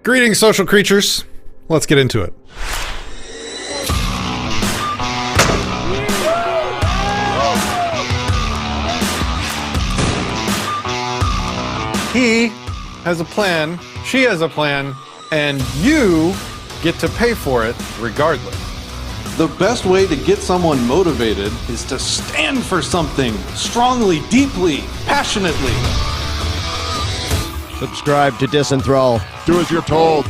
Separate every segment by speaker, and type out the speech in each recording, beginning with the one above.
Speaker 1: Greetings, social creatures. Let's get into it. He has a plan, she has a plan, and you get to pay for it regardless.
Speaker 2: The best way to get someone motivated is to stand for something strongly, deeply, passionately.
Speaker 3: Subscribe to Disenthrall.
Speaker 4: Do as you're told.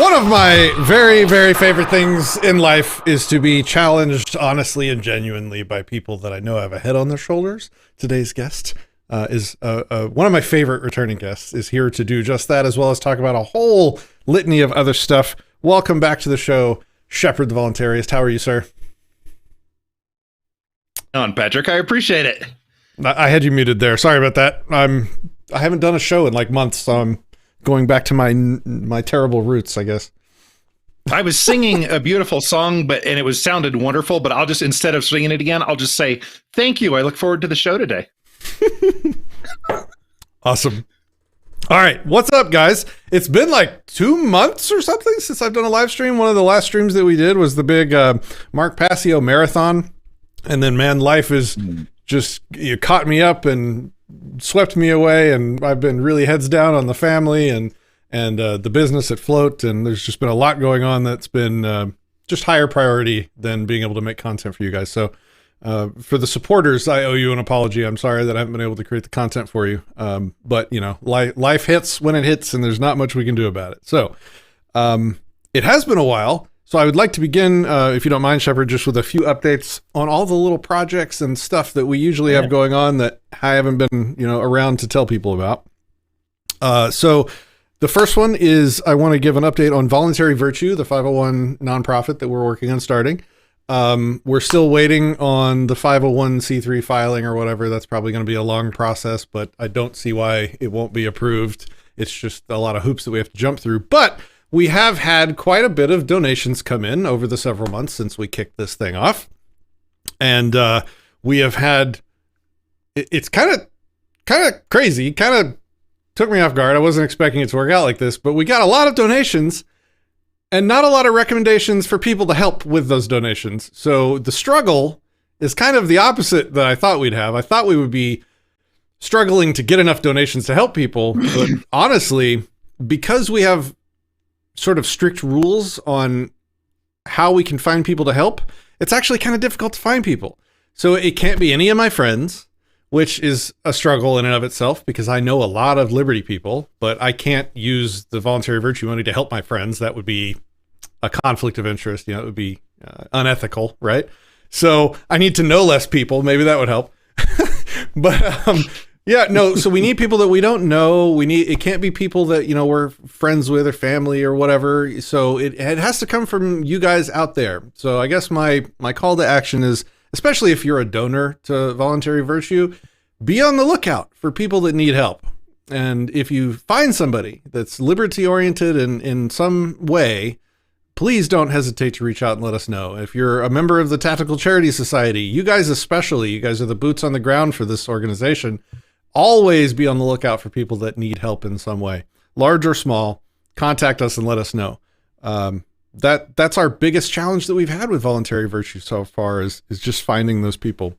Speaker 1: One of my very, very favorite things in life is to be challenged honestly and genuinely by people that I know have a head on their shoulders. Today's guest is one of my favorite returning guests, is here to do just that, as well as talk about a whole litany of other stuff. Welcome back to the show, Shepard the Voluntarist. How are you, sir?
Speaker 5: On Patrick, I appreciate it.
Speaker 1: I had you muted there. Sorry about that. I haven't done a show in like months, so I'm going back to my terrible roots, I guess.
Speaker 5: I was singing a beautiful song, and it sounded wonderful, but I'll just, instead of singing it again, I'll just say, thank you. I look forward to the show today.
Speaker 1: Awesome. All right. What's up, guys? It's been like 2 months or something since I've done a live stream. One of the last streams that we did was the big Mark Passio marathon. And then, man, life is just, you caught me up and swept me away, and I've been really heads down on the family and the business at Float, and there's just been a lot going on that's been just higher priority than being able to make content for you guys. So for the supporters, I owe you an apology. I'm sorry that I haven't been able to create the content for you, but you know, life hits when it hits, and there's not much we can do about it. So it has been a while. So I would like to begin, if you don't mind, Shepard, just with a few updates on all the little projects and stuff that we usually have going on that I haven't been, around to tell people about. So the first one is I want to give an update on Voluntary Virtue, the 501 nonprofit that we're working on starting. We're still waiting on the 501c3 filing or whatever. That's probably going to be a long process, but I don't see why it won't be approved. It's just a lot of hoops that we have to jump through. But we have had quite a bit of donations come in over the several months since we kicked this thing off. And we have had, it's kind of crazy, kind of took me off guard. I wasn't expecting it to work out like this, but we got a lot of donations and not a lot of recommendations for people to help with those donations. So the struggle is kind of the opposite that I thought we'd have. I thought we would be struggling to get enough donations to help people, but honestly, because we have sort of strict rules on how we can find people to help, it's actually kind of difficult to find people. So it can't be any of my friends, which is a struggle in and of itself, because I know a lot of Liberty people, but I can't use the Voluntary Virtue money to help my friends. That would be a conflict of interest. It would be unethical, right? So I need to know less people. Maybe that would help. But yeah, no, so we need people that we don't know. It can't be people that, we're friends with or family or whatever. So it has to come from you guys out there. So I guess my call to action is, especially if you're a donor to Voluntary Virtue, be on the lookout for people that need help. And if you find somebody that's liberty oriented in some way, please don't hesitate to reach out and let us know. If you're a member of the Tactical Charity Society, you guys especially, you guys are the boots on the ground for this organization. Always be on the lookout for people that need help in some way, large or small. Contact us and let us know. That's our biggest challenge that we've had with Voluntary Virtue so far is just finding those people.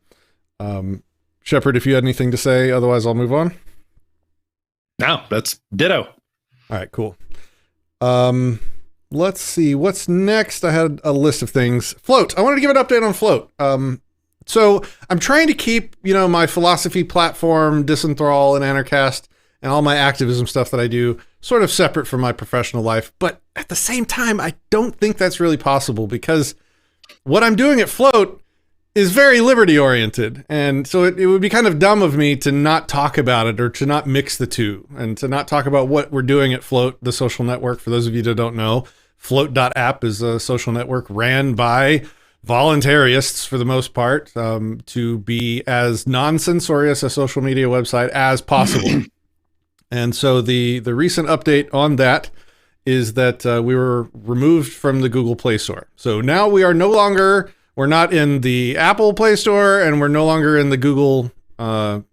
Speaker 1: Shepard, if you had anything to say, otherwise I'll move on.
Speaker 5: No, that's ditto.
Speaker 1: All right, cool. Let's see what's next. I had a list of things. Float. I wanted to give an update on Float. So I'm trying to keep, my philosophy platform, Disenthrall and Anarchast, and all my activism stuff that I do sort of separate from my professional life. But at the same time, I don't think that's really possible, because what I'm doing at Float is very liberty oriented. And so it would be kind of dumb of me to not talk about it, or to not mix the two, and to not talk about what we're doing at Float, the social network. For those of you that don't know, Float.app is a social network ran by voluntarists for the most part, to be as non-censorious a social media website as possible. And so the recent update on that is that we were removed from the Google Play Store. So now we're not in the Apple Play Store, and we're no longer in the Google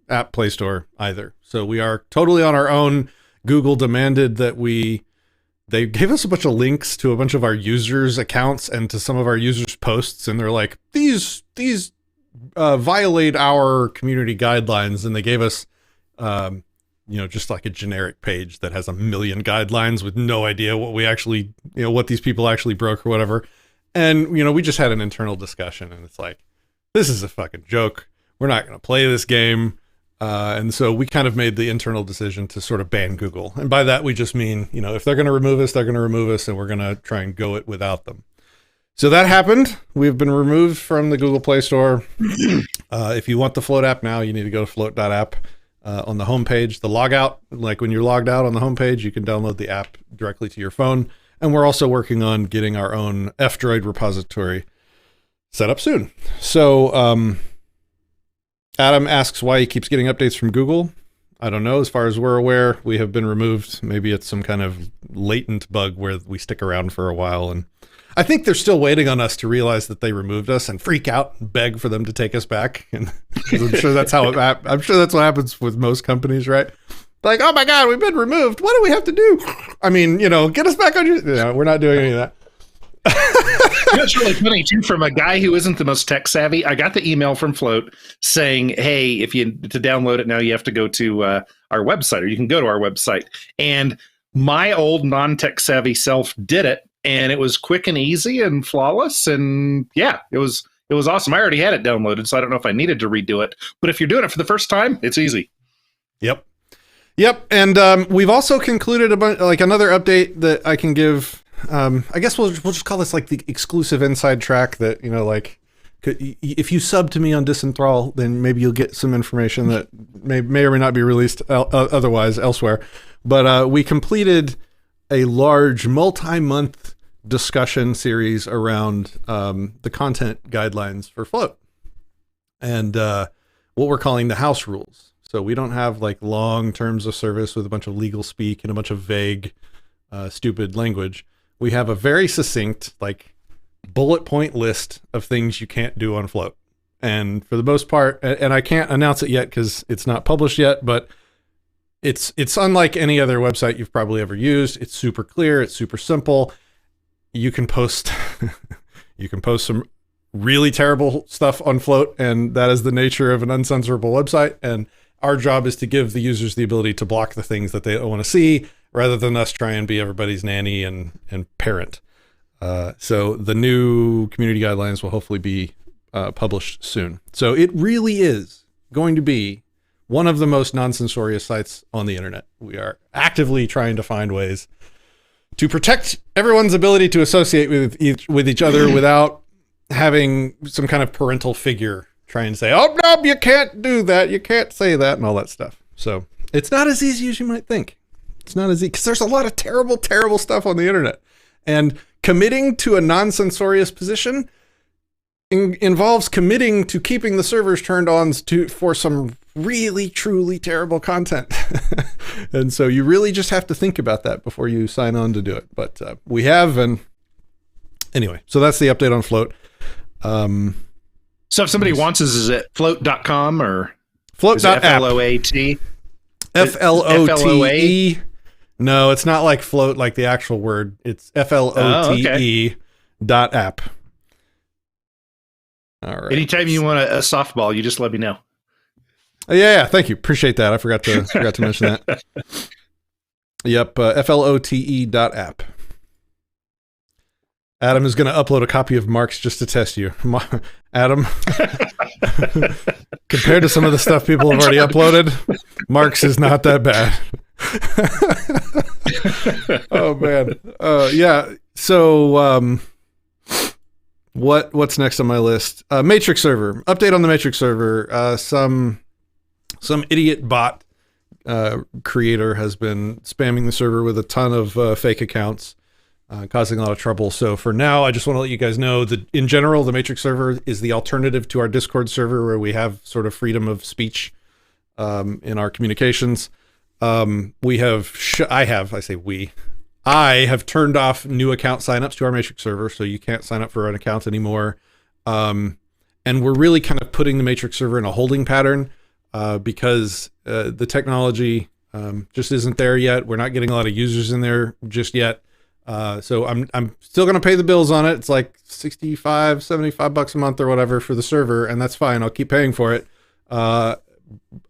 Speaker 1: app Play Store either. So we are totally on our own. Google demanded that they gave us a bunch of links to a bunch of our users' accounts and to some of our users' posts, and they're like, these violate our community guidelines, and they gave us just like a generic page that has a million guidelines with no idea what we actually, what these people actually broke or whatever. And we just had an internal discussion, and it's like, this is a fucking joke. We're not going to play this game. And so we kind of made the internal decision to sort of ban Google. And by that, we just mean, if they're going to remove us, they're going to remove us, and we're going to try and go it without them. So that happened. We've been removed from the Google Play Store. If you want the Float app now, you need to go to float.app on the homepage. The logout, like when you're logged out on the homepage, you can download the app directly to your phone. And we're also working on getting our own F-Droid repository set up soon. So, Adam asks why he keeps getting updates from Google. I don't know. As far as we're aware, we have been removed. Maybe it's some kind of latent bug where we stick around for a while. And I think they're still waiting on us to realize that they removed us and freak out and beg for them to take us back. And I'm sure that's how I'm sure that's what happens with most companies, right? Like, oh my God, we've been removed. What do we have to do? I mean, get us back on your... we're not doing any of that.
Speaker 5: It's really funny too. From a guy who isn't the most tech savvy, I got the email from Float saying, "Hey, to download it now, you have to go to our website, or you can go to our website." And my old non-tech savvy self did it, and it was quick and easy and flawless. And yeah, it was awesome. I already had it downloaded, so I don't know if I needed to redo it. But if you're doing it for the first time, it's easy.
Speaker 1: Yep. And we've also concluded another update that I can give. I guess we'll just call this like the exclusive inside track that, if you sub to me on Disenthrall, then maybe you'll get some information that may or may not be released otherwise elsewhere. But we completed a large multi-month discussion series around the content guidelines for Float and what we're calling the house rules. So we don't have like long terms of service with a bunch of legal speak and a bunch of vague, stupid language. We have a very succinct, like, bullet point list of things you can't do on Float. And for the most part, and I can't announce it yet because it's not published yet, but it's unlike any other website you've probably ever used. It's super clear. It's super simple. You can post, some really terrible stuff on Float, and that is the nature of an uncensorable website. And our job is to give the users the ability to block the things that they don't want to see, rather than us try and be everybody's nanny and parent. So the new community guidelines will hopefully be published soon. So it really is going to be one of the most non-censorious sites on the internet. We are actively trying to find ways to protect everyone's ability to associate with each other without having some kind of parental figure try and say, oh, no, you can't do that. You can't say that and all that stuff. So it's not as easy as you might think. It's not as easy because there's a lot of terrible, terrible stuff on the internet. And committing to a non-censorious position involves committing to keeping the servers turned on for some really, truly terrible content. And so you really just have to think about that before you sign on to do it. But we have, and anyway, so that's the update on Float.
Speaker 5: So if somebody wants us, is it float.com or
Speaker 1: float.app?
Speaker 5: Float?
Speaker 1: Flote. No, it's not like float, like the actual word. It's flote.app. All right.
Speaker 5: Anytime you want a softball, you just let me know.
Speaker 1: Yeah. Thank you. Appreciate that. I forgot to mention that. Yep. flote.app. Adam is going to upload a copy of Mark's just to test you. Adam, compared to some of the stuff people have already uploaded, Mark's is not that bad. Oh man. Yeah. So, what's next on my list? Matrix server. Update on the Matrix server. Some idiot bot creator has been spamming the server with a ton of fake accounts. Causing a lot of trouble. So for now, I just want to let you guys know that in general, the Matrix server is the alternative to our Discord server where we have sort of freedom of speech in our communications. I have turned off new account signups to our Matrix server, so you can't sign up for an account anymore. And we're really kind of putting the Matrix server in a holding pattern because the technology just isn't there yet. We're not getting a lot of users in there just yet. So I'm still going to pay the bills on it. It's like $65-$75 a month or whatever for the server, and that's fine. I'll keep paying for it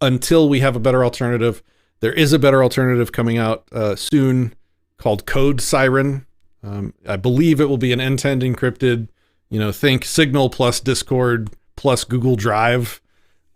Speaker 1: until we have a better alternative. There is a better alternative coming out soon called Code Siren. I believe it will be an end-to-end encrypted, think Signal plus Discord plus Google Drive,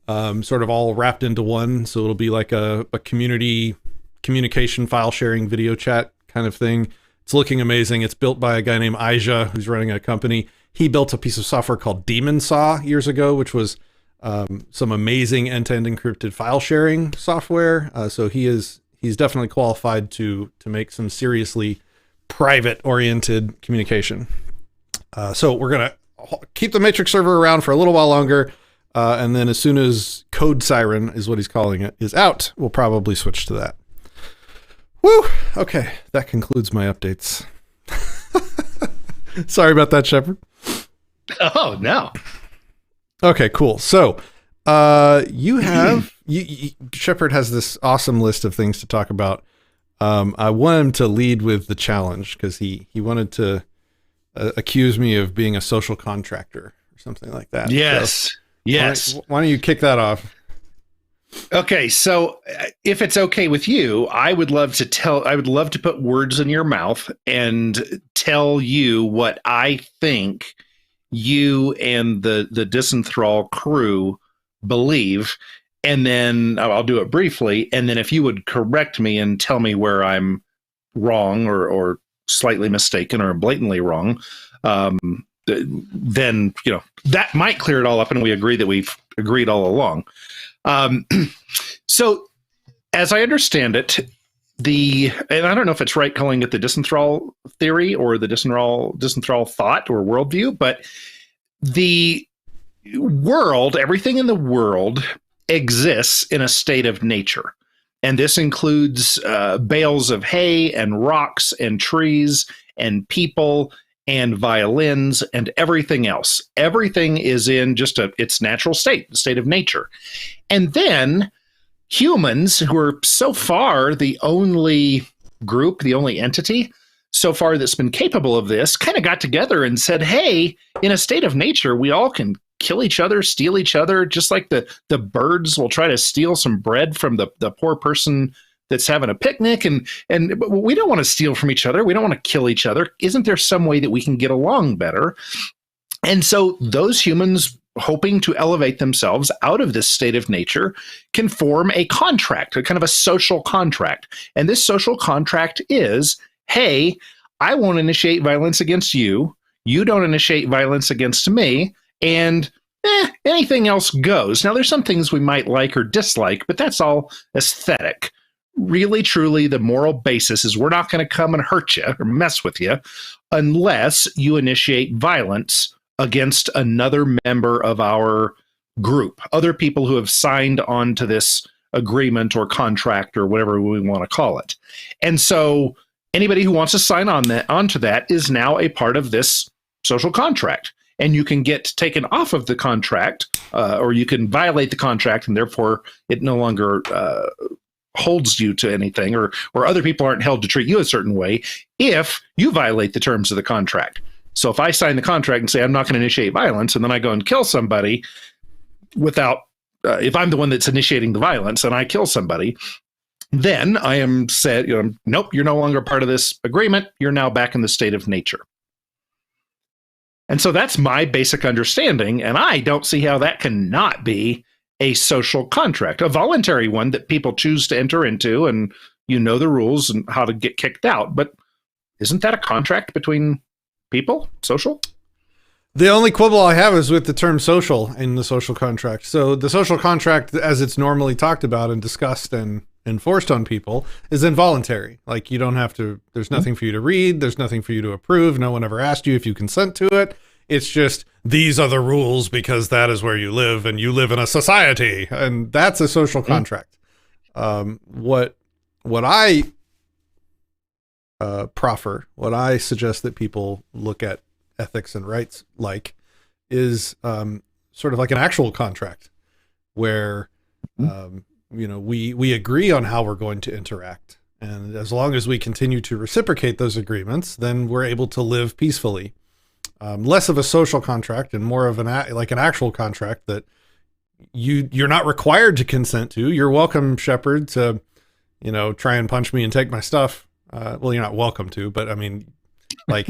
Speaker 1: sort of all wrapped into one. So it'll be like a community communication file sharing video chat kind of thing. It's looking amazing. It's built by a guy named Aija, who's running a company. He built a piece of software called Demon Saw years ago, which was some amazing end-to-end encrypted file sharing software. So he's definitely qualified to make some seriously private-oriented communication. So we're going to keep the Matrix server around for a little while longer, and then as soon as Code Siren is what he's calling it is out, we'll probably switch to that. Woo! Okay, that concludes my updates. Sorry about that, Shepard.
Speaker 5: Oh, no.
Speaker 1: Okay, cool. So, Shepard has this awesome list of things to talk about. I want him to lead with the challenge because he wanted to accuse me of being a social contractor or something like that.
Speaker 5: Yes.
Speaker 1: So
Speaker 5: yes.
Speaker 1: Why don't you kick that off?
Speaker 5: Okay, so if it's okay with you, I would love to put words in your mouth and tell you what I think you and the Disenthrall crew believe, and then I'll do it briefly, and then if you would correct me and tell me where I'm wrong or slightly mistaken or blatantly wrong, then that might clear it all up and we agree that we've agreed all along. So as I understand it, and I don't know if it's right calling it the Disenthrall theory or the Disenthrall thought or worldview, but the world, everything in the world exists in a state of nature. And this includes bales of hay and rocks and trees and people and violins and everything else. Everything is in just its natural state, the state of nature. And then humans, who are so far the only group, the only entity so far that's been capable of this, kind of got together and said, hey, in a state of nature, we all can kill each other, steal each other, just like the birds will try to steal some bread from the poor person that's having a picnic, and we don't want to steal from each other. We don't want to kill each other. Isn't there some way that we can get along better? And so those humans, hoping to elevate themselves out of this state of nature, can form a contract, a kind of a social contract. And this social contract is, hey, I won't initiate violence against you. You don't initiate violence against me. And anything else goes. Now, there's some things we might like or dislike, but that's all aesthetic. Really, truly, the moral basis is we're not going to come and hurt you or mess with you unless you initiate violence against another member of our group, other people who have signed on to this agreement or contract or whatever we want to call it. And so anybody who wants to sign onto that is now a part of this social contract. And you can get taken off of the contract, or you can violate the contract, and therefore it no longer holds you to anything, or other people aren't held to treat you a certain way if you violate the terms of the contract. So if I sign the contract and say I'm not going to initiate violence, and then I go and kill somebody without, if I'm the one that's initiating the violence and I kill somebody, then I am said, nope, you're no longer part of this agreement. You're now back in the state of nature. And so that's my basic understanding, and I don't see how that cannot be a social contract, a voluntary one that people choose to enter into, and the rules and how to get kicked out. But isn't that a contract between people, social?
Speaker 1: The only quibble I have is with the term social in the social contract. So the social contract, as it's normally talked about and discussed and enforced on people, is involuntary. Like, you don't have to, there's nothing for you to read. There's nothing for you to approve. No one ever asked you if you consent to it. It's just, these are the rules because that is where you live and you live in a society. And that's a social contract. What I proffer, what I suggest that people look at ethics and rights like is sort of like an actual contract where We agree on how we're going to interact. And as long as we continue to reciprocate those agreements, then we're able to live peacefully. Less of a social contract and more of an actual contract that you're not required to consent to. You're welcome, Shepard, to, try and punch me and take my stuff. Well, you're not welcome to, but I mean, like,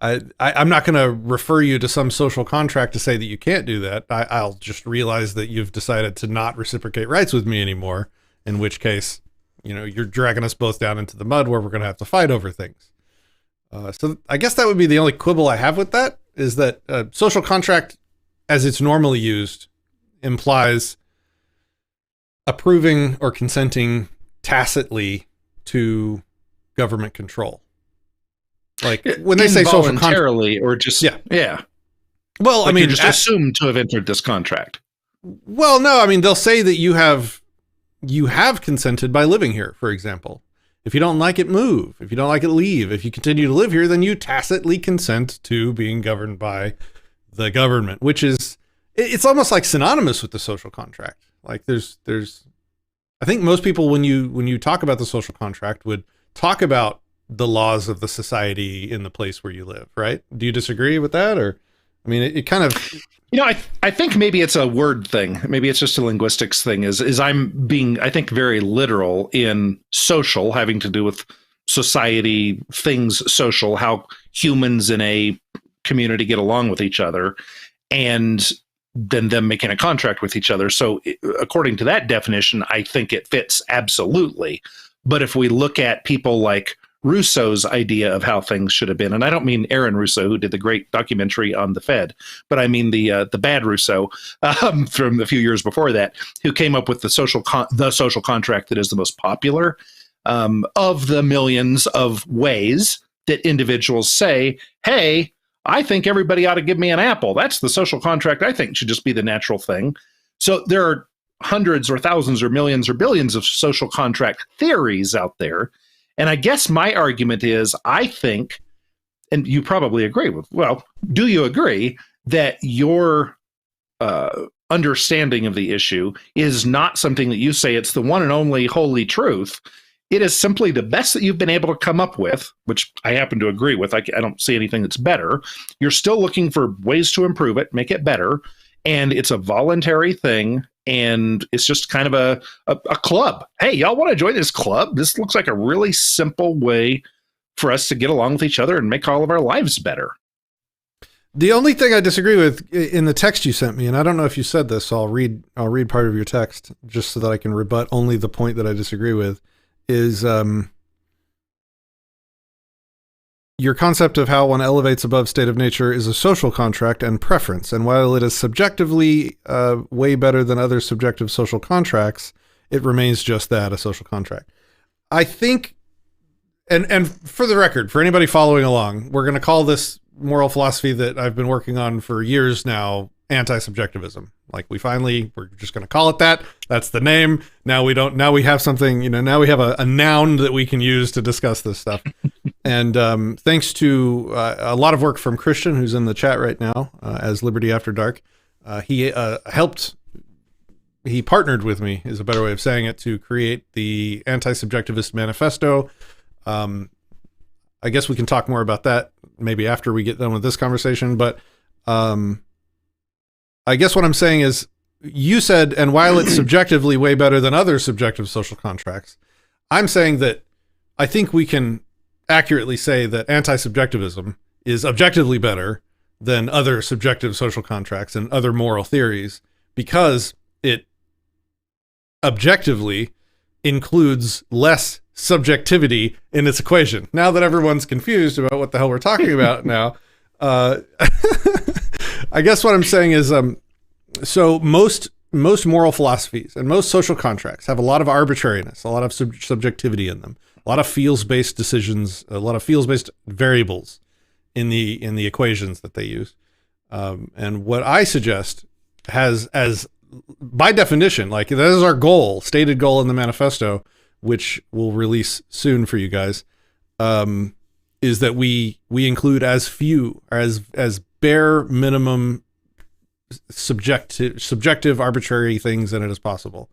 Speaker 1: I'm not going to refer you to some social contract to say that you can't do that. I'll just realize that you've decided to not reciprocate rights with me anymore, in which case, you're dragging us both down into the mud where we're going to have to fight over things. So I guess that would be the only quibble I have with that, is that social contract, as it's normally used, implies approving or consenting tacitly to government control. Like when they say social contract,
Speaker 5: or just yeah.
Speaker 1: Well,
Speaker 5: like, I mean, just assumed to have entered this contract.
Speaker 1: Well, no, I mean, they'll say that you have consented by living here, for example. If you don't like it, move. If you don't like it, leave. If you continue to live here, then you tacitly consent to being governed by the government, which is, it's almost like synonymous with the social contract. Like there's, I think most people, when you talk about the social contract, would talk about the laws of the society in the place where you live, right? Do you disagree with that? Or, I mean, it kind of...
Speaker 5: I think maybe it's a word thing. Maybe it's just a linguistics thing, is I'm being, I think, very literal in social, having to do with society, things social, how humans in a community get along with each other, and then them making a contract with each other. So according to that definition, I think it fits absolutely. But if we look at people like Russo's idea of how things should have been, and I don't mean Aaron Russo, who did the great documentary on the Fed, but I mean the bad Russo from a few years before that, who came up with the social contract that is the most popular of the millions of ways that individuals say, hey, I think everybody ought to give me an apple. That's the social contract I think should just be the natural thing. So there are hundreds or thousands or millions or billions of social contract theories out there. And I guess my argument is, I think, and you probably agree with, well, do you agree that your understanding of the issue is not something that you say it's the one and only holy truth? It is simply the best that you've been able to come up with, which I happen to agree with. I don't see anything that's better. You're still looking for ways to improve it, make it better. And it's a voluntary thing. And it's just kind of a club. Hey, y'all want to join this club? This looks like a really simple way for us to get along with each other and make all of our lives better.
Speaker 1: The only thing I disagree with in the text you sent me, and I don't know if you said this, so I'll read part of your text just so that I can rebut only the point that I disagree with, is your concept of how one elevates above state of nature is a social contract and preference. And while it is subjectively way better than other subjective social contracts, it remains just that, a social contract. I think, and for the record, for anybody following along, we're going to call this moral philosophy that I've been working on for years now, anti-subjectivism. Like we're just going to call it that. That's the name. Now we have something, now we have a noun that we can use to discuss this stuff. And thanks to a lot of work from Christian, who's in the chat right now as Liberty After Dark, he partnered with me, is a better way of saying it, to create the Anti-Subjectivist Manifesto. I guess we can talk more about that maybe after we get done with this conversation, but I guess what I'm saying is, you said, and while it's subjectively way better than other subjective social contracts, I'm saying that I think we can accurately say that anti-subjectivism is objectively better than other subjective social contracts and other moral theories, because it objectively includes less subjectivity in its equation. Now that everyone's confused about what the hell we're talking about now, I guess what I'm saying is, so most moral philosophies and most social contracts have a lot of arbitrariness, a lot of subjectivity in them, a lot of feels-based decisions, a lot of feels-based variables in the equations that they use. And what I suggest has, as by definition, like that is our goal, stated goal in the manifesto, which we'll release soon for you guys, is that we include as few, as bare minimum subjective, arbitrary things in it as possible.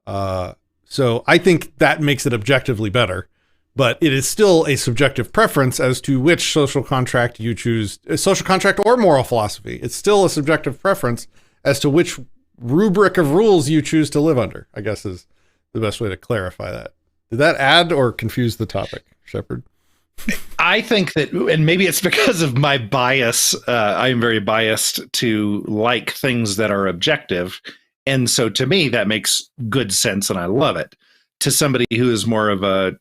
Speaker 1: So I think that makes it objectively better, but it is still a subjective preference as to which social contract you choose, a social contract or moral philosophy. It's still a subjective preference as to which rubric of rules you choose to live under, I guess is the best way to clarify that. Did that add or confuse the topic, Shepard?
Speaker 5: I think that, and maybe it's because of my bias, I am very biased to like things that are objective. And so to me, that makes good sense and I love it. To somebody who is more of a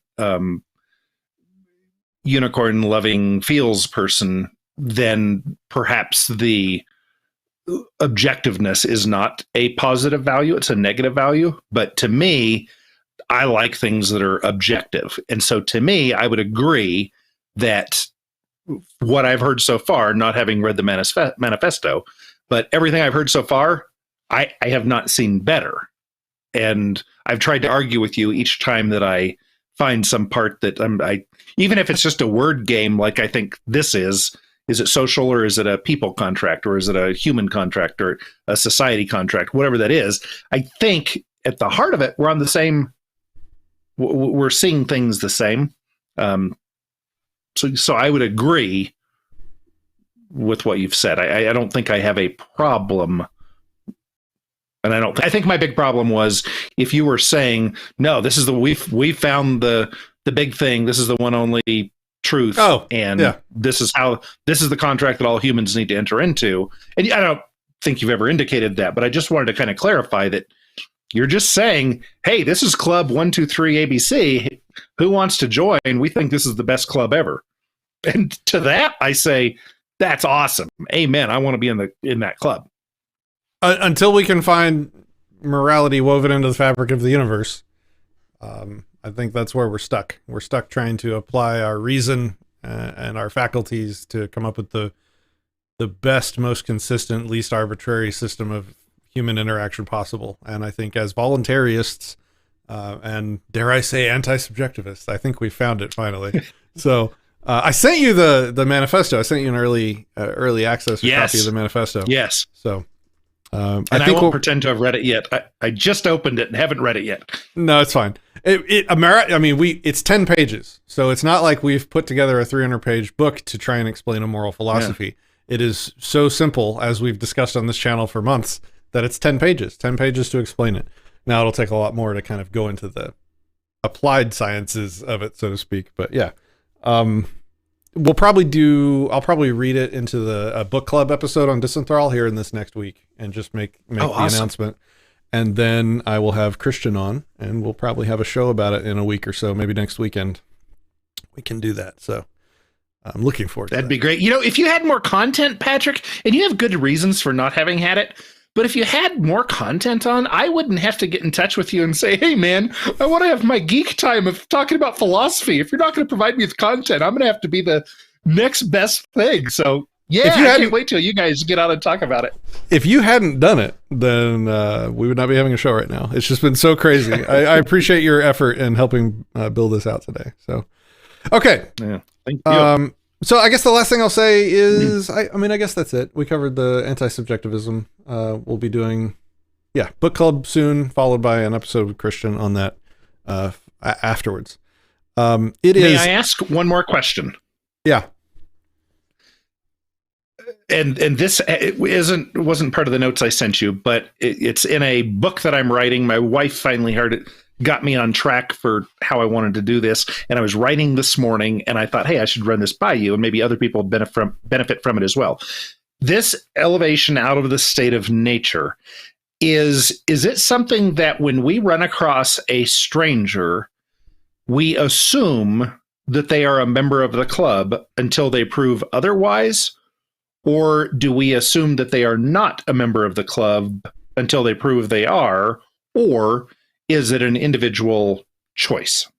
Speaker 5: unicorn loving feels person, then perhaps the objectiveness is not a positive value. It's a negative value. But to me, I like things that are objective. And so to me, I would agree that what I've heard so far, not having read the manifesto, but everything I've heard so far, I have not seen better. And I've tried to argue with you each time that I find some part that even if it's just a word game, like I think this is it social or is it a people contract or is it a human contract or a society contract, whatever that is, I think at the heart of it, we're on the same, we're seeing things the same. So I would agree with what you've said. I don't think I have a problem. And I think my big problem was if you were saying, no, this is we found the big thing. This is the one only truth.
Speaker 1: Oh,
Speaker 5: and
Speaker 1: yeah.
Speaker 5: This is the contract that all humans need to enter into. And I don't think you've ever indicated that, but I just wanted to kind of clarify that you're just saying, hey, this is Club 123 ABC. Who wants to join? We think this is the best club ever. And to that, I say, that's awesome. Amen. I want to be in that club.
Speaker 1: Until we can find morality woven into the fabric of the universe, I think that's where we're stuck. We're stuck trying to apply our reason and our faculties to come up with the best, most consistent, least arbitrary system of human interaction possible. And I think as voluntarists, and dare I say anti-subjectivists, I think we found it finally. So I sent you the manifesto. I sent you an early access copy of the manifesto.
Speaker 5: Yes.
Speaker 1: So
Speaker 5: I won't pretend to have read it yet. I just opened it and haven't read it yet.
Speaker 1: No, it's fine. It's 10 pages. So it's not like we've put together a 300-page book to try and explain a moral philosophy. Yeah. It is so simple, as we've discussed on this channel for months, that it's 10 pages to explain it. Now it'll take a lot more to kind of go into the applied sciences of it, so to speak. But yeah, I'll probably read it into the book club episode on Disenthrall here in this next week and just make the announcement. And then I will have Christian on and we'll probably have a show about it in a week or so, maybe next weekend. We can do that. So I'm looking forward to that.
Speaker 5: That'd be great. If you had more content, Patrick, and you have good reasons for not having had it, but if you had more content on, I wouldn't have to get in touch with you and say, hey, man, I want to have my geek time of talking about philosophy. If you're not going to provide me with content, I'm going to have to be the next best thing. So, yeah, I can't wait till you guys get out and talk about it.
Speaker 1: If you hadn't done it, then we would not be having a show right now. It's just been so crazy. I appreciate your effort in helping build this out today. So, okay.
Speaker 5: Yeah, thank you.
Speaker 1: So I guess the last thing I'll say is, I guess that's it. We covered the anti-subjectivism. We'll be doing, book club soon, followed by an episode with Christian on that afterwards.
Speaker 5: May I ask one more question?
Speaker 1: Yeah.
Speaker 5: And this wasn't part of the notes I sent you, but it's in a book that I'm writing. My wife finally heard it, got me on track for how I wanted to do this. And I was writing this morning and I thought, hey, I should run this by you and maybe other people benefit from it as well. This elevation out of the state of nature, is it something that when we run across a stranger, we assume that they are a member of the club until they prove otherwise? Or do we assume that they are not a member of the club until they prove they are? Or is it an individual choice?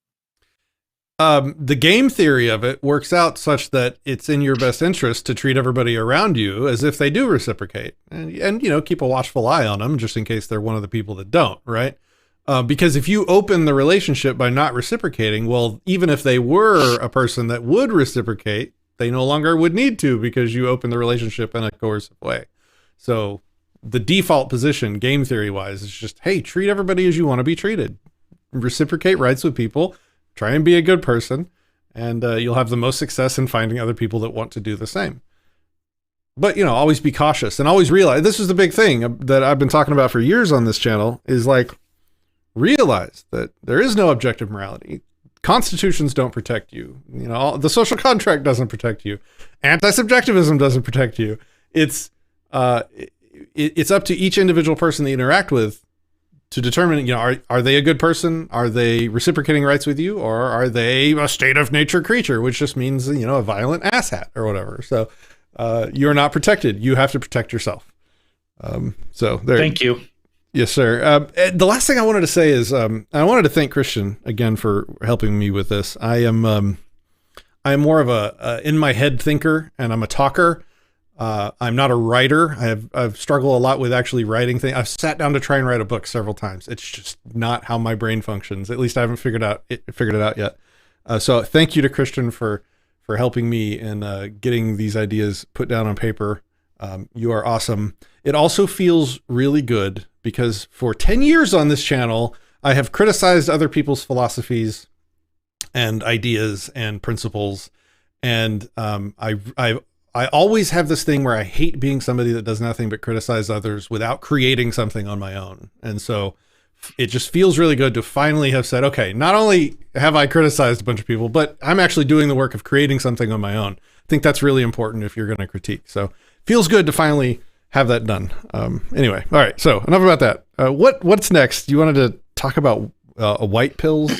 Speaker 1: The game theory of it works out such that it's in your best interest to treat everybody around you as if they do reciprocate and keep a watchful eye on them just in case they're one of the people that don't, right? Because if you open the relationship by not reciprocating, well, even if they were a person that would reciprocate, they no longer would need to because you open the relationship in a coercive way. So the default position, game theory wise, is just, hey, treat everybody as you want to be treated. Reciprocate rights with people. Try and be a good person, and you'll have the most success in finding other people that want to do the same. But, you know, always be cautious and always realize, this is the big thing that I've been talking about for years on this channel, is like, realize that there is no objective morality. Constitutions don't protect you. You know, the social contract doesn't protect you. Anti-subjectivism doesn't protect you. It's up to each individual person they interact with to determine, you know, are they a good person? Are they reciprocating rights with you? Or are they a state of nature creature, which just means, you know, a violent asshat or whatever. So you're not protected. You have to protect yourself. So there. Thank you. Yes, sir. The last thing I wanted to say is, I wanted to thank Christian again for helping me with this. I am more of a in my head thinker, and I'm a talker. I'm not a writer. I've struggled a lot with actually writing things. I've sat down to try and write a book several times. It's just not how my brain functions. At least I haven't figured it out yet. So thank you to Christian for helping me and getting these ideas put down on paper. You are awesome. It also feels really good because for 10 years on this channel, I have criticized other people's philosophies and ideas and principles. And I always have this thing where I hate being somebody that does nothing but criticize others without creating something on my own. And so it just feels really good to finally have said, okay, not only have I criticized a bunch of people, but I'm actually doing the work of creating something on my own. I think that's really important if you're going to critique. So feels good to finally have that done. Anyway, all right. So enough about that. What's next? You wanted to talk about white pills?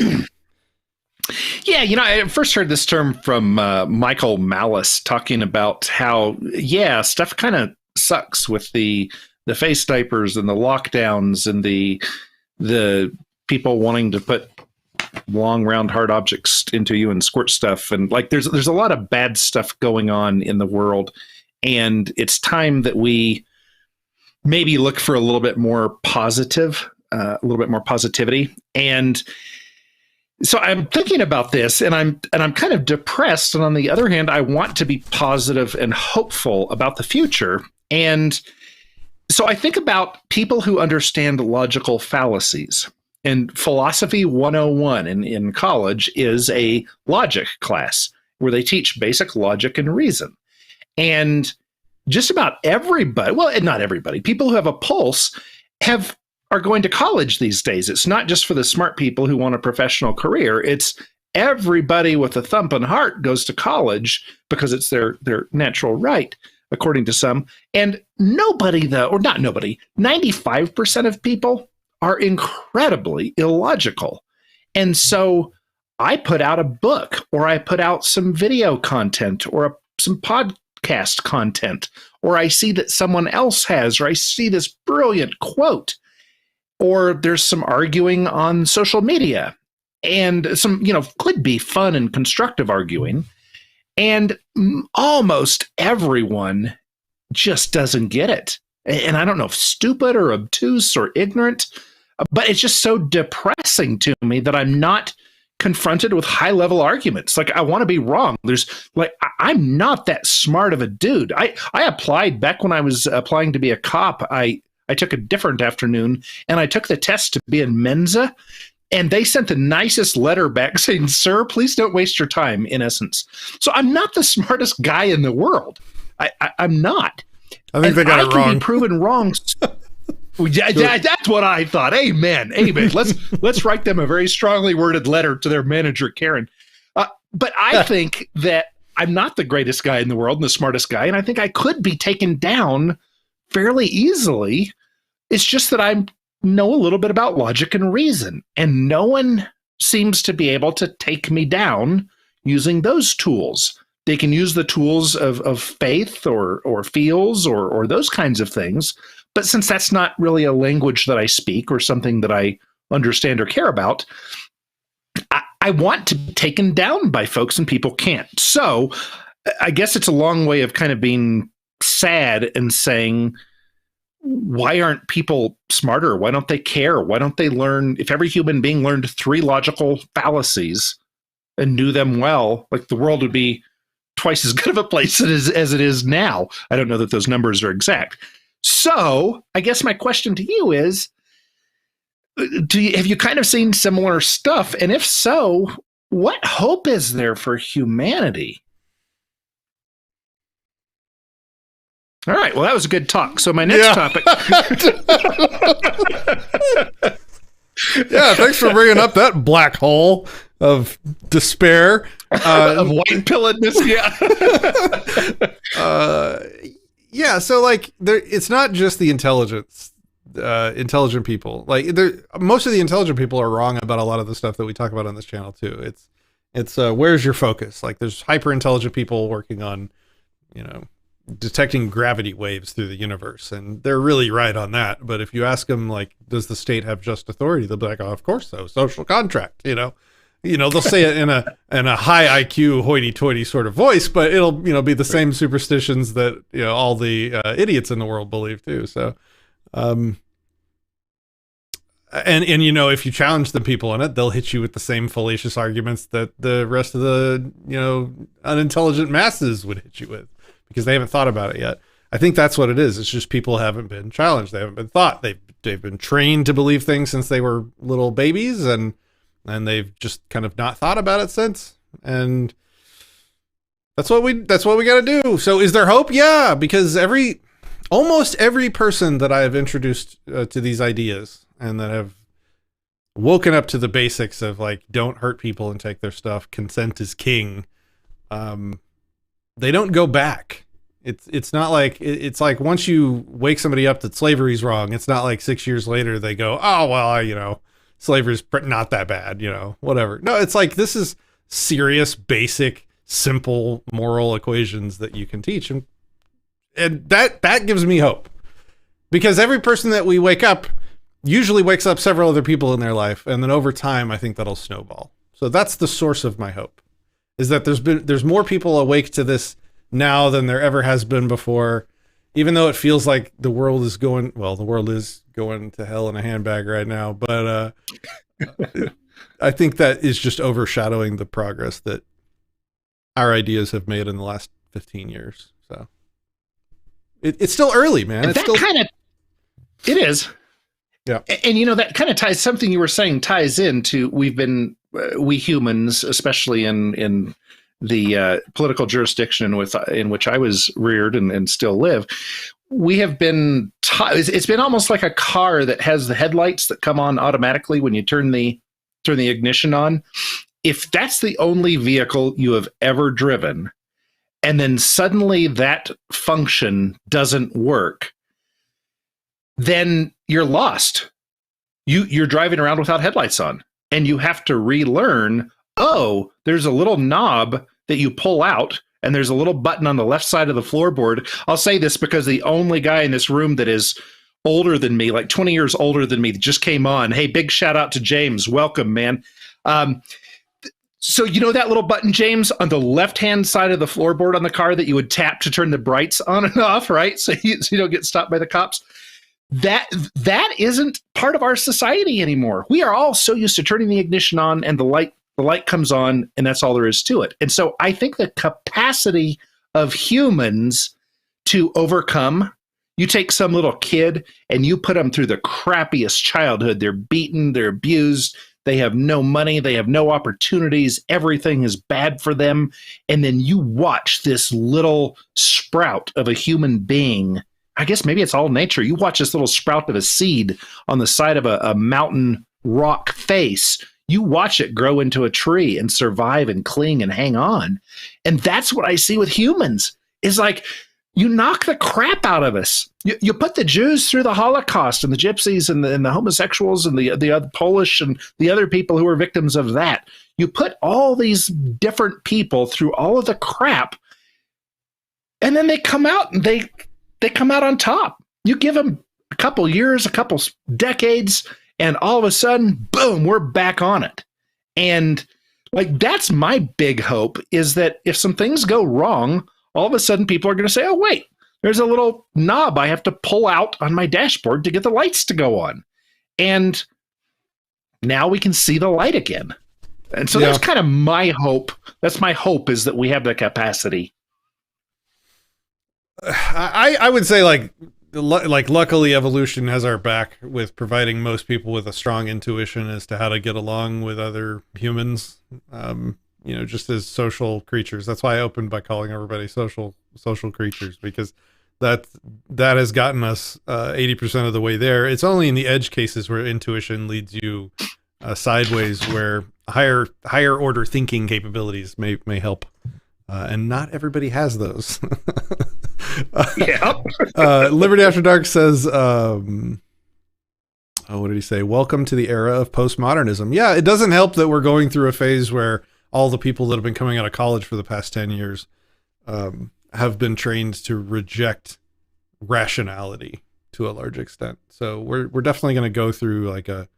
Speaker 5: Yeah, you know, I first heard this term from Michael Malice talking about how, yeah, stuff kind of sucks with the face diapers and the lockdowns and the people wanting to put long, round, hard objects into you and squirt stuff. And like, there's a lot of bad stuff going on in the world. And it's time that we maybe look for a little bit more positivity. And so I'm thinking about this, and I'm kind of depressed. And on the other hand, I want to be positive and hopeful about the future. And so I think about people who understand logical fallacies. And Philosophy 101 in college is a logic class where they teach basic logic and reason. And just about everybody, well, not everybody, people who have a pulse are going to college these days. It's not just for the smart people who want a professional career. It's everybody with a thumping heart goes to college because it's their natural right, according to some. And nobody, though, or not nobody, 95% of people are incredibly illogical. And so I put out a book, or I put out some video content, or some podcast content, or I see that someone else has, or I see this brilliant quote, or there's some arguing on social media, and some, you know, could be fun and constructive arguing. And almost everyone just doesn't get it. And I don't know if stupid or obtuse or ignorant, but it's just so depressing to me that I'm not confronted with high level arguments. Like, I want to be wrong. I'm not that smart of a dude. I applied back when I was applying to be a cop. I took a different afternoon and I took the test to be in Mensa, and they sent the nicest letter back saying, "Sir, please don't waste your time," in essence. So I'm not the smartest guy in the world. I'm not.
Speaker 1: I think they got it wrong. I can
Speaker 5: be proven wrong. That's what I thought. Amen. Let's write them a very strongly worded letter to their manager, Karen. But I think that I'm not the greatest guy in the world and the smartest guy, and I think I could be taken down fairly easily. It's just that I know a little bit about logic and reason, and no one seems to be able to take me down using those tools. They can use the tools of faith or feels or those kinds of things. But since that's not really a language that I speak or something that I understand or care about, I want to be taken down by folks, and people can't. So I guess it's a long way of kind of being sad and saying, why aren't people smarter? Why don't they care? Why don't they learn? If every human being learned 3 logical fallacies and knew them well, like, the world would be twice as good of a place as it is now. I don't know that those numbers are exact. So I guess my question to you is, have you kind of seen similar stuff? And if so, what hope is there for humanity? All right. Well, that was a good talk. So my next topic.
Speaker 1: Yeah, thanks for bringing up that black hole of despair.
Speaker 5: Of white pilledness,
Speaker 1: yeah. So like, it's not just the intelligent people. Like, most of the intelligent people are wrong about a lot of the stuff that we talk about on this channel too. It's where's your focus? Like, there's hyper intelligent people working on, detecting gravity waves through the universe, and they're really right on that. But if you ask them, like, does the state have just authority, they'll be like, oh, of course so, social contract. They'll say it in a high IQ hoity-toity sort of voice, but it'll be the same superstitions that all the idiots in the world believe too. So and if you challenge the people on it, they'll hit you with the same fallacious arguments that the rest of the unintelligent masses would hit you with, because they haven't thought about it yet. I think that's what it is. It's just people haven't been challenged. They haven't been taught. They've been trained to believe things since they were little babies, and they've just kind of not thought about it since. And that's what we got to do. So is there hope? Yeah, because almost every person that I have introduced to these ideas and that have woken up to the basics of, like, don't hurt people and take their stuff, consent is king, they don't go back. It's not like, it's like once you wake somebody up that slavery's wrong, it's not like 6 years later they go, oh, well, slavery's not that bad, whatever. No, it's like, this is serious, basic, simple moral equations that you can teach. And that gives me hope, because every person that we wake up usually wakes up several other people in their life. And then over time, I think that'll snowball. So that's the source of my hope, is that there's more people awake to this now than there ever has been before, even though it feels like the world is going to hell in a handbag right now. But I think that is just overshadowing the progress that our ideas have made in the last 15 years. So it's still early, man. It
Speaker 5: is.
Speaker 1: Yeah.
Speaker 5: And that kind of ties, something you were saying ties into, we humans, especially in the political jurisdiction in which I was reared and still live, we have been it's been almost like a car that has the headlights that come on automatically when you turn the ignition on. If that's the only vehicle you have ever driven, and then suddenly that function doesn't work, then you're lost. You're driving around without headlights on, and you have to relearn, oh, there's a little knob that you pull out, and there's a little button on the left side of the floorboard. I'll say this because the only guy in this room that is older than me, like 20 years older than me, that just came on. Hey, big shout out to James. Welcome, man. So that little button, James, on the left-hand side of the floorboard on the car that you would tap to turn the brights on and off, right? So you don't get stopped by the cops. That isn't part of our society anymore. We are all so used to turning the ignition on and the light comes on, and that's all there is to it. And so I think the capacity of humans to overcome, you take some little kid and you put them through the crappiest childhood. They're beaten, they're abused, they have no money, they have no opportunities, everything is bad for them. And then you watch this little sprout of a human being. I guess maybe it's all nature. You watch this little sprout of a seed on the side of a mountain rock face. You watch it grow into a tree and survive and cling and hang on. And that's what I see with humans, is like, you knock the crap out of us. You put the Jews through the Holocaust, and the gypsies and the homosexuals and the other Polish and the other people who were victims of that. You put all these different people through all of the crap, and then they come out and they come out on top. You give them a couple years, a couple decades, and all of a sudden, boom, we're back on it. And like, that's my big hope, is that if some things go wrong, all of a sudden people are going to say, oh, wait, there's a little knob I have to pull out on my dashboard to get the lights to go on. And now we can see the light again. And so that's kind of my hope. That's my hope, is that we have the capacity.
Speaker 1: I would say, like, luckily evolution has our back with providing most people with a strong intuition as to how to get along with other humans. Just as social creatures. That's why I opened by calling everybody social creatures, because that has gotten us 80% of the way there. It's only in the edge cases where intuition leads you sideways, where higher order thinking capabilities may help, and not everybody has those.
Speaker 5: Yeah.
Speaker 1: Liberty After Dark says, what did he say? Welcome to the era of postmodernism. Yeah, it doesn't help that we're going through a phase where all the people that have been coming out of college for the past 10 years have been trained to reject rationality to a large extent. So we're definitely going to go through like a,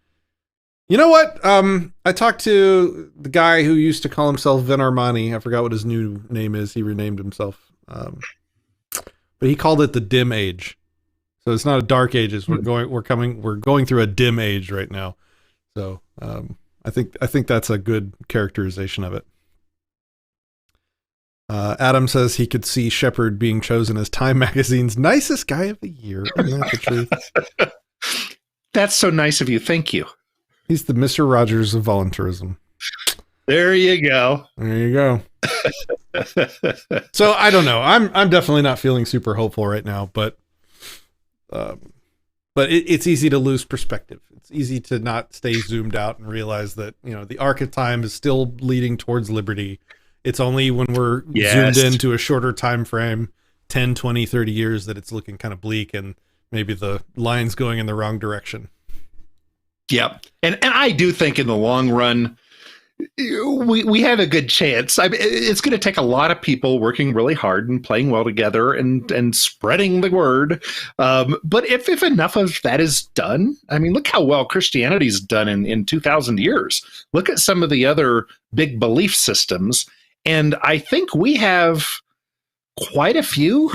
Speaker 1: you know what? I talked to the guy who used to call himself Vin Armani. I forgot what his new name is. He renamed himself. But he called it the dim age. So it's not a dark ages. We're going through a dim age right now. So, I think that's a good characterization of it. Adam says he could see Shepard being chosen as Time Magazine's nicest guy of the year. Isn't that the truth?
Speaker 5: That's so nice of you. Thank you.
Speaker 1: He's the Mr. Rogers of voluntarism.
Speaker 5: There you go.
Speaker 1: There you go. So I don't know. I'm definitely not feeling super hopeful right now, but it's easy to lose perspective. It's easy to not stay zoomed out and realize that, the arc of time is still leading towards liberty. It's only when we're zoomed into a shorter time frame, 10, 20, 30 years, that it's looking kind of bleak and maybe the line's going in the wrong direction.
Speaker 5: Yep. And I do think in the long run, we have a good chance. It's going to take a lot of people working really hard and playing well together and spreading the word. But if enough of that is done, look how well Christianity's done in 2,000 years. Look at some of the other big belief systems. And I think we have quite a few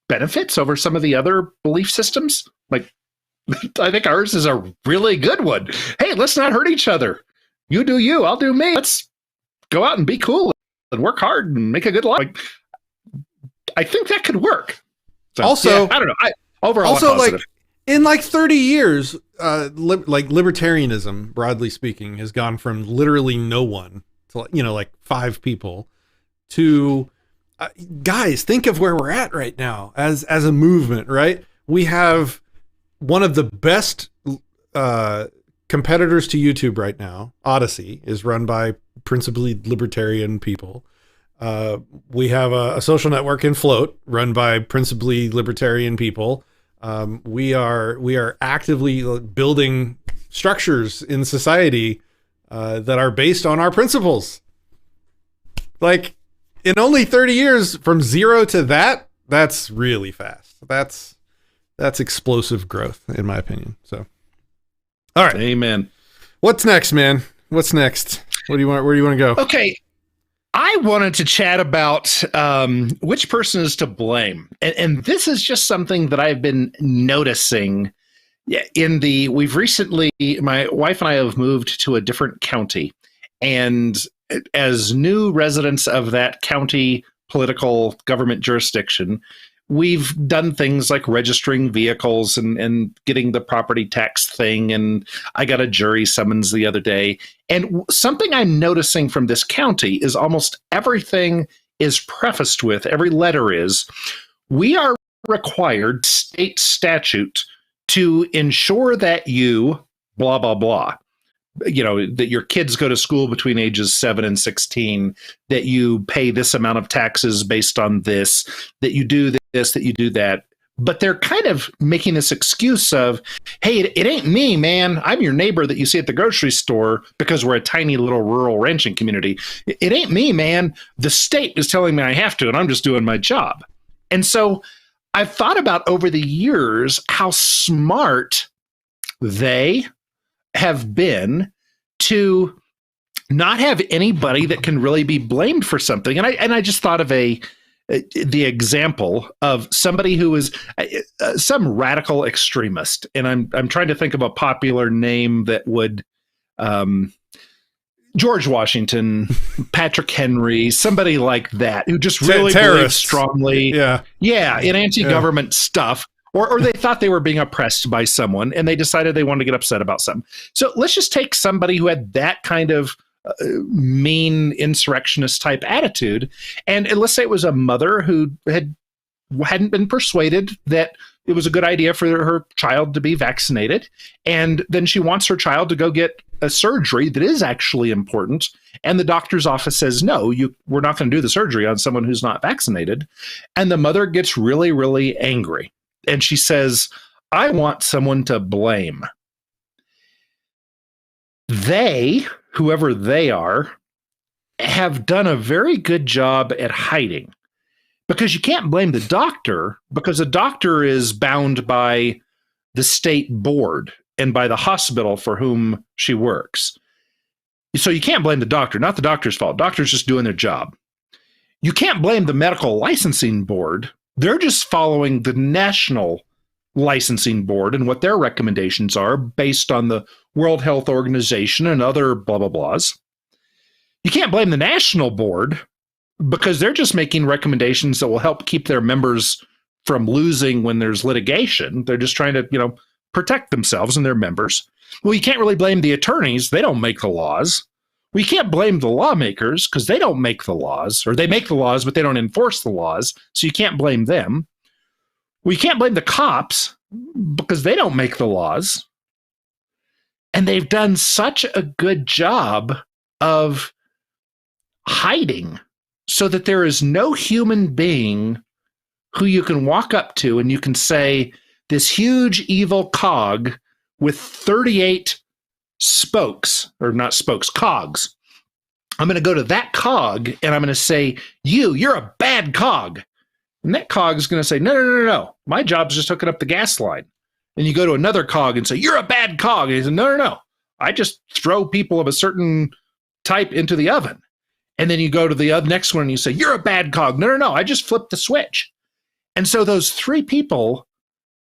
Speaker 5: benefits over some of the other belief systems. Like, I think ours is a really good one. Hey, let's not hurt each other. You do you, I'll do me. Let's go out and be cool and work hard and make a good life. I think that could work. So,
Speaker 1: also,
Speaker 5: yeah, I don't know. Overall,
Speaker 1: also,
Speaker 5: positive.
Speaker 1: In 30 years, libertarianism, broadly speaking, has gone from literally no one to 5 people to guys. Think of where we're at right now as a movement. Right, we have one of the best competitors to YouTube right now. Odysee is run by principally libertarian people. We have a social network in Float run by principally libertarian people. We are actively building structures in society that are based on our principles. In only 30 years from zero to that's really fast. That's explosive growth, in my opinion. So, all right.
Speaker 5: Amen.
Speaker 1: What's next, man? What's next? Where do you want to go?
Speaker 5: Okay. I wanted to chat about which person is to blame. And this is just something that I've been noticing we've recently, my wife and I have moved to a different county. And as new residents of that county political government jurisdiction, we've done things like registering vehicles and getting the property tax thing. And I got a jury summons the other day. And something I'm noticing from this county is almost everything is prefaced with, every letter is, we are required state statute to ensure that you blah, blah, blah. That your kids go to school between ages 7 and 16, that you pay this amount of taxes based on this, that you do this, that you do that. But they're kind of making this excuse of, hey, it ain't me, man. I'm your neighbor that you see at the grocery store because we're a tiny little rural ranching community. It ain't me, man. The state is telling me I have to, and I'm just doing my job. And so I've thought about over the years how smart they have been to not have anybody that can really be blamed for something. And I just thought of the example of somebody who is some radical extremist. And I'm trying to think of a popular name that would, George Washington, Patrick Henry, somebody like that, who just really believes strongly in anti-government stuff. or they thought they were being oppressed by someone and they decided they wanted to get upset about something. So let's just take somebody who had that kind of mean insurrectionist type attitude, and let's say it was a mother who hadn't been persuaded that it was a good idea for her child to be vaccinated, and then she wants her child to go get a surgery that is actually important, and the doctor's office says, no, we're not going to do the surgery on someone who's not vaccinated. And the mother gets really, really angry, and she says, I want someone to blame. They, whoever they are, have done a very good job at hiding, because you can't blame the doctor, because the doctor is bound by the state board and by the hospital for whom she works. So you can't blame the doctor, not the doctor's fault. Doctor's just doing their job. You can't blame the medical licensing board. They're just following the national licensing board and what their recommendations are based on the World Health Organization and other blah, blah, blahs. You can't blame the national board, because they're just making recommendations that will help keep their members from losing when there's litigation. They're just trying to, protect themselves and their members. Well, you can't really blame the attorneys. They don't make the laws. We can't blame the lawmakers because they don't make the laws, or they make the laws, but they don't enforce the laws. So you can't blame them. We can't blame the cops because they don't make the laws. And they've done such a good job of hiding so that there is no human being who you can walk up to and you can say, this huge evil cog with 38 spokes, or not spokes, cogs. I'm going to go to that cog and I'm going to say, you're a bad cog. And that cog is going to say, no. My job's just hooking up the gas line. And you go to another cog and say, you're a bad cog. And he says, no. I just throw people of a certain type into the oven. And then you go to the next one and you say, you're a bad cog. No. I just flipped the switch. And so those three people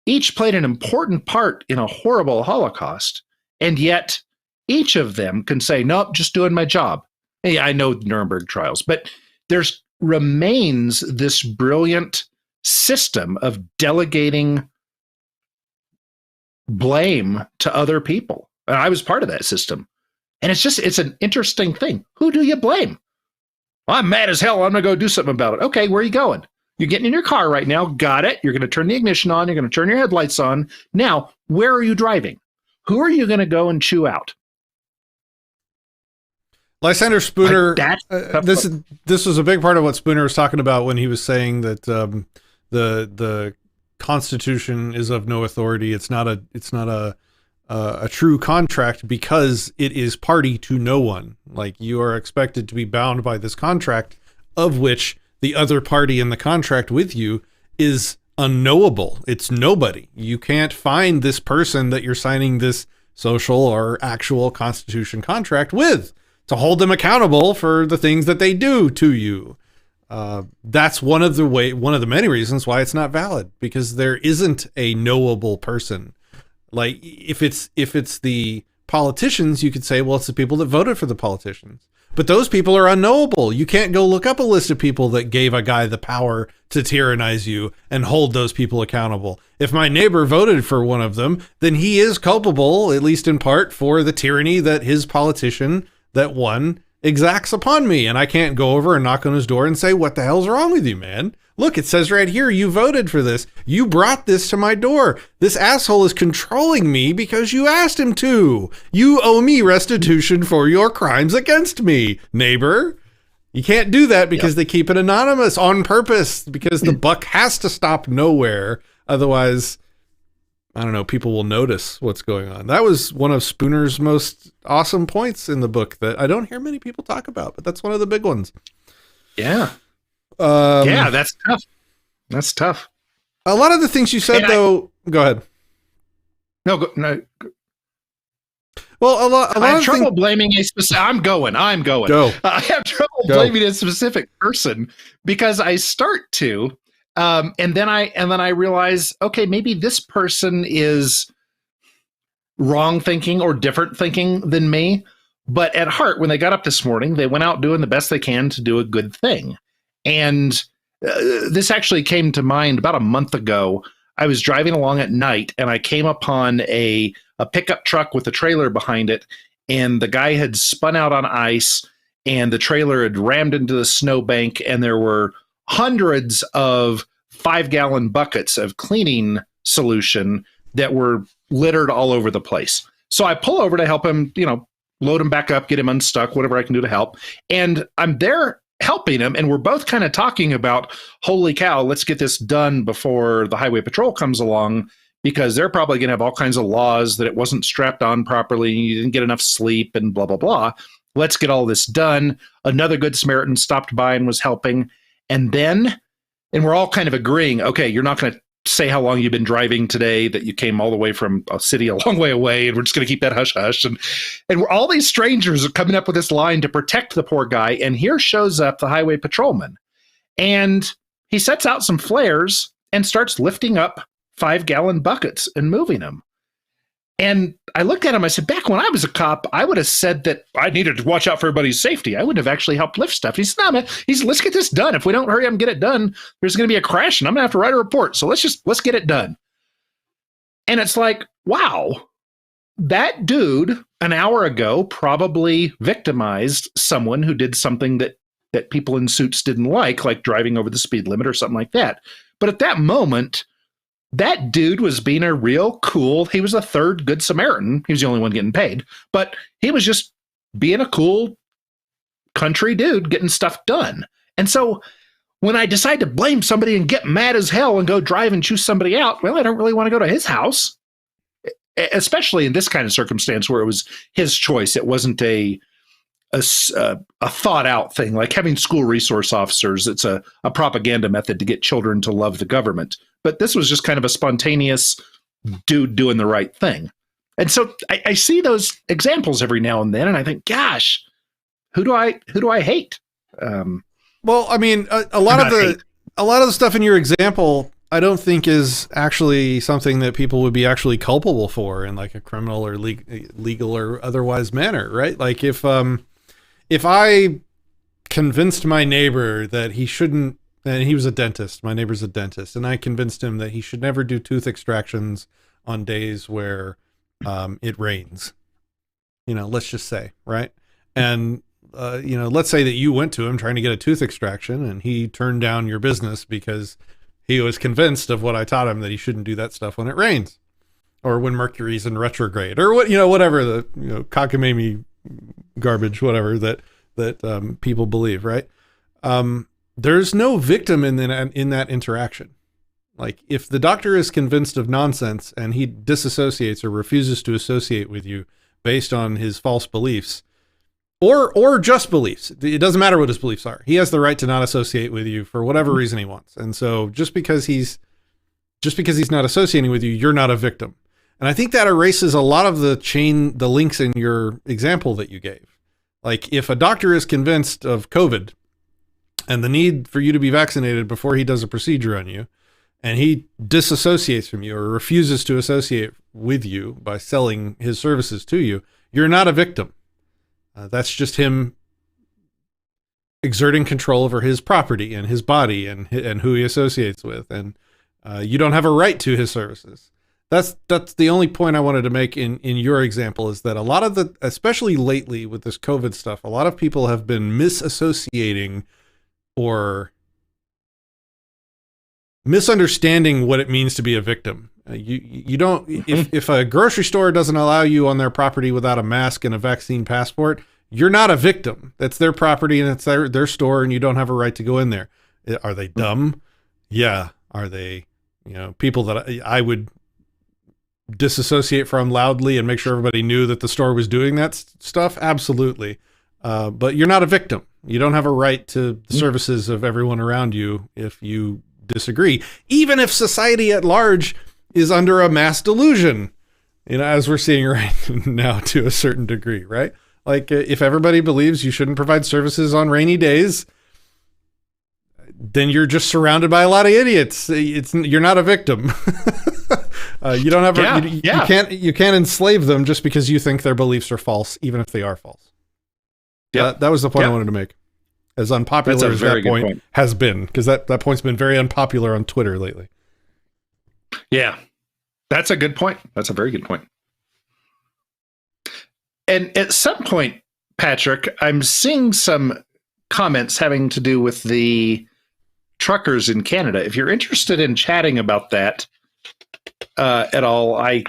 Speaker 5: each played an important part in a horrible Holocaust. And yet each of them can say, nope, just doing my job. Hey, I know Nuremberg trials, but there's remains this brilliant system of delegating blame to other people. And I was part of that system. And it's an interesting thing. Who do you blame? Well, I'm mad as hell. I'm going to go do something about it. Okay, where are you going? You're getting in your car right now. Got it. You're going to turn the ignition on. You're going to turn your headlights on. Now, where are you driving? Who are you going to go and chew out?
Speaker 1: Lysander Spooner, this was a big part of what Spooner was talking about when he was saying that the Constitution is of no authority. It's not a true contract because it is party to no one. Like, you are expected to be bound by this contract, of which the other party in the contract with you is unknowable. It's nobody. You can't find this person that you're signing this social or actual Constitution contract with to hold them accountable for the things that they do to you. That's one of the many reasons why it's not valid, because there isn't a knowable person. Like, if it's the politicians, you could say, well, it's the people that voted for the politicians. But those people are unknowable. You can't go look up a list of people that gave a guy the power to tyrannize you and hold those people accountable. If my neighbor voted for one of them, then he is culpable, at least in part, for the tyranny that his politician that won exacts upon me. And I can't go over and knock on his door and say, what the hell's wrong with you, man? Look, it says right here, you voted for this. You brought this to my door. This asshole is controlling me because you asked him to. You owe me restitution for your crimes against me, neighbor. You can't do that because they keep it anonymous on purpose, because the buck has to stop nowhere. Otherwise, I don't know, people will notice what's going on. That was one of Spooner's most awesome points in the book that I don't hear many people talk about, but that's one of the big ones.
Speaker 5: Yeah. Yeah, that's tough. That's tough.
Speaker 1: A lot of the things you said, go ahead.
Speaker 5: No.
Speaker 1: Well, a lot.
Speaker 5: I have trouble blaming a specific. I'm going.
Speaker 1: Go.
Speaker 5: I have trouble blaming a specific person because I start to, and then I realize, okay, maybe this person is wrong thinking or different thinking than me. But at heart, when they got up this morning, they went out doing the best they can to do a good thing. And this actually came to mind about a month ago. I was driving along at night and I came upon a pickup truck with a trailer behind it, and the guy had spun out on ice and the trailer had rammed into the snowbank, and there were hundreds of 5-gallon buckets of cleaning solution that were littered all over the place. So I pull over to help him, load him back up, get him unstuck, whatever I can do to help. And I'm there helping him, and we're both kind of talking about, holy cow, let's get this done before the highway patrol comes along, because they're probably going to have all kinds of laws that it wasn't strapped on properly, you didn't get enough sleep, and blah, blah, blah. Let's get all this done. Another Good Samaritan stopped by and was helping. And we're all kind of agreeing, okay, you're not going to say how long you've been driving today, that you came all the way from a city a long way away, and we're just going to keep that hush-hush. And we're, all these strangers are coming up with this line to protect the poor guy, and here shows up the highway patrolman. And he sets out some flares and starts lifting up 5-gallon buckets and moving them. And I looked at him, I said, back when I was a cop, I would have said that I needed to watch out for everybody's safety. I wouldn't have actually helped lift stuff. He said, no, man, let's get this done. If we don't hurry up and get it done, there's going to be a crash and I'm going to have to write a report. So let's get it done. And it's like, wow, that dude an hour ago probably victimized someone who did something that people in suits didn't like driving over the speed limit or something like that. But at that moment, that dude was being a real cool, he was a third Good Samaritan. He was the only one getting paid, but he was just being a cool country dude getting stuff done. And so when I decide to blame somebody and get mad as hell and go drive and choose somebody out, well, I don't really want to go to his house, especially in this kind of circumstance where it was his choice. It wasn't a thought out thing, like having school resource officers. It's a propaganda method to get children to love the government. But this was just kind of a spontaneous dude doing the right thing. And so I see those examples every now and then, and I think, gosh, who do I hate?
Speaker 1: Well, I mean, a lot of the stuff in your example, I don't think is actually something that people would be actually culpable for in like a criminal or legal or otherwise manner, right? Like if I convinced my neighbor that he shouldn't, and he was a dentist, my neighbor's a dentist, and I convinced him that he should never do tooth extractions on days where it rains, let's just say, right? And, let's say that you went to him trying to get a tooth extraction and he turned down your business because he was convinced of what I taught him, that he shouldn't do that stuff when it rains or when Mercury's in retrograde or whatever the, cockamamie garbage, whatever that people believe, right? There's no victim in that interaction. Like if the doctor is convinced of nonsense and he disassociates or refuses to associate with you based on his false beliefs or just beliefs, it doesn't matter what his beliefs are. He has the right to not associate with you for whatever reason he wants. And so just because he's not associating with you, you're not a victim. And I think that erases a lot of the links in your example that you gave. Like if a doctor is convinced of COVID and the need for you to be vaccinated before he does a procedure on you, and he disassociates from you or refuses to associate with you by selling his services to you, you're not a victim. That's just him exerting control over his property and his body and who he associates with. And you don't have a right to his services. That's the only point I wanted to make in your example, is that a lot of especially lately with this COVID stuff, a lot of people have been misassociating or misunderstanding what it means to be a victim. You don't, if a grocery store doesn't allow you on their property without a mask and a vaccine passport, you're not a victim. That's their property and it's their store, and you don't have a right to go in there. Are they dumb? Yeah. Are they, people that I would disassociate from loudly and make sure everybody knew that the store was doing that stuff? Absolutely. But you're not a victim. You don't have a right to the services of everyone around you if you disagree, even if society at large is under a mass delusion, as we're seeing right now to a certain degree, right? Like if everybody believes you shouldn't provide services on rainy days, then you're just surrounded by a lot of idiots. You're not a victim. You don't have you can't enslave them just because you think their beliefs are false, even if they are false. Yeah, that was the point I wanted to make. As unpopular as that point has been, because that point's been very unpopular on Twitter lately.
Speaker 5: Yeah, that's a good point. That's a very good point. And at some point, Patrick, I'm seeing some comments having to do with the truckers in Canada. If you're interested in chatting about that at all, I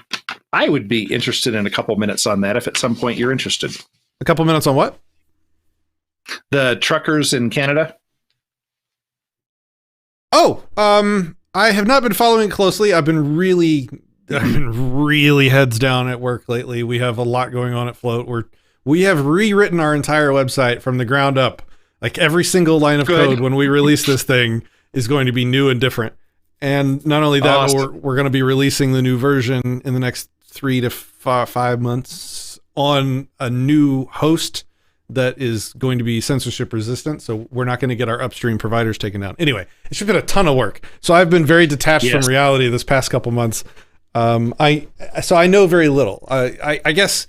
Speaker 5: would be interested in a couple minutes on that if at some point you're interested.
Speaker 1: A couple minutes on what?
Speaker 5: The truckers in Canada.
Speaker 1: Oh, I have not been following it closely. I've been really heads down at work lately. We have a lot going on at Float. We have rewritten our entire website from the ground up. Like every single line of code when we release this thing is going to be new and different. And not only that,
Speaker 5: awesome.
Speaker 1: but we're going to be releasing the new version in the next 3 to 5 months on a new host that is going to be censorship resistant. So we're not going to get our upstream providers taken down. Anyway, it's been a ton of work. So I've been very detached from reality this past couple months. So I know very little. I guess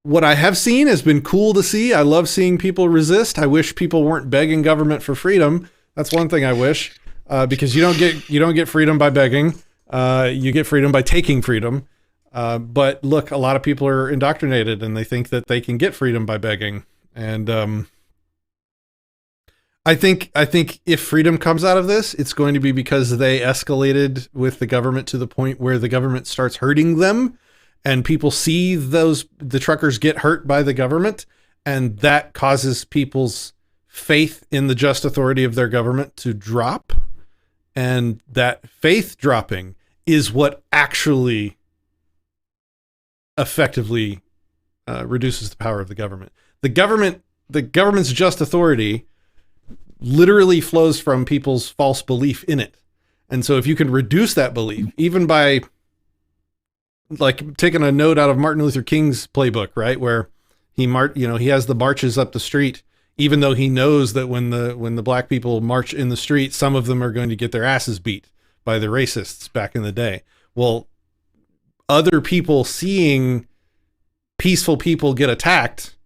Speaker 1: what I have seen has been cool to see. I love seeing people resist. I wish people weren't begging government for freedom. That's one thing I wish, because you don't get freedom by begging. You get freedom by taking freedom. But look, a lot of people are indoctrinated and they think that they can get freedom by begging. And I think if freedom comes out of this, it's going to be because they escalated with the government to the point where the government starts hurting them. And people see the truckers get hurt by the government, and that causes people's faith in the just authority of their government to drop. And that faith dropping is what actually effectively reduces the power of the government. The government's just authority literally flows from people's false belief in it. And so if you can reduce that belief, even by like taking a note out of Martin Luther King's playbook, right? Where he has the marches up the street, even though he knows that when the black people march in the street, some of them are going to get their asses beat by the racists back in the day. Well, other people seeing peaceful people get attacked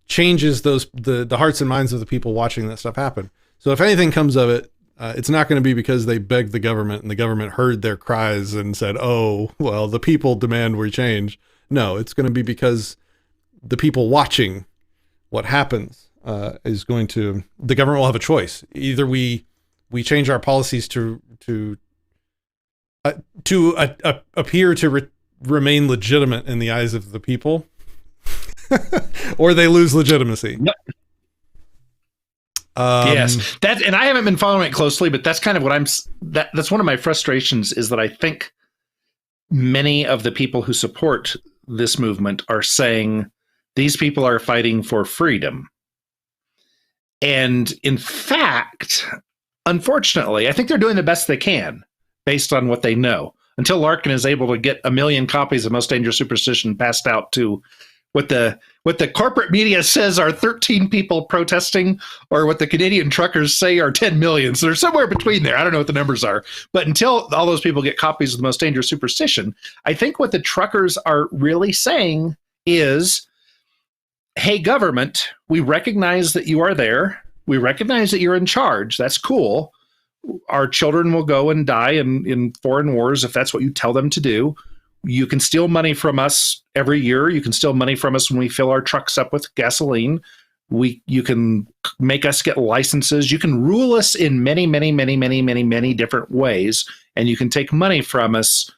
Speaker 1: changes the hearts and minds of the people watching that stuff happen. So if anything comes of it, it's not going to be because they begged the government and the government heard their cries and said, oh, well, the people demand we change. No, it's going to be because the people watching what happens the government will have a choice. Either we change our policies to appear to remain legitimate in the eyes of the people, or they lose legitimacy.
Speaker 5: Yep. Yes, and I haven't been following it closely, but that's kind of what that's one of my frustrations, is that I think many of the people who support this movement are saying these people are fighting for freedom. And in fact, unfortunately, I think they're doing the best they can based on what they know. Until Larkin is able to get 1 million copies of Most Dangerous Superstition passed out to what the corporate media says are 13 people protesting, or what the Canadian truckers say are 10 million. So they're somewhere between there. I don't know what the numbers are. But until all those people get copies of the Most Dangerous Superstition, I think what the truckers are really saying is, hey, government, we recognize that you are there. We recognize that you're in charge. That's cool. Our children will go and die in foreign wars if that's what you tell them to do. You can steal money from us every year. You can steal money from us when we fill our trucks up with gasoline. You can make us get licenses. You can rule us in many, many, many, many, many, many different ways, and you can take money from us.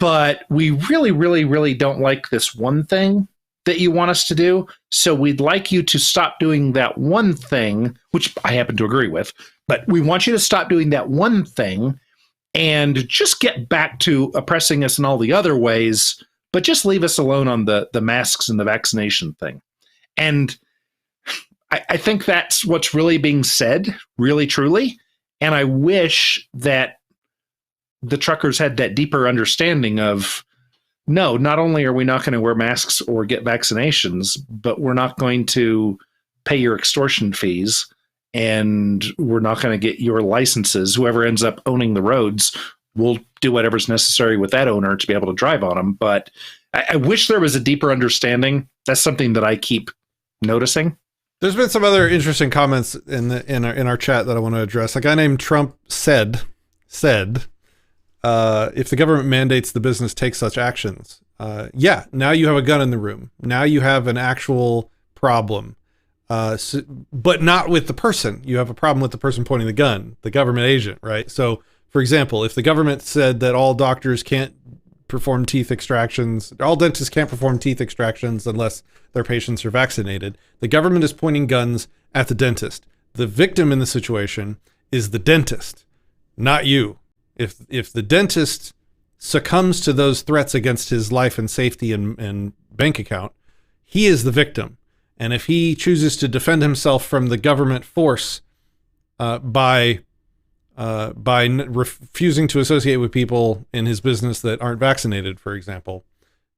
Speaker 5: But we really, really, really don't like this one thing that you want us to do. So we'd like you to stop doing that one thing, which I happen to agree with, but we want you to stop doing that one thing and just get back to oppressing us in all the other ways, but just leave us alone on the masks and the vaccination thing. And I think that's what's really being said, really, truly. And I wish that the truckers had that deeper understanding of, no, not only are we not going to wear masks or get vaccinations, but we're not going to pay your extortion fees, and we're not going to get your licenses. Whoever ends up owning the roads will do whatever's necessary with that owner to be able to drive on them. But I wish there was a deeper understanding. That's something that I keep noticing.
Speaker 1: There's been some other interesting comments in our chat that I want to address. A guy named Trump said, if the government mandates the business take such actions, now you have a gun in the room. Now you have an actual problem, but not with the person. You have a problem with the person pointing the gun, the government agent, right? So, for example, if the government said that all doctors can't perform teeth extractions, all dentists can't perform teeth extractions unless their patients are vaccinated, the government is pointing guns at the dentist. The victim in the situation is the dentist, not you. If the dentist succumbs to those threats against his life and safety and bank account, he is the victim. And if he chooses to defend himself from the government force by refusing to associate with people in his business that aren't vaccinated, for example,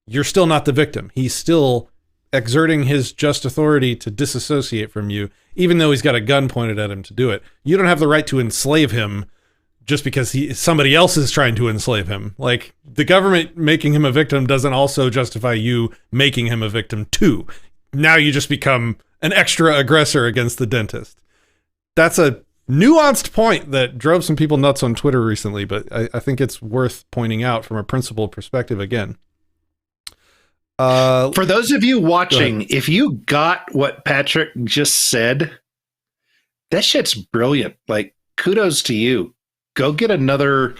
Speaker 1: you're still not the victim. He's still exerting his just authority to disassociate from you, even though he's got a gun pointed at him to do it. You don't have the right to enslave him just because somebody else is trying to enslave him. Like, the government making him a victim doesn't also justify you making him a victim too. Now you just become an extra aggressor against the dentist. That's a nuanced point that drove some people nuts on Twitter recently, but I think it's worth pointing out from a principled perspective again.
Speaker 5: For those of you watching, if you got what Patrick just said, that shit's brilliant. Like, kudos to you. Go get another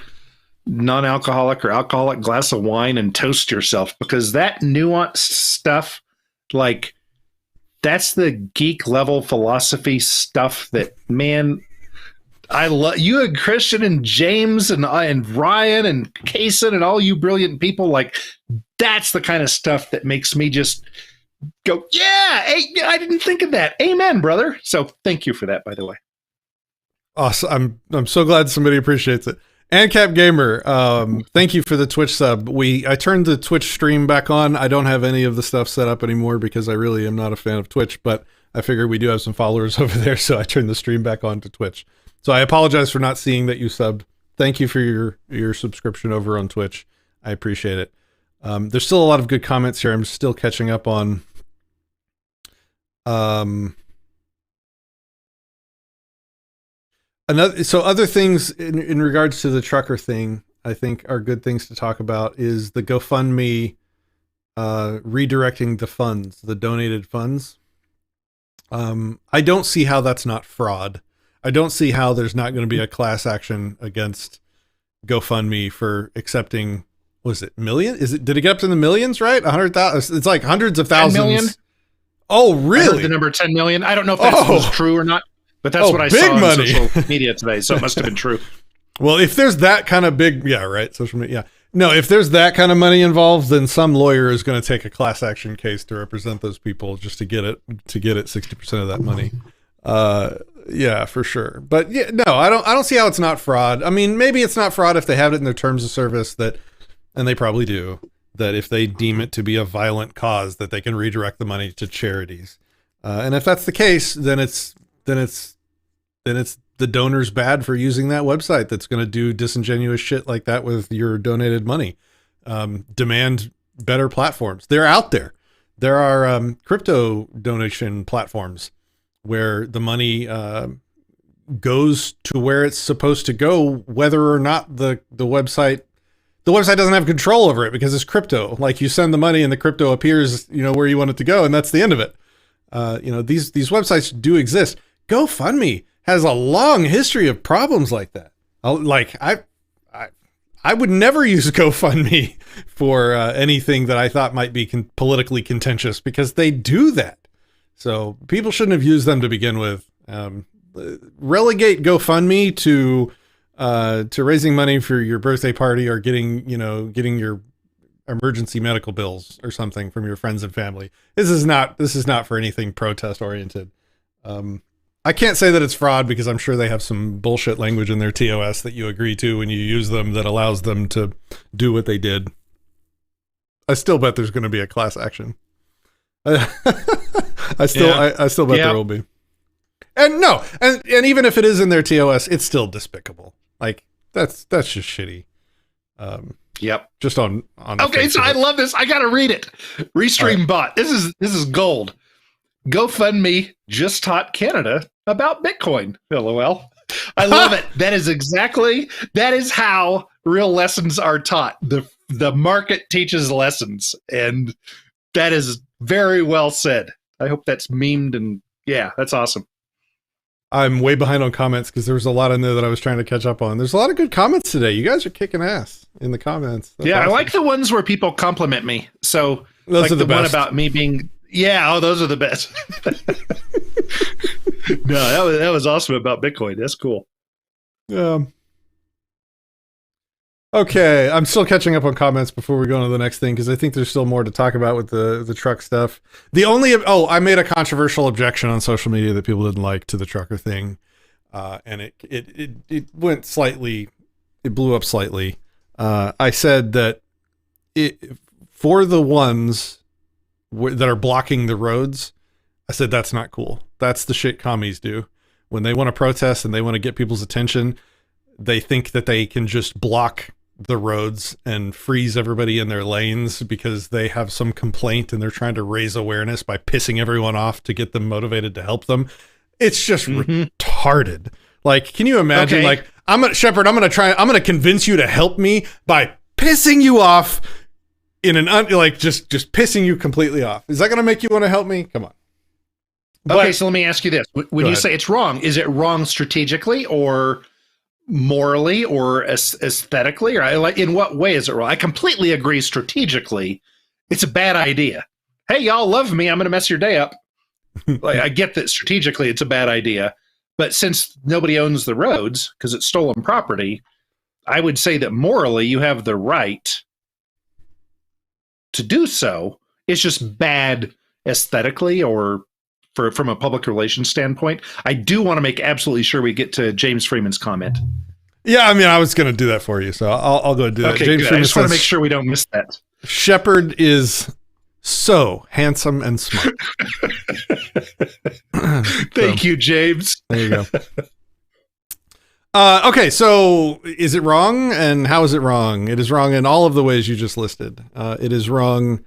Speaker 5: non-alcoholic or alcoholic glass of wine and toast yourself, because that nuanced stuff, like, that's the geek level philosophy stuff that, man, I love. You and Christian and James and Ryan and Kaysen and all you brilliant people, like, that's the kind of stuff that makes me just go, yeah, hey, I didn't think of that. Amen, brother. So thank you for that, by the way.
Speaker 1: Awesome. I'm so glad somebody appreciates it. AnCap Gamer, thank you for the Twitch sub. I turned the Twitch stream back on. I don't have any of the stuff set up anymore because I really am not a fan of Twitch, but I figured we do have some followers over there, so I turned the stream back on to Twitch. So I apologize for not seeing that you subbed. Thank you for your subscription over on Twitch. I appreciate it. There's still a lot of good comments here. I'm still catching up on other things in regards to the trucker thing, I think are good things to talk about is the GoFundMe redirecting the funds, the donated funds. I don't see how that's not fraud. I don't see how there's not going to be a class action against GoFundMe for accepting, was it million? Did it get up to the millions, right? 100,000. It's like hundreds of thousands. 10 million? Oh, really?
Speaker 5: I heard the number 10 million. I don't know if that was true or not, but that's what I saw on social media today. So it must have been true.
Speaker 1: Well, if there's that kind of big, yeah, right. Social media. Yeah. No, if there's that kind of money involved, then some lawyer is going to take a class action case to represent those people just to get it 60% of that money. Yeah, for sure. But yeah, no, I don't see how it's not fraud. I mean, maybe it's not fraud if they have it in their terms of service and they probably do, that if they deem it to be a violent cause, that they can redirect the money to charities. And if that's the case, then it's the donor's bad for using that website that's going to do disingenuous shit like that with your donated money. Demand better platforms. They're out there. There are crypto donation platforms where the money goes to where it's supposed to go, whether or not the website doesn't have control over it because it's crypto. Like, you send the money and the crypto appears, where you want it to go, and that's the end of it. These websites do exist. GoFundMe has a long history of problems like that. I would never use GoFundMe for anything that I thought might be politically contentious, because they do that. So people shouldn't have used them to begin with. Relegate GoFundMe to raising money for your birthday party or getting your emergency medical bills or something from your friends and family. This is not for anything protest oriented. I can't say that it's fraud because I'm sure they have some bullshit language in their TOS that you agree to when you use them that allows them to do what they did. I still bet there's going to be a class action. I still bet there will be. And no, and even if it is in their TOS, it's still despicable. Like, that's just shitty.
Speaker 5: Yep.
Speaker 1: Just on.
Speaker 5: Okay, so I love this. I gotta read it. Restream bot. This is gold. GoFundMe just taught Canada about Bitcoin. LOL. I love it. That is how real lessons are taught. The market teaches lessons, and that is very well said. I hope that's memed, and yeah, that's awesome.
Speaker 1: I'm way behind on comments because there was a lot in there that I was trying to catch up on. There's a lot of good comments today. You guys are kicking ass in the comments. That's awesome.
Speaker 5: I like the ones where people compliment me. So
Speaker 1: those
Speaker 5: like
Speaker 1: are the
Speaker 5: one
Speaker 1: best.
Speaker 5: about me being, those are the best. No, that was awesome about Bitcoin. That's cool.
Speaker 1: Okay, I'm still catching up on comments before we go on to the next thing because I think there's still more to talk about with the truck stuff. I made a controversial objection on social media that people didn't like to the trucker thing, and it went slightly, it blew up slightly. I said that for the ones that are blocking the roads, I said that's not cool. That's the shit commies do when they want to protest and they want to get people's attention. They think that they can just block the roads and freeze everybody in their lanes because they have some complaint and they're trying to raise awareness by pissing everyone off to get them motivated to help them. It's just retarded. Like, can you imagine?
Speaker 5: Okay.
Speaker 1: Like, Shepard, I'm going to convince you to help me by pissing you off in just pissing you completely off. Is that going to make you want to help me? Come on.
Speaker 5: Okay, so let me ask you this. When you say it's wrong, is it wrong strategically or morally or aesthetically, or like in what way is it wrong? I completely agree strategically. It's a bad idea. Hey, y'all love me. I'm going to mess your day up. Like, I get that strategically it's a bad idea, but since nobody owns the roads because it's stolen property, I would say that morally you have the right to do so. It's just bad aesthetically or from a public relations standpoint. I do want to make absolutely sure we get to James Freeman's comment.
Speaker 1: Yeah, I mean, I was going to do that for you, so I'll go do that.
Speaker 5: Okay,
Speaker 1: James
Speaker 5: good.
Speaker 1: Freeman
Speaker 5: I just want to
Speaker 1: says,
Speaker 5: make sure we don't miss that.
Speaker 1: Shepard is so handsome and smart.
Speaker 5: Thank you, James.
Speaker 1: There you go. Okay, so is it wrong, and how is it wrong? It is wrong in all of the ways you just listed. It is wrong.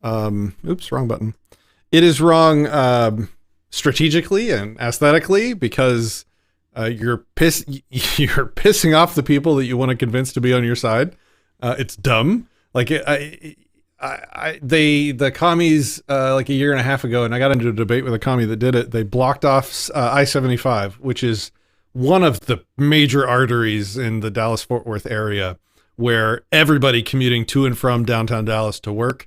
Speaker 1: Oops, wrong button. It is wrong strategically and aesthetically because you're pissing off the people that you want to convince to be on your side. It's dumb. Like the commies like a year and a half ago, and I got into a debate with a commie that did it. They blocked off I-75, which is one of the major arteries in the Dallas-Fort Worth area where everybody commuting to and from downtown Dallas to work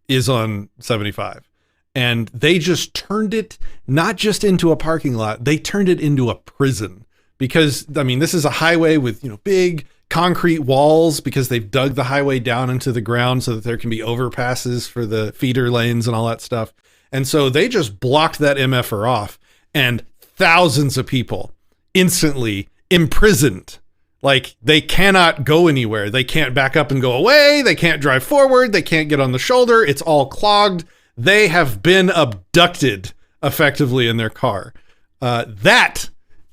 Speaker 1: is on 75. And they just turned it not just into a parking lot, they turned it into a prison because, I mean, this is a highway with, big concrete walls because they've dug the highway down into the ground so that there can be overpasses for the feeder lanes and all that stuff. And so they just blocked that MFR off and thousands of people instantly imprisoned. Like, they cannot go anywhere. They can't back up and go away. They can't drive forward. They can't get on the shoulder. It's all clogged. They have been abducted effectively in their car. That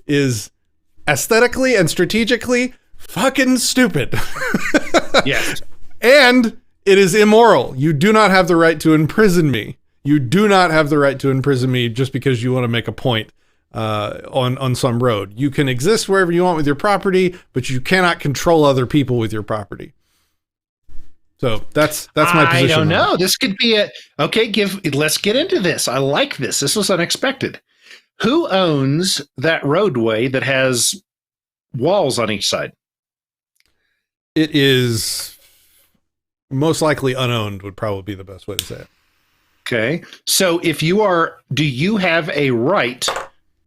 Speaker 1: is aesthetically and strategically fucking stupid.
Speaker 5: Yes.
Speaker 1: And it is immoral. You do not have the right to imprison me. You do not have the right to imprison me just because you want to make a point on some road. You can exist wherever you want with your property, but you cannot control other people with your property. So that's my position.
Speaker 5: I don't know. This could be let's get into this. I like this. This was unexpected. Who owns that roadway that has walls on each side?
Speaker 1: It is most likely unowned would probably be the best way to say it.
Speaker 5: Okay. So do you have a right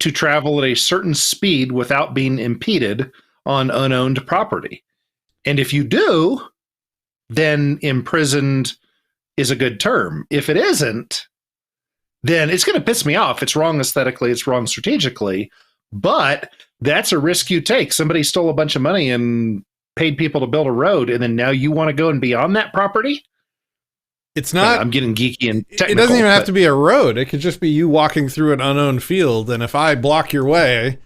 Speaker 5: to travel at a certain speed without being impeded on unowned property? And if you do, then imprisoned is a good term. If it isn't, then it's going to piss me off. It's wrong aesthetically, it's wrong strategically, but that's a risk you take. Somebody stole a bunch of money and paid people to build a road, and then now you want to go and be on that property?
Speaker 1: It's not.
Speaker 5: I'm getting geeky and technical.
Speaker 1: It doesn't even have to be a road. It could just be you walking through an unowned field, and if I block your way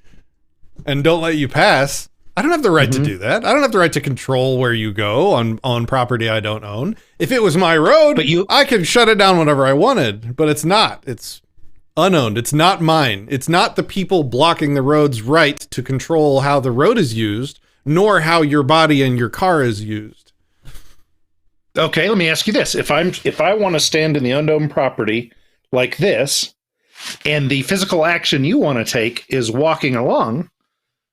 Speaker 1: and don't let you pass, I don't have the right to do that. I don't have the right to control where you go on property I don't own. If it was my road, I could shut it down whenever I wanted, but it's not. It's unowned. It's not mine. It's not the people blocking the road's right to control how the road is used, nor how your body and your car is used.
Speaker 5: Okay, let me ask you this. If I want to stand in the unowned property like this, and the physical action you want to take is walking along,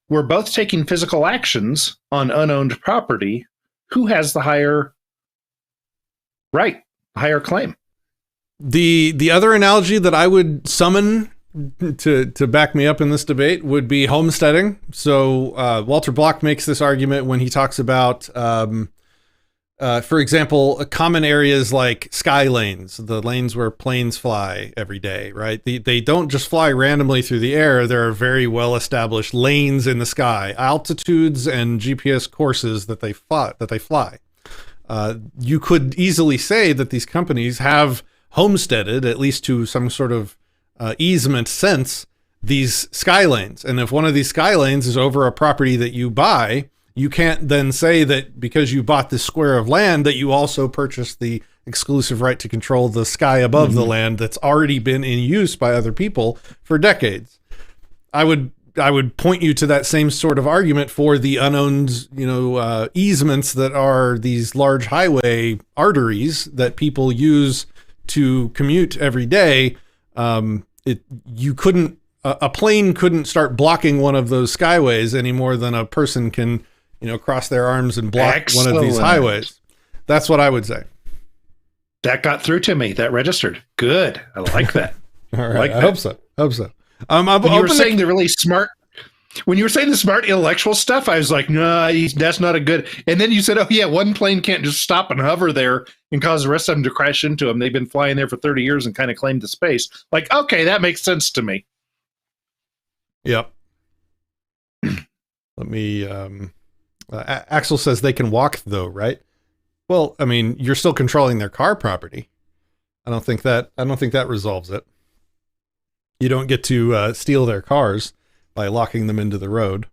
Speaker 5: we're both taking physical actions on unowned property. Who has the higher right, higher claim?
Speaker 1: The other analogy that I would summon to back me up in this debate would be homesteading. So Walter Block makes this argument when he talks about, for example, common areas like sky lanes, the lanes where planes fly every day, right? They don't just fly randomly through the air. There are very well-established lanes in the sky, altitudes and GPS courses that they fly. You could easily say that these companies have homesteaded, at least to some sort of easement sense, these sky lanes. And if one of these sky lanes is over a property that you buy, you can't then say that because you bought this square of land that you also purchased the exclusive right to control the sky above the land that's already been in use by other people for decades. I would point you to that same sort of argument for the unowned, easements that are these large highway arteries that people use to commute every day. A plane couldn't start blocking one of those skyways any more than a person can, cross their arms and block one of these highways. That's what I would say.
Speaker 5: That got through to me. That registered. Good. I like that.
Speaker 1: All right. I hope so.
Speaker 5: When you were saying the really smart, when you were saying the smart intellectual stuff, I was like, no, that's not a good. And then you said, oh yeah, one plane can't just stop and hover there and cause the rest of them to crash into them. They've been flying there for 30 years and kind of claimed the space. Like, okay, that makes sense to me.
Speaker 1: Yep. Let me, Axel says they can walk though, right? Well, I mean, you're still controlling their car property. I don't think that resolves it. You don't get to steal their cars by locking them into the road.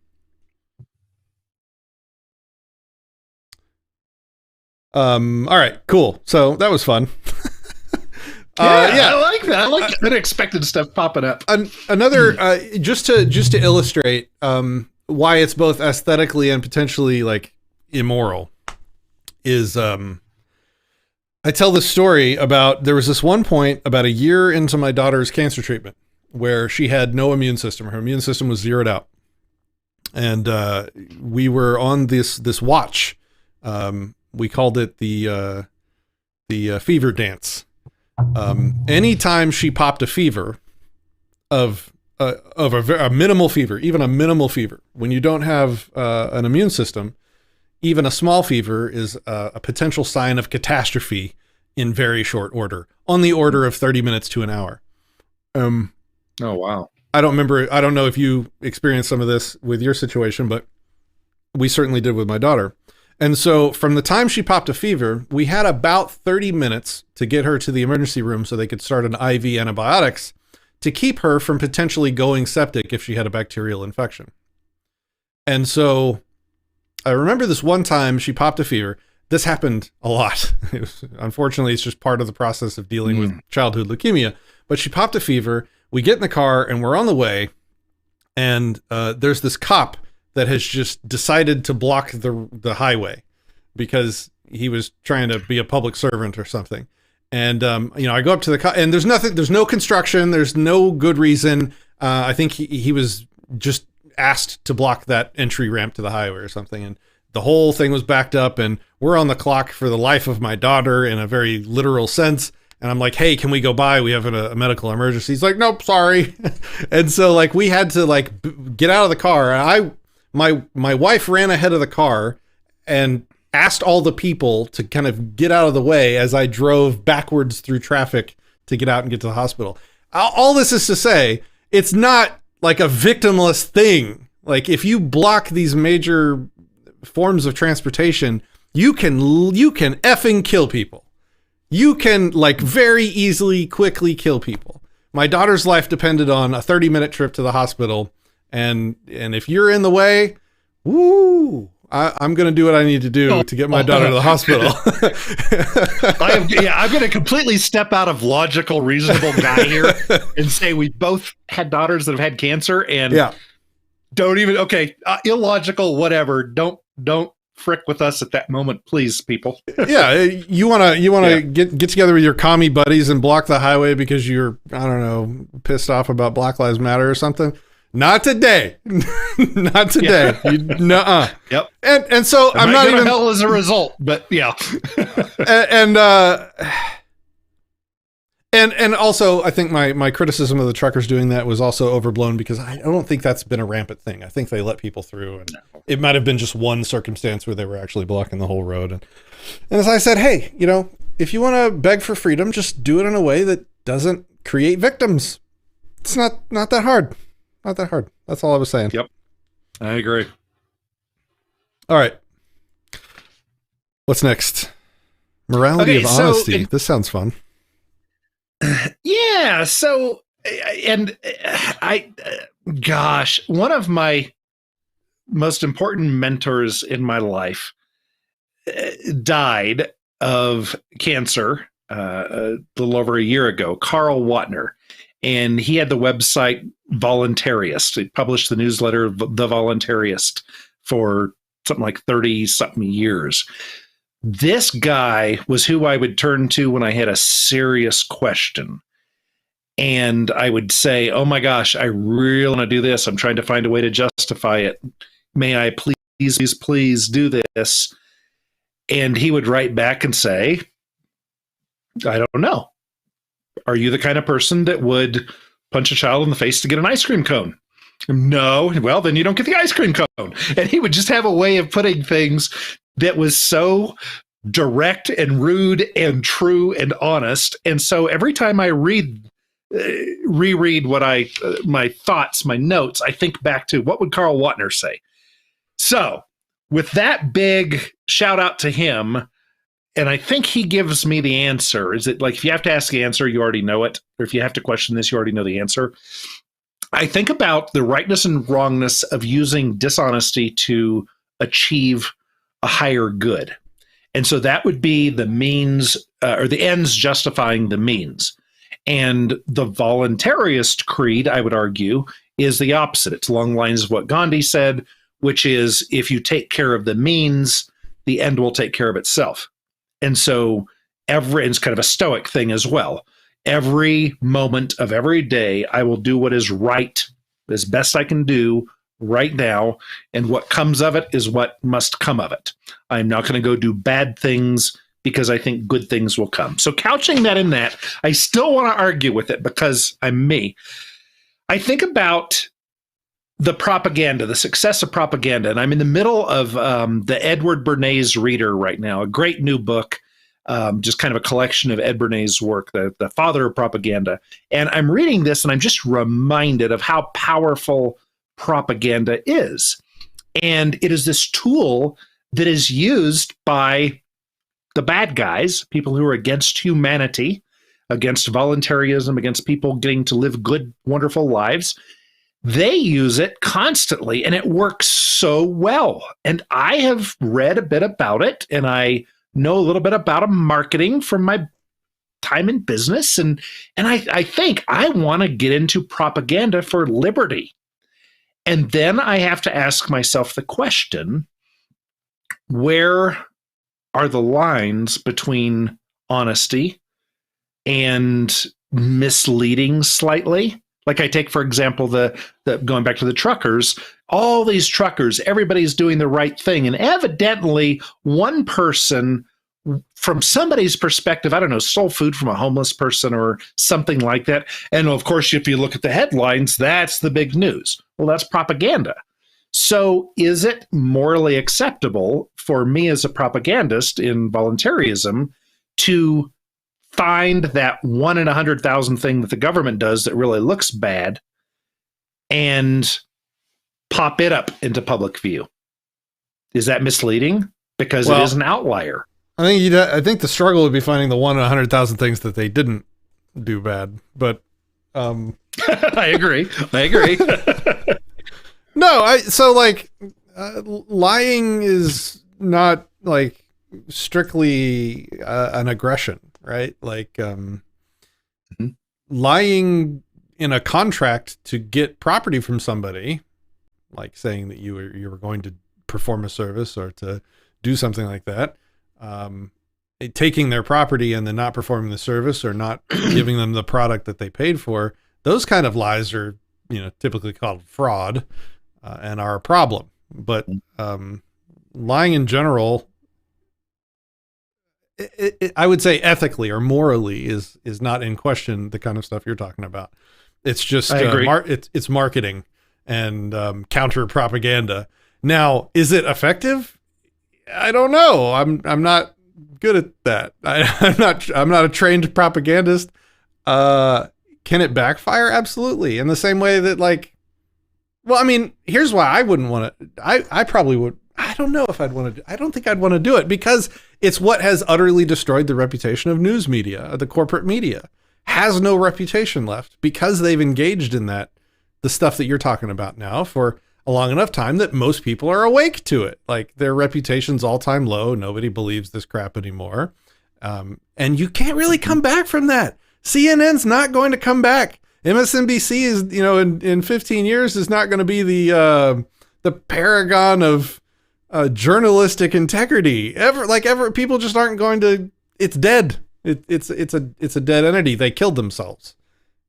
Speaker 1: All right, cool. So that was fun.
Speaker 5: I like that. I like unexpected stuff popping up.
Speaker 1: Another, just to illustrate why it's both aesthetically and potentially like immoral, is I tell this story about, there was this one point about a year into my daughter's cancer treatment where she had no immune system. Her immune system was zeroed out. And we were on this watch. We called it the fever dance. Anytime she popped a fever of a minimal fever, even a minimal fever, when you don't have an immune system, even a small fever is a potential sign of catastrophe in very short order, on the order of 30 minutes to an hour.
Speaker 5: Oh, wow.
Speaker 1: I don't know if you experienced some of this with your situation, but we certainly did with my daughter. And so from the time she popped a fever, we had about 30 minutes to get her to the emergency room so they could start an IV antibiotics to keep her from potentially going septic if she had a bacterial infection. And so I remember this one time she popped a fever. This happened a lot. Unfortunately, it's just part of the process of dealing with childhood leukemia. But she popped a fever. We get in the car and we're on the way. And there's this cop that has just decided to block the highway because he was trying to be a public servant or something. And, I go up to the cop and there's no construction. There's no good reason. I think he was just asked to block that entry ramp to the highway or something. And the whole thing was backed up and we're on the clock for the life of my daughter in a very literal sense. And I'm like, hey, can we go by? We have a medical emergency. He's like, nope, sorry. And so like, we had to get out of the car. And my wife ran ahead of the car and asked all the people to kind of get out of the way as I drove backwards through traffic to get out and get to the hospital. All this is to say, it's not like a victimless thing. Like if you block these major forms of transportation, you can effing kill people. You can like very easily, quickly kill people. My daughter's life depended on a 30-minute trip to the hospital. And if you're in the way, woo, I'm going to do what I need to do to get my daughter to the hospital.
Speaker 5: I'm going to completely step out of logical, reasonable guy here and say we both had daughters that have had cancer, and don't even illogical, whatever. Don't frick with us at that moment, please, people.
Speaker 1: You want to get together with your commie buddies and block the highway because you're, I don't know, pissed off about Black Lives Matter or something. Not today. Not today. Nuh-uh.
Speaker 5: Yep.
Speaker 1: And so I'm not even
Speaker 5: hell as a result, but yeah.
Speaker 1: and also I think my criticism of the truckers doing that was also overblown, because I don't think that's been a rampant thing. I think they let people through, and it might have been just one circumstance where they were actually blocking the whole road. And as I said, hey, if you want to beg for freedom, just do it in a way that doesn't create victims. It's not that hard. Not that hard. That's all I was saying.
Speaker 5: Yep. I agree.
Speaker 1: All right. What's next? Morality of honesty. This sounds fun.
Speaker 5: Yeah. So, and one of my most important mentors in my life died of cancer a little over a year ago, Carl Watner. And he had the website Voluntarist. He published the newsletter, The Voluntarist, for something like 30-something years. This guy was who I would turn to when I had a serious question. And I would say, oh my gosh, I really want to do this. I'm trying to find a way to justify it. May I please do this? And he would write back and say, I don't know. Are you the kind of person that would punch a child in the face to get an ice cream cone? No. Well, then you don't get the ice cream cone. And he would just have a way of putting things that was so direct and rude and true and honest. And so every time I reread what my thoughts, my notes, I think back to what would Carl Watner say? So with that big shout out to him, and I think he gives me the answer. Is it like, if you have to ask the answer, you already know it? Or if you have to question this, you already know the answer? I think about the rightness and wrongness of using dishonesty to achieve a higher good. And so that would be the means, or the ends justifying the means. And the voluntarist creed, I would argue, is the opposite. It's along the lines of what Gandhi said, which is, if you take care of the means, the end will take care of itself. And so it's kind of a stoic thing as well. Every moment of every day, I will do what is right as best I can do right now. And what comes of it is what must come of it. I'm not going to go do bad things because I think good things will come. So couching that in that, I still want to argue with it because I'm me. I think about the propaganda, the success of propaganda. And I'm in the middle of the Edward Bernays Reader right now, a great new book, just kind of a collection of Ed Bernays' work, the father of propaganda. And I'm reading this and I'm just reminded of how powerful propaganda is. And it is this tool that is used by the bad guys, people who are against humanity, against voluntarism, against people getting to live good, wonderful lives. They use it constantly, and it works so well. And I have read a bit about it, and I know a little bit about marketing from my time in business. And I think I want to get into propaganda for liberty. And then I have to ask myself the question, where are the lines between honesty and misleading slightly? Like I take, for example, the going back to the truckers, all these truckers, everybody's doing the right thing. And evidently one person, from somebody's perspective, I don't know, stole food from a homeless person or something like that. And of course, if you look at the headlines, that's the big news. Well, that's propaganda. So is it morally acceptable for me as a propagandist in voluntarism to find that 1 in 100,000 thing that the government does that really looks bad and pop it up into public view? Is that misleading? Because it is an outlier.
Speaker 1: I think the struggle would be finding the 1 in 100,000 things that they didn't do bad. But
Speaker 5: I agree.
Speaker 1: No, lying is not like strictly an aggression, right? Like lying in a contract to get property from somebody, like saying that you were going to perform a service or to do something like that, taking their property and then not performing the service or not giving them the product that they paid for. Those kind of lies are, typically called fraud, and are a problem. But lying in general, I would say ethically or morally is not in question. The kind of stuff you're talking about. It's just it's marketing and counter propaganda. Now, is it effective? I don't know. I'm not good at that. I'm not a trained propagandist. Can it backfire? Absolutely. In the same way that, like, well, I mean, here's why I wouldn't want to. I probably would. I don't know if I'd want to. I don't think I'd want to do it because it's what has utterly destroyed the reputation of news media. The corporate media has no reputation left because they've engaged in the stuff that you're talking about now for a long enough time that most people are awake to it. Like, their reputation's all time low. Nobody believes this crap anymore. And you can't really come back from that. CNN's not going to come back. MSNBC is, in 15 years is not going to be the paragon of journalistic integrity ever. People just aren't going to. It's dead. It's a dead entity. They killed themselves,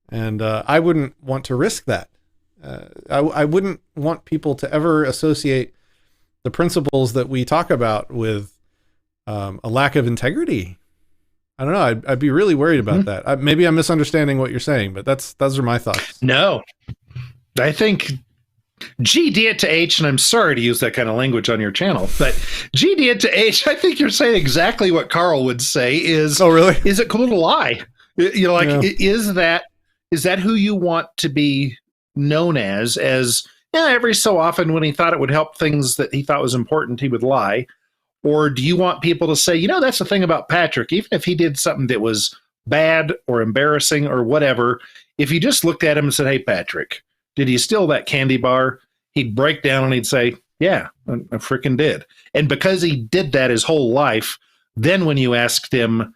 Speaker 1: and I wouldn't want to risk that. I wouldn't want people to ever associate the principles that we talk about with a lack of integrity. I don't know. I'd be really worried about that. Maybe I'm misunderstanding what you're saying, but those are my thoughts.
Speaker 5: No, I think GD it to H, and I'm sorry to use that kind of language on your channel, but GD it to H, I think you're saying exactly what Carl would say is, oh, really? Is it cool to lie? Is that who you want to be known as every so often when he thought it would help things that he thought was important, he would lie? Or do you want people to say, that's the thing about Patrick, even if he did something that was bad or embarrassing or whatever, if you just looked at him and said, hey, Patrick, did you steal that candy bar? He'd break down and he'd say, yeah, I freaking did. And because he did that his whole life, then when you asked him,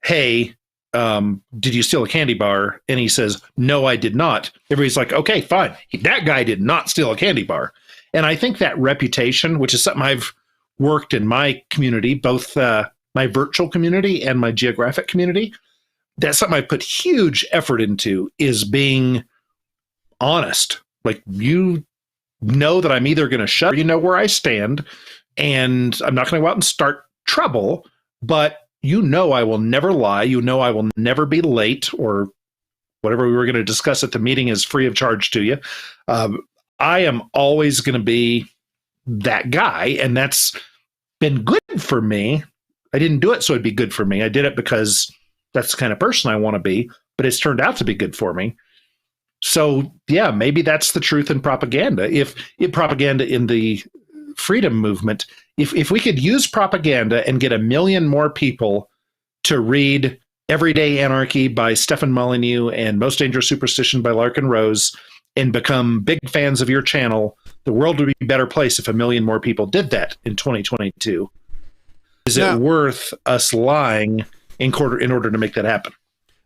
Speaker 5: hey, did you steal a candy bar? And he says, no, I did not. Everybody's like, okay, fine. That guy did not steal a candy bar. And I think that reputation, which is something I've worked in my community, both my virtual community and my geographic community, that's something I put huge effort into, is being honest. Like, that I'm either going to shut, or where I stand, and I'm not going to go out and start trouble, but I will never lie. I will never be late, or whatever we were going to discuss at the meeting is free of charge to you. I am always going to be that guy, and that's been good for me. I didn't do it so it'd be good for me. I did it because that's the kind of person I want to be, but it's turned out to be good for me. So yeah, maybe that's the truth in propaganda. If propaganda in the freedom movement, if we could use propaganda and get 1 million more people to read Everyday Anarchy by Stefan Molyneux and Most Dangerous Superstition by Larkin Rose and become big fans of your channel, the world would be a better place if 1 million more people did that in 2022. Is it worth us lying in order to make that happen?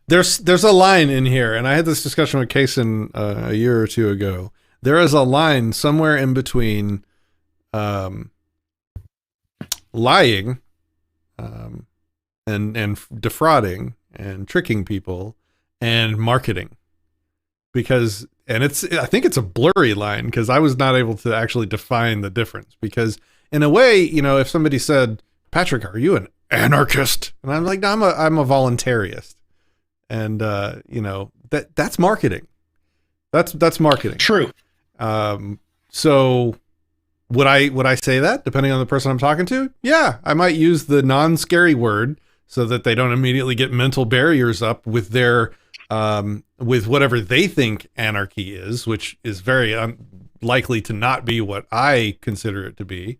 Speaker 1: There's a line in here, and I had this discussion with Kaysen a year or two ago. There is a line somewhere in between lying and defrauding and tricking people and marketing, because I think it's a blurry line, because I was not able to actually define the difference, because in a way, if somebody said, Patrick, are you an anarchist? And I'm like, no, I'm a voluntarist. And that's marketing. That's marketing.
Speaker 5: True.
Speaker 1: So would I say that, depending on the person I'm talking to? Yeah, I might use the non-scary word so that they don't immediately get mental barriers up with their with whatever they think anarchy is, which is very likely to not be what I consider it to be.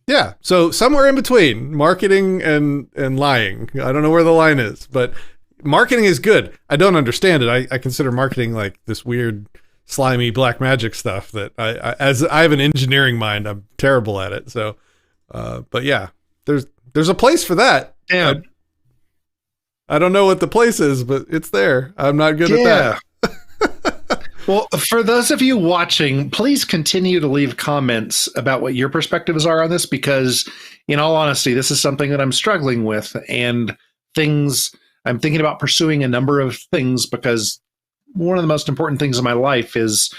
Speaker 1: Yeah, so somewhere in between marketing and lying. I don't know where the line is, but marketing is good. I don't understand it. I consider marketing like this weird slimy black magic stuff that as I have an engineering mind, I'm terrible at it. So, but yeah, there's a place for that.
Speaker 5: Yeah.
Speaker 1: I don't know what the place is, but it's there. I'm not good at that.
Speaker 5: Well, for those of you watching, please continue to leave comments about what your perspectives are on this, because in all honesty, this is something that I'm struggling with, and I'm thinking about pursuing a number of things, because one of the most important things in my life is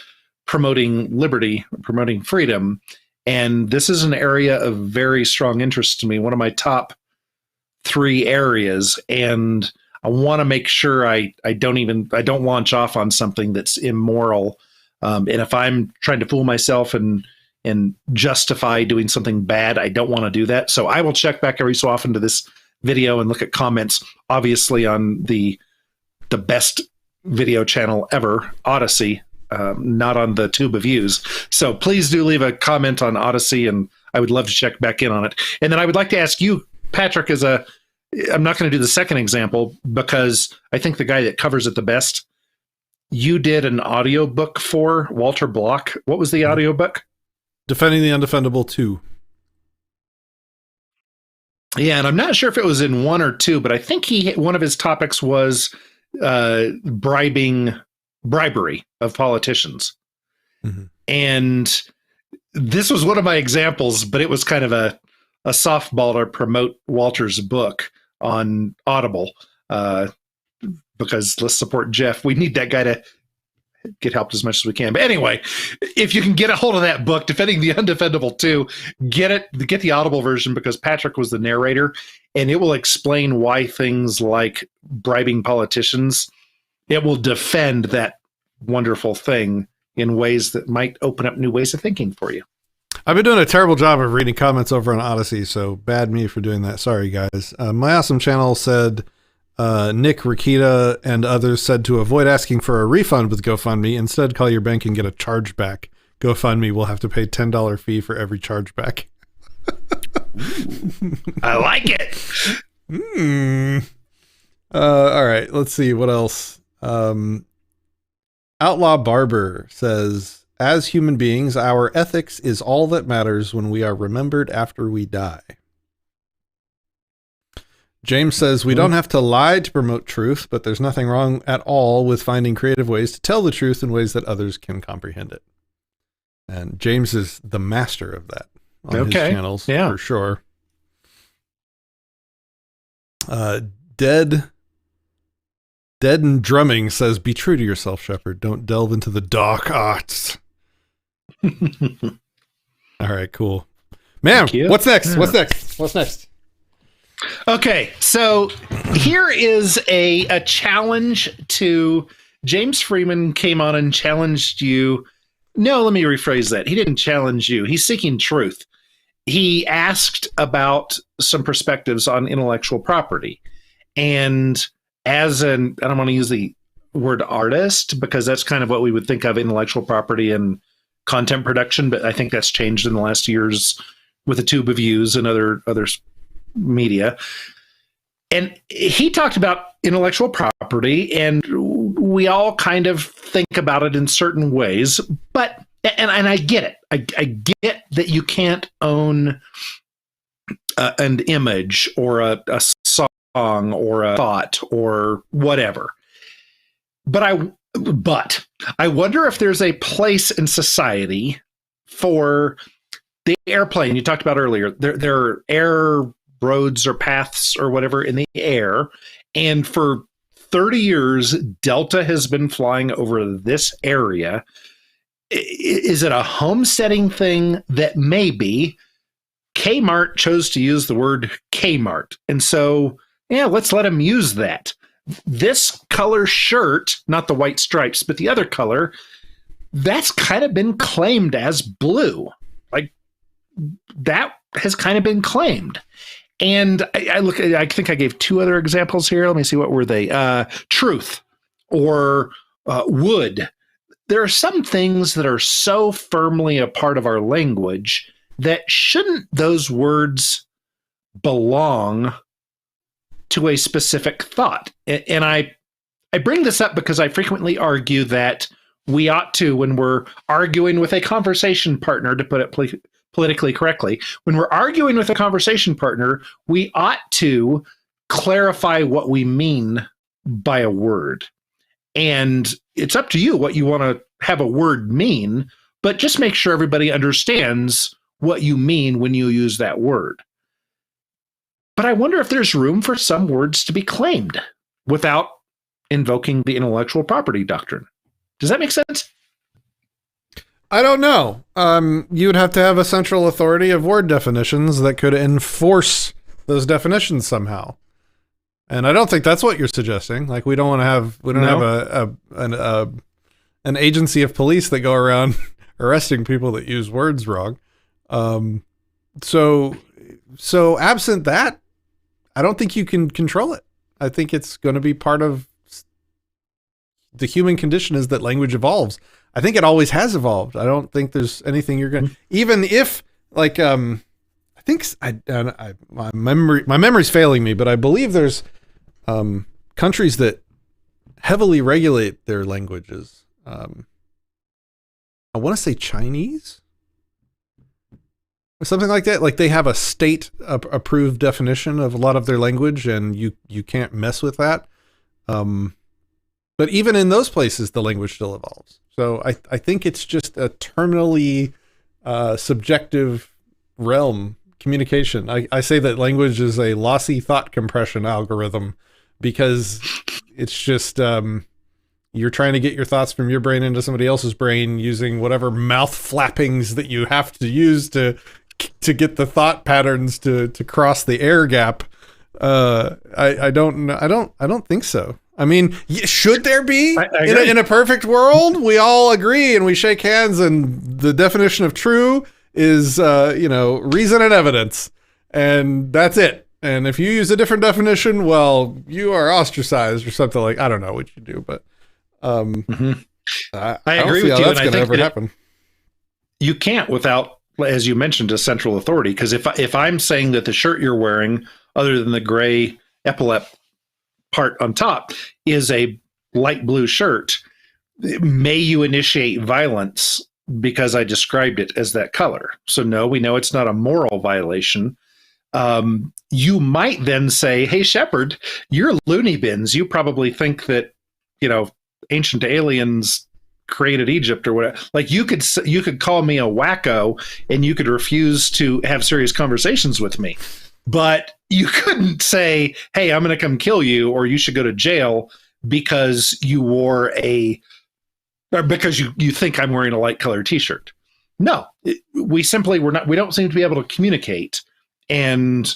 Speaker 5: promoting liberty, promoting freedom. And this is an area of very strong interest to me, one of my top 3 areas. And I want to make sure I don't launch off on something that's immoral. And if I'm trying to fool myself and justify doing something bad, I don't want to do that. So I will check back every so often to this video and look at comments, obviously on the best video channel ever, Odysee, not on the tube of views. So please do leave a comment on Odysee, and I would love to check back in on it. And then I would like to ask you, Patrick, I'm not going to do the second example because I think the guy that covers it the best, you did an audiobook for Walter Block. What was the audiobook?
Speaker 1: Defending the Undefendable 2.
Speaker 5: Yeah, and I'm not sure if it was in 1 or 2, but I think one of his topics was bribery of politicians. Mm-hmm. And this was one of my examples, but it was kind of a softball to promote Walter's book on Audible, because let's support Jeff. We need that guy to get helped as much as we can. But anyway, if you can get a hold of that book, Defending the Undefendable 2, get the Audible version, because Patrick was the narrator, and it will explain why things like bribing politicians, it will defend that wonderful thing in ways that might open up new ways of thinking for you.
Speaker 1: I've been doing a terrible job of reading comments over on Odysee, so bad me for doing that. Sorry, guys. My Awesome Channel said, Nick, Rakita, and others said to avoid asking for a refund with GoFundMe, instead call your bank and get a chargeback. GoFundMe will have to pay $10 fee for every chargeback.
Speaker 5: I like it.
Speaker 1: All right, let's see what else. Outlaw Barber says, as human beings, our ethics is all that matters when we are remembered after we die. James says, we don't have to lie to promote truth, but there's nothing wrong at all with finding creative ways to tell the truth in ways that others can comprehend it. And James is the master of that on his channels, for sure. Dead and Drumming says, be true to yourself, Shepard. Don't delve into the dark arts. All right, cool. Man, what's next? What's next?
Speaker 5: Okay, so here is a challenge to James Freeman came on and challenged you. No, let me rephrase that. He didn't challenge you. He's seeking truth. He asked about some perspectives on intellectual property. And I don't want to use the word artist, because that's kind of what we would think of intellectual property and content production, but I think that's changed in the last years with the tube of views and other media. And he talked about intellectual property, and we all kind of think about it in certain ways, but and I get it. I get that you can't own an image or a song or a thought or whatever. But I wonder if there's a place in society for the airplane you talked about earlier. There are air roads or paths or whatever in the air. And for 30 years, Delta has been flying over this area. Is it a homesteading thing that maybe Kmart chose to use the word Kmart? And so, let's let them use that. This color shirt, not the white stripes, but the other color, that's kind of been claimed as blue. Like, that has kind of been claimed. And I think I gave 2 other examples here. Let me see, what were they? Truth or wood. There are some things that are so firmly a part of our language that shouldn't those words belong to a specific thought. And I bring this up because I frequently argue that we ought to, when we're arguing with a conversation partner, to put it politically correctly, when we're arguing with a conversation partner, we ought to clarify what we mean by a word. And it's up to you what you want to have a word mean, but just make sure everybody understands what you mean when you use that word. But I wonder if there's room for some words to be claimed without invoking the intellectual property doctrine. Does that make sense?
Speaker 1: I don't know. You would have to have a central authority of word definitions that could enforce those definitions somehow. And I don't think that's what you're suggesting. Like, we don't have an agency of police that go around arresting people that use words wrong. So absent that, I don't think you can control it. I think it's going to be part of the human condition is that language evolves. I think it always has evolved. I don't think there's anything you're going to, even if like, I think my memory's failing me, but I believe there's, countries that heavily regulate their languages. I want to say Chinese or something like that. Like, they have a state approved definition of a lot of their language, and you can't mess with that. But even in those places, the language still evolves. So I think it's just a terminally subjective realm communication. I say that language is a lossy thought compression algorithm because it's just you're trying to get your thoughts from your brain into somebody else's brain using whatever mouth flappings that you have to use to get the thought patterns to cross the air gap. I don't think so. I mean, should there be in a perfect world? We all agree and we shake hands, and the definition of true is reason and evidence, and that's it. And if you use a different definition, well, you are ostracized or something. Like, I don't know what you do, but I
Speaker 5: agree with you.
Speaker 1: That's going to ever happen.
Speaker 5: You can't without, as you mentioned, a central authority. Because if I'm saying that the shirt you're wearing, other than the gray epaulette part on top, is a light blue shirt, may you initiate violence because I described it as that color? So no, we know it's not a moral violation. You might then say, hey, Shepard, you're loony bins. You probably think that, ancient aliens created Egypt or whatever. Like, you could call me a wacko and you could refuse to have serious conversations with me. But you couldn't say, hey, I'm going to come kill you, or you should go to jail because you wore or because you think I'm wearing a light colored t-shirt. No, we don't seem to be able to communicate. And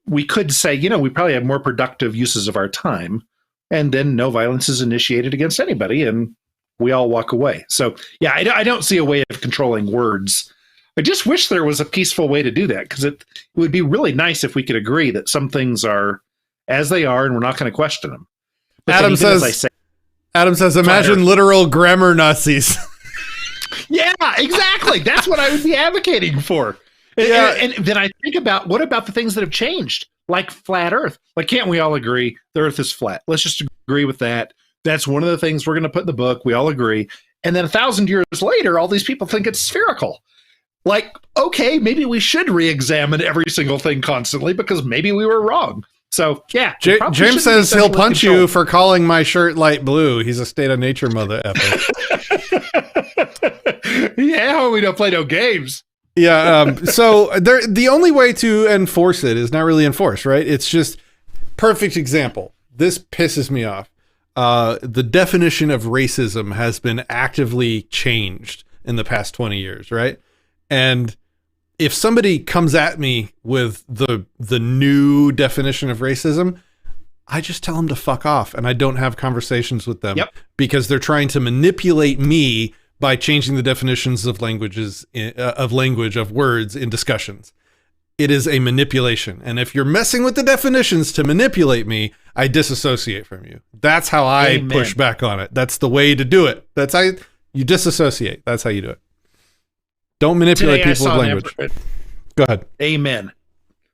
Speaker 5: we could say, we probably have more productive uses of our time, and then no violence is initiated against anybody, and we all walk away. So yeah, I don't see a way of controlling words. I just wish there was a peaceful way to do that, because it would be really nice if we could agree that some things are as they are and we're not going to question them. But
Speaker 1: Adam says, imagine literal grammar Nazis.
Speaker 5: Yeah, exactly. That's what I would be advocating for.
Speaker 1: Yeah.
Speaker 5: And then I think about, what about the things that have changed, like flat Earth? Like, can't we all agree the Earth is flat? Let's just agree with that. That's one of the things we're going to put in the book. We all agree. And then 1,000 years later, all these people think it's spherical. Like, okay, maybe we should re-examine every single thing constantly, because maybe we were wrong. So, yeah.
Speaker 1: James says he'll punch you for calling my shirt light blue. He's a state of nature mother effer.
Speaker 5: Yeah, we don't play no games.
Speaker 1: Yeah. So the only way to enforce it is not really enforce, right? It's just perfect example. This pisses me off. The definition of racism has been actively changed in the past 20 years, right? And if somebody comes at me with the new definition of racism, I just tell them to fuck off, and I don't have conversations with them.
Speaker 5: Yep.
Speaker 1: Because they're trying to manipulate me by changing the definitions of of words in discussions. It is a manipulation. And if you're messing with the definitions to manipulate me, I disassociate from you. That's how I push back on it. That's the way to do it. That's how you disassociate. That's how you do it. Don't manipulate people's language. Go ahead.
Speaker 5: Amen.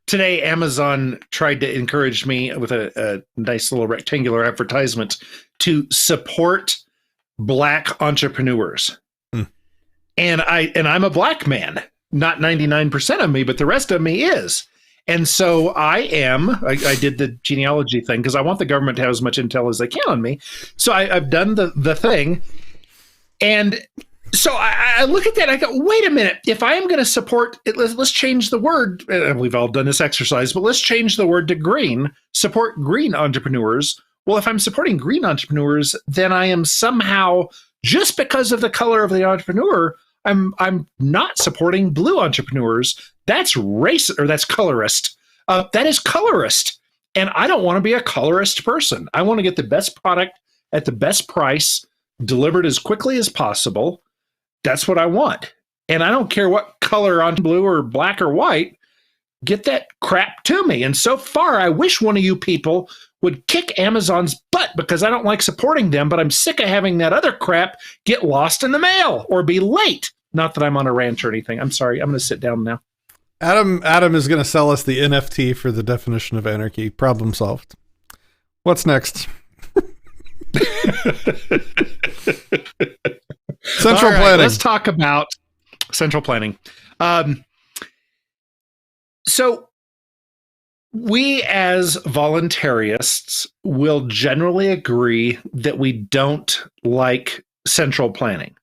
Speaker 5: Today, Amazon tried to encourage me with a nice little rectangular advertisement to support black entrepreneurs. And I'm a black man, not 99% of me, but the rest of me is. And so I did the genealogy thing because I want the government to have as much intel as they can on me. So I've done the thing. And so I look at that, I go, wait a minute, if I am going to support it, let's change the word. We've all done this exercise, but let's change the word to green, support green entrepreneurs. Well, if I'm supporting green entrepreneurs, then I am somehow, just because of the color of the entrepreneur, I'm not supporting blue entrepreneurs. That's racist, or that's colorist. That is colorist. And I don't want to be a colorist person. I want to get the best product at the best price, delivered as quickly as possible. That's what I want. And I don't care what color on blue or black or white, get that crap to me. And so far, I wish one of you people would kick Amazon's butt because I don't like supporting them, but I'm sick of having that other crap get lost in the mail or be late. Not that I'm on a rant or anything. I'm sorry. I'm going to sit down now.
Speaker 1: Adam is going to sell us the NFT for the definition of anarchy. Problem solved. What's next? Central planning.
Speaker 5: Let's talk about central planning. So we as voluntarists will generally agree that we don't like central planning.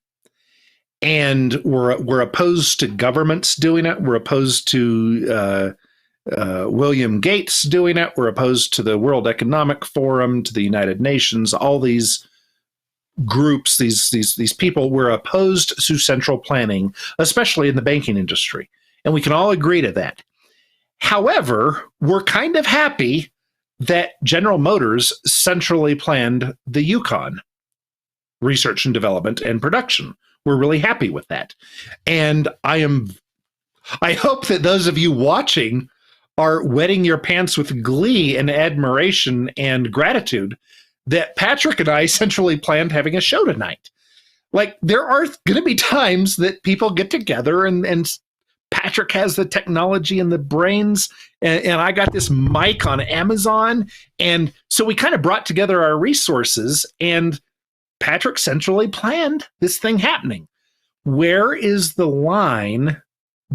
Speaker 5: And we're opposed to governments doing it. We're opposed to William Gates doing it. We're opposed to the World Economic Forum, to the United Nations, all these groups, these people. We're opposed to central planning, especially in the banking industry. And we can all agree to that. However, we're kind of happy that General Motors centrally planned the Yukon research and development and production. We're really happy with that. And I hope that those of you watching are wetting your pants with glee and admiration and gratitude that Patrick and I centrally planned having a show tonight. Like, there are going to be times that people get together and Patrick has the technology and the brains, and I got this mic on Amazon. And so we kind of brought together our resources, and Patrick centrally planned this thing happening. Where is the line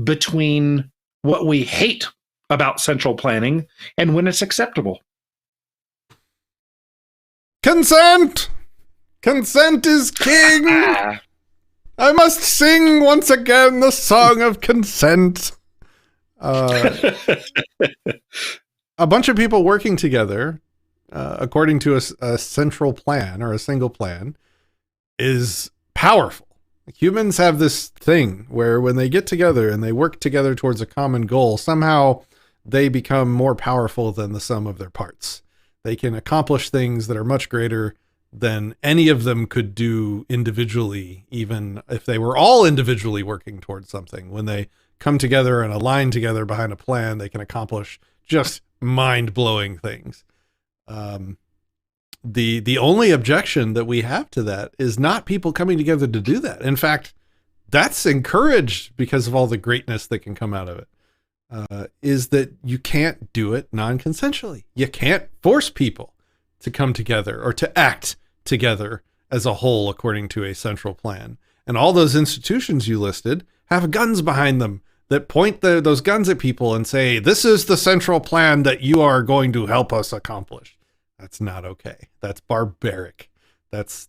Speaker 5: between what we hate about central planning and when it's acceptable?
Speaker 1: Consent! Consent is king! I must sing once again the song of consent. A bunch of people working together, according to a central plan or a single plan, is powerful. Humans have this thing where when they get together and they work together towards a common goal, somehow they become more powerful than the sum of their parts. They can accomplish things that are much greater than any of them could do individually, even if they were all individually working towards something. When they come together and align together behind a plan, they can accomplish just mind-blowing things. The only objection that we have to that is not people coming together to do that. In fact, that's encouraged because of all the greatness that can come out of it. Is that you can't do it non-consensually. You can't force people to come together or to act together as a whole according to a central plan. And all those institutions you listed have guns behind them that point those guns at people and say, this is the central plan that you are going to help us accomplish. That's not okay. That's barbaric. That's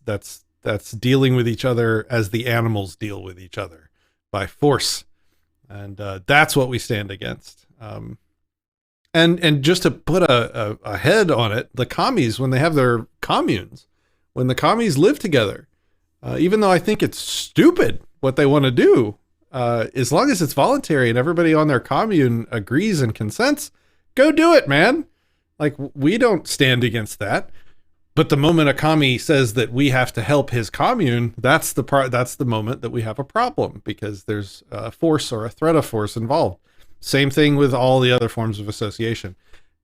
Speaker 1: dealing with each other as the animals deal with each other, by force. And that's what we stand against. And just to put a head on it, the commies, when they have their communes, when the commies live together, even though I think it's stupid what they want to do, as long as it's voluntary and everybody on their commune agrees and consents, go do it, man. Like, we don't stand against that. But the moment a commie says that we have to help his commune, that's the moment that we have a problem, because there's a force or a threat of force involved. Same thing with all the other forms of association.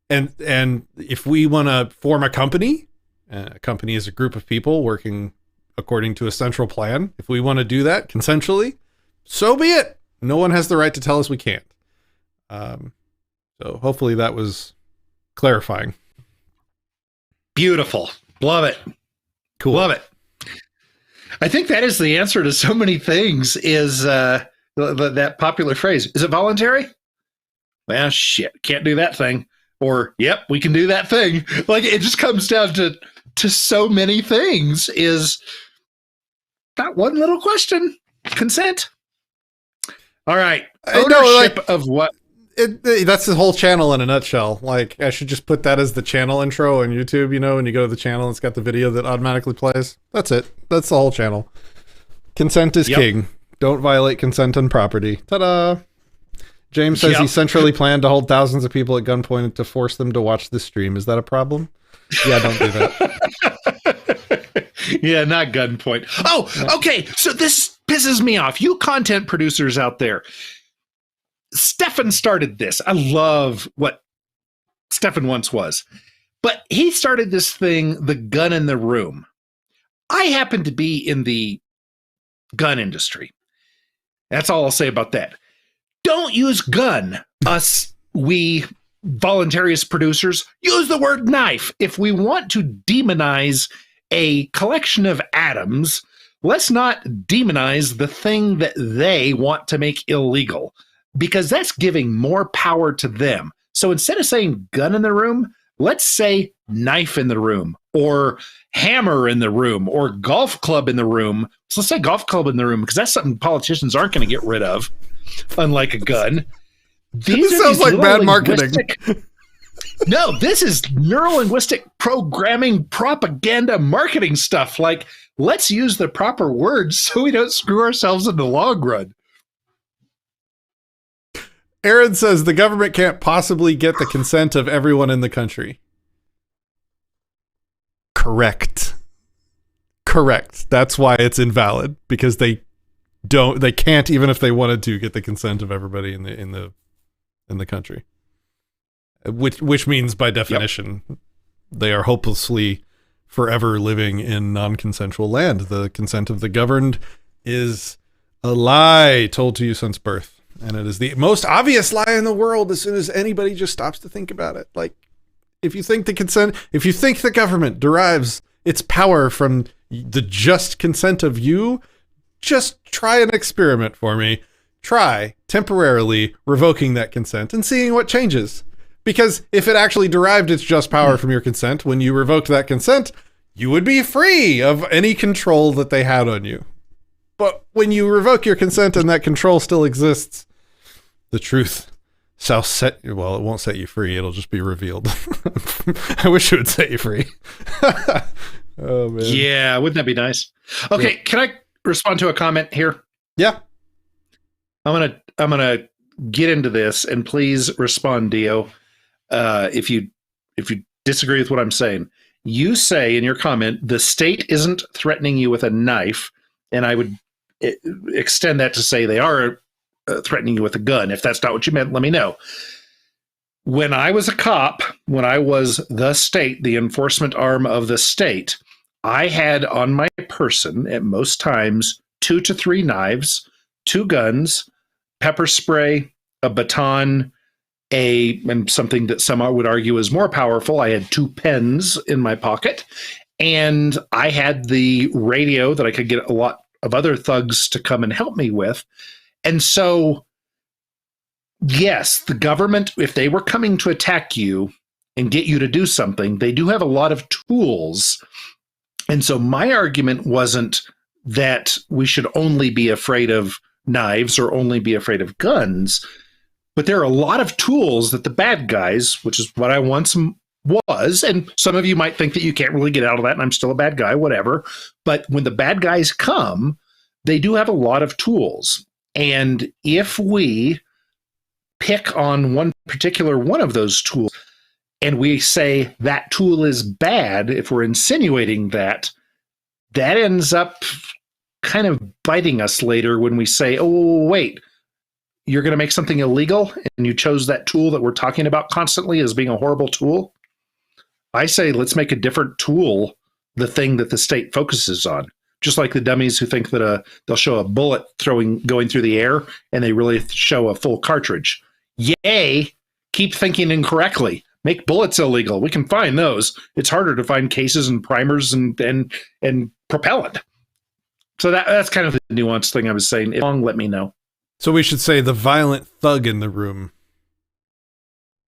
Speaker 1: And if we want to form a company is a group of people working according to a central plan. If we want to do that consensually, so be it. No one has the right to tell us we can't. So hopefully that was clarifying.
Speaker 5: Beautiful. Love it.
Speaker 1: Cool.
Speaker 5: Love it. I think that is the answer to so many things is that popular phrase. Is it voluntary? Well, shit, can't do that thing. Or, yep, we can do that thing. Like, it just comes down to so many things is that one little question. Consent. All right. Ownership of what?
Speaker 1: That's the whole channel in a nutshell. Like, I should just put that as the channel intro on YouTube, you know, when you go to the channel, it's got the video that automatically plays. That's it. That's the whole channel. Consent is king. Don't violate consent on property. Ta-da! James says he centrally planned to hold thousands of people at gunpoint to force them to watch this stream. Is that a problem? Yeah, don't do that.
Speaker 5: Yeah, not gunpoint. Oh, okay. So this pisses me off. You content producers out there. Stefan started this. I love what Stefan once was. But he started this thing, the gun in the room. I happen to be in the gun industry. That's all I'll say about that. Don't use gun. We voluntarist producers, use the word knife. If we want to demonize a collection of atoms, let's not demonize the thing that they want to make illegal, because that's giving more power to them. So instead of saying gun in the room, let's say knife in the room, or hammer in the room, or golf club in the room. So let's say golf club in the room, because that's something politicians aren't going to get rid of, unlike a gun.
Speaker 1: This sounds like bad marketing.
Speaker 5: No, this is neurolinguistic programming, propaganda, marketing stuff. Like, let's use the proper words so we don't screw ourselves in the long run.
Speaker 1: Aaron says the government can't possibly get the consent of everyone in the country. Correct. That's why it's invalid, because they can't, even if they wanted to, get the consent of everybody in the country. Which means, by definition, they are hopelessly forever living in non-consensual land. The consent of the governed is a lie told to you since birth. And it is the most obvious lie in the world as soon as anybody just stops to think about it. Like, if you think the government derives its power from the just consent of you, just try an experiment for me. Try temporarily revoking that consent and seeing what changes. Because if it actually derived its just power from your consent, when you revoked that consent, you would be free of any control that they had on you. But when you revoke your consent and that control still exists, the truth shall set you. Well, it won't set you free. It'll just be revealed. I wish it would set you free. Oh, man.
Speaker 5: Yeah, wouldn't that be nice? Okay, yeah. Can I respond to a comment here?
Speaker 1: Yeah.
Speaker 5: I'm gonna get into this, and please respond, Dio, if you disagree with what I'm saying. You say in your comment, the state isn't threatening you with a knife, and I would extend that to say they are threatening you with a gun. If that's not what you meant, let me know. When I was a cop, when I was the state, the enforcement arm of the state, I had on my person at most times 2 to 3 knives, 2 guns, pepper spray, a baton, and something that some would argue is more powerful. I had 2 pens in my pocket, and I had the radio that I could get a lot of other thugs to come and help me with. And so, yes, the government, if they were coming to attack you and get you to do something, they do have a lot of tools. And so my argument wasn't that we should only be afraid of knives or only be afraid of guns, but there are a lot of tools that the bad guys, which is what I once was, and some of you might think that you can't really get out of that and I'm still a bad guy, whatever. But when the bad guys come, they do have a lot of tools. And if we pick on one particular one of those tools and we say that tool is bad, if we're insinuating that, that ends up kind of biting us later when we say, oh, wait, you're going to make something illegal and you chose that tool that we're talking about constantly as being a horrible tool. I say, let's make a different tool the thing that the state focuses on. Just like the dummies who think that they'll show a bullet going through the air and they really show a full cartridge. Yay! Keep thinking incorrectly. Make bullets illegal. We can find those. It's harder to find cases and primers and propellant. So that's kind of the nuanced thing I was saying. If wrong, let me know.
Speaker 1: So we should say the violent thug in the room.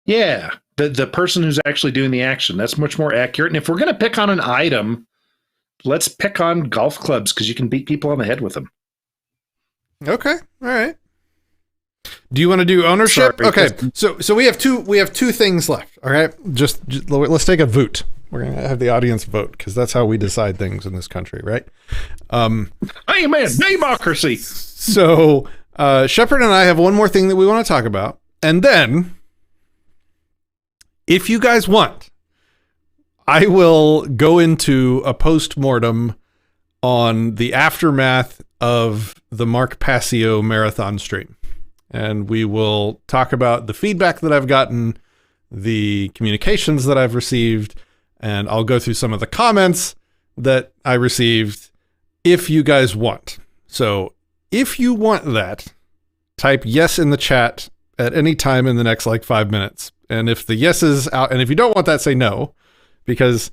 Speaker 5: Yeah, the person who's actually doing the action. That's much more accurate. And if we're going to pick on an item, let's pick on golf clubs because you can beat people on the head with them.
Speaker 1: Okay, all right. Do you want to do ownership?
Speaker 5: Sorry.
Speaker 1: Okay, so we have two things left. All right, just let's take a vote. We're gonna have the audience vote because that's how we decide things in this country, right?
Speaker 5: Amen. Democracy.
Speaker 1: So Shepard and I have one more thing that we want to talk about, and then, if you guys want, I will go into a post-mortem on the aftermath of the Mark Passio marathon stream. And we will talk about the feedback that I've gotten, the communications that I've received, and I'll go through some of the comments that I received if you guys want. So if you want that, type yes in the chat at any time in the next 5 minutes. And if the yes is out, and if you don't want that, say no, because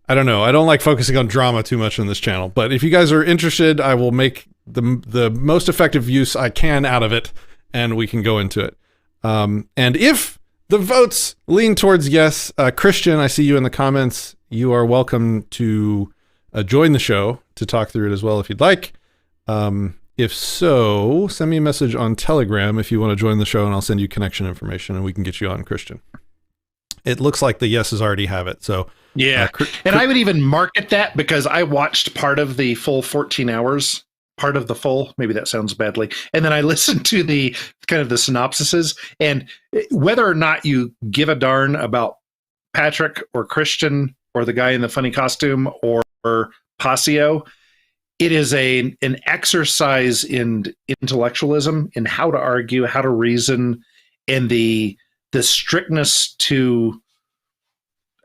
Speaker 1: I don't know. I don't like focusing on drama too much on this channel, but if you guys are interested, I will make the most effective use I can out of it, and we can go into it. And if the votes lean towards yes, Christian, I see you in the comments. You are welcome to join the show to talk through it as well if you'd like. If so, send me a message on Telegram if you want to join the show, and I'll send you connection information, and we can get you on, Christian. It looks like the yeses already have it. So
Speaker 5: yeah, and I would even market that because I watched part of the full 14 hours. Part of the full, maybe that sounds badly. And then I listened to the kind of the synopsises, and whether or not you give a darn about Patrick or Christian or the guy in the funny costume or Passio, it is an exercise in intellectualism, in how to argue, how to reason, and the strictness to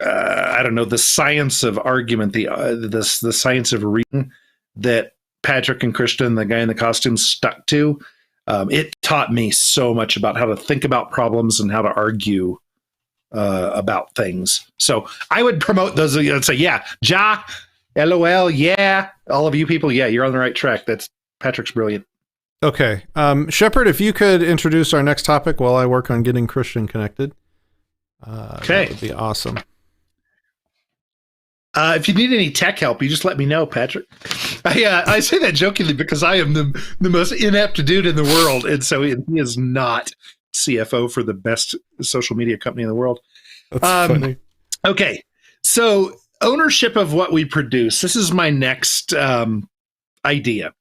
Speaker 5: I don't know, the science of argument, the science of reading that Patrick and Christian, the guy in the costume, stuck to. It taught me so much about how to think about problems and how to argue about things. So I would promote those of you that say, yeah, LOL, yeah. All of you people, yeah, you're on the right track. Patrick's brilliant.
Speaker 1: Okay. Shepard, if you could introduce our next topic while I work on getting Christian connected.
Speaker 5: Okay.
Speaker 1: That would be awesome.
Speaker 5: If you need any tech help, you just let me know, Patrick. I say that jokingly because I am the most inept dude in the world, and so he is not CFO for the best social media company in the world.
Speaker 1: That's funny.
Speaker 5: Okay, so ownership of what we produce. This is my next idea,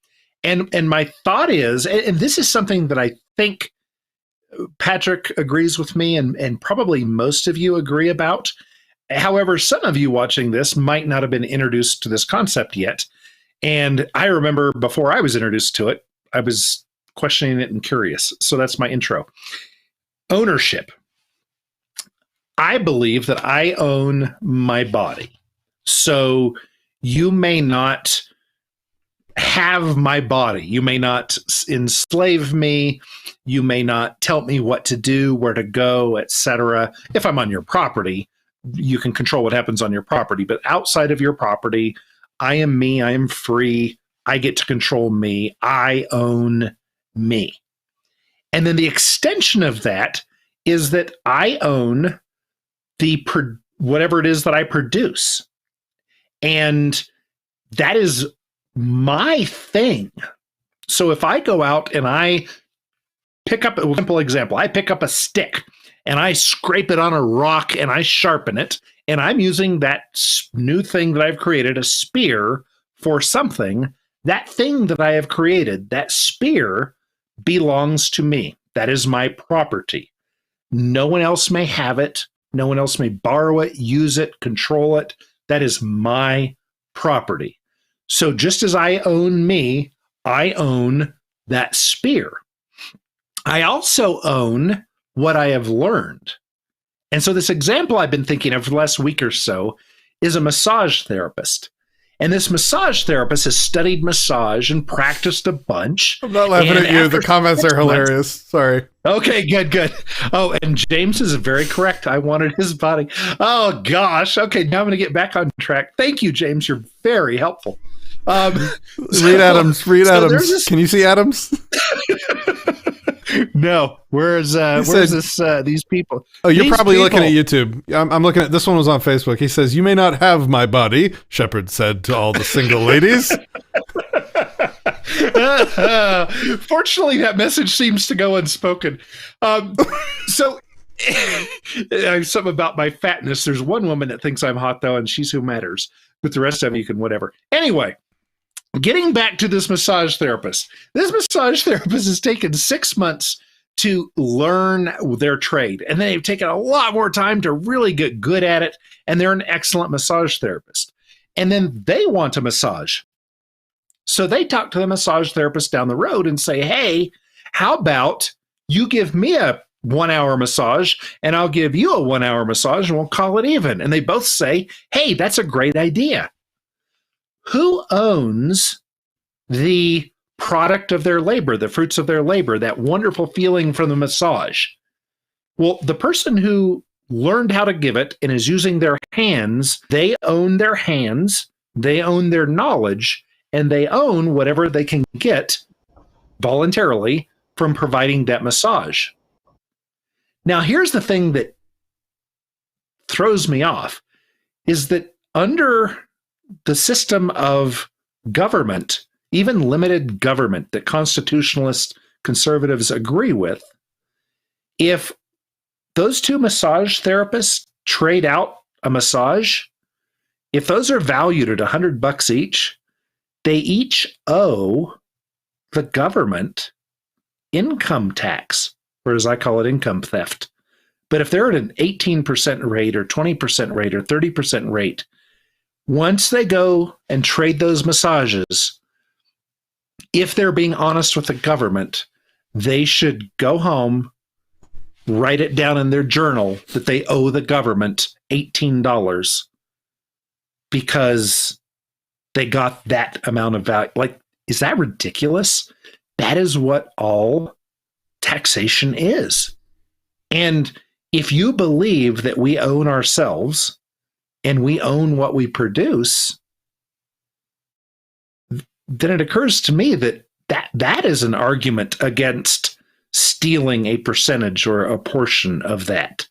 Speaker 5: and my thought is, and this is something that I think Patrick agrees with me, and probably most of you agree about. However, some of you watching this might not have been introduced to this concept yet. And I remember before I was introduced to it, I was questioning it and curious. So that's my intro. Ownership. I believe that I own my body. So you may not have my body. You may not enslave me. You may not tell me what to do, where to go, etc. If I'm on your property, you can control what happens on your property, but outside of your property, I am me. I am free. I get to control me. I own me. And then the extension of that is that I own whatever it is that I produce. And that is my thing. So if I go out and I pick up a simple example, I pick up a stick and I scrape it on a rock and I sharpen it, and I'm using that new thing that I've created, a spear, for something, that thing that I have created, that spear, belongs to me. That is my property. No one else may have it. No one else may borrow it, use it, control it. That is my property. So just as I own me, I own that spear. I also own what I have learned. And so this example I've been thinking of for the last week or so is a massage therapist. And this massage therapist has studied massage and practiced a bunch.
Speaker 1: I'm not laughing at you. The comments are hilarious. Sorry.
Speaker 5: Okay, good. Oh, and James is very correct. I wanted his body. Oh, gosh. Okay, now I'm going to get back on track. Thank you, James. You're very helpful.
Speaker 1: Read Adams. Read
Speaker 5: so
Speaker 1: Adams. Can you see Adams?
Speaker 5: No. Where's this? These people.
Speaker 1: Oh, you're
Speaker 5: These
Speaker 1: probably looking
Speaker 5: people-
Speaker 1: at YouTube. I'm looking at this one was on Facebook. He says, "You may not have my body," Shepard said to all the single ladies.
Speaker 5: Fortunately, that message seems to go unspoken. So, something about my fatness. There's one woman that thinks I'm hot, though, and she's who matters. But the rest of you can whatever. Anyway, getting back to this massage therapist. This massage therapist has taken 6 months to learn their trade. And they've taken a lot more time to really get good at it. And they're an excellent massage therapist. And then they want a massage. So they talk to the massage therapist down the road and say, hey, how about you give me a 1 hour massage and I'll give you a 1 hour massage and we'll call it even. And they both say, hey, that's a great idea. Who owns the product of their labor, the fruits of their labor, that wonderful feeling from the massage? Well, the person who learned how to give it and is using their hands, they own their hands, they own their knowledge, and they own whatever they can get voluntarily from providing that massage. Now, here's the thing that throws me off, is that under the system of government, even limited government that constitutionalist conservatives agree with, if those two massage therapists trade out a massage, if those are valued at $100 each, they each owe the government income tax, or as I call it, income theft. But if they're at an 18% rate or 20% rate or 30% rate, once they go and trade those massages, if they're being honest with the government, they should go home, write it down in their journal that they owe the government $18 because they got that amount of value. Like, is that ridiculous? That is what all taxation is. And if you believe that we own ourselves and we own what we produce, then it occurs to me that that is an argument against stealing a percentage or a portion of that.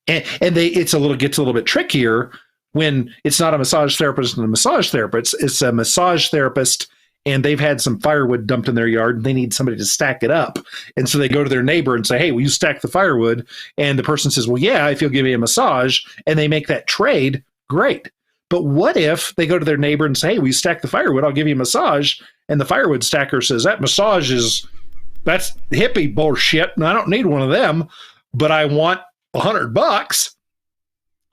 Speaker 5: And gets a little bit trickier when it's not a massage therapist and a massage therapist. It's a massage therapist and they've had some firewood dumped in their yard and they need somebody to stack it up. And so they go to their neighbor and say, hey, will you stack the firewood? And the person says, well, yeah, if you'll give me a massage, and they make that trade, great. But what if they go to their neighbor and say, hey, will you stack the firewood? I'll give you a massage. And the firewood stacker says, that massage that's hippie bullshit. And I don't need one of them, but I want $100.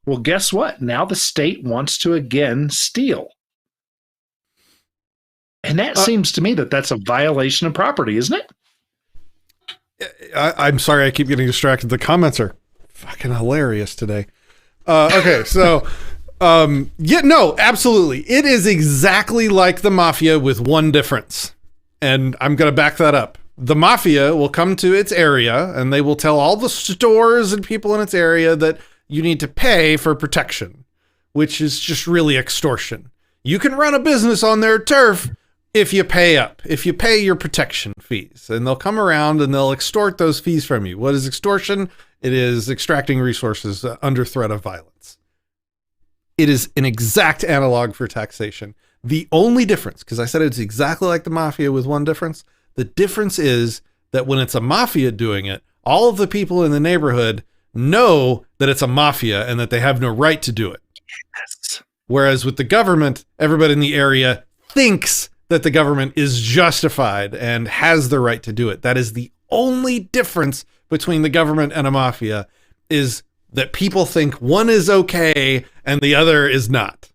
Speaker 5: Well, guess what? Now the state wants to again steal. And that seems to me that that's a violation of property, isn't it?
Speaker 1: I'm sorry, I keep getting distracted. The comments are fucking hilarious today. Okay, so no, absolutely. It is exactly like the mafia with one difference. And I'm going to back that up. The mafia will come to its area and they will tell all the stores and people in its area that you need to pay for protection, which is just really extortion. You can run a business on their turf if you pay up, if you pay your protection fees, and they'll come around and they'll extort those fees from you. What is extortion? It is extracting resources under threat of violence. It is an exact analog for taxation. The only difference, because I said it's exactly like the mafia with one difference, the difference is that when it's a mafia doing it, all of the people in the neighborhood know that it's a mafia and that they have no right to do it.
Speaker 5: Yes.
Speaker 1: Whereas with the government, everybody in the area thinks that the government is justified and has the right to do it. That is the only difference between the government and a mafia, is that people think one is okay and the other is not.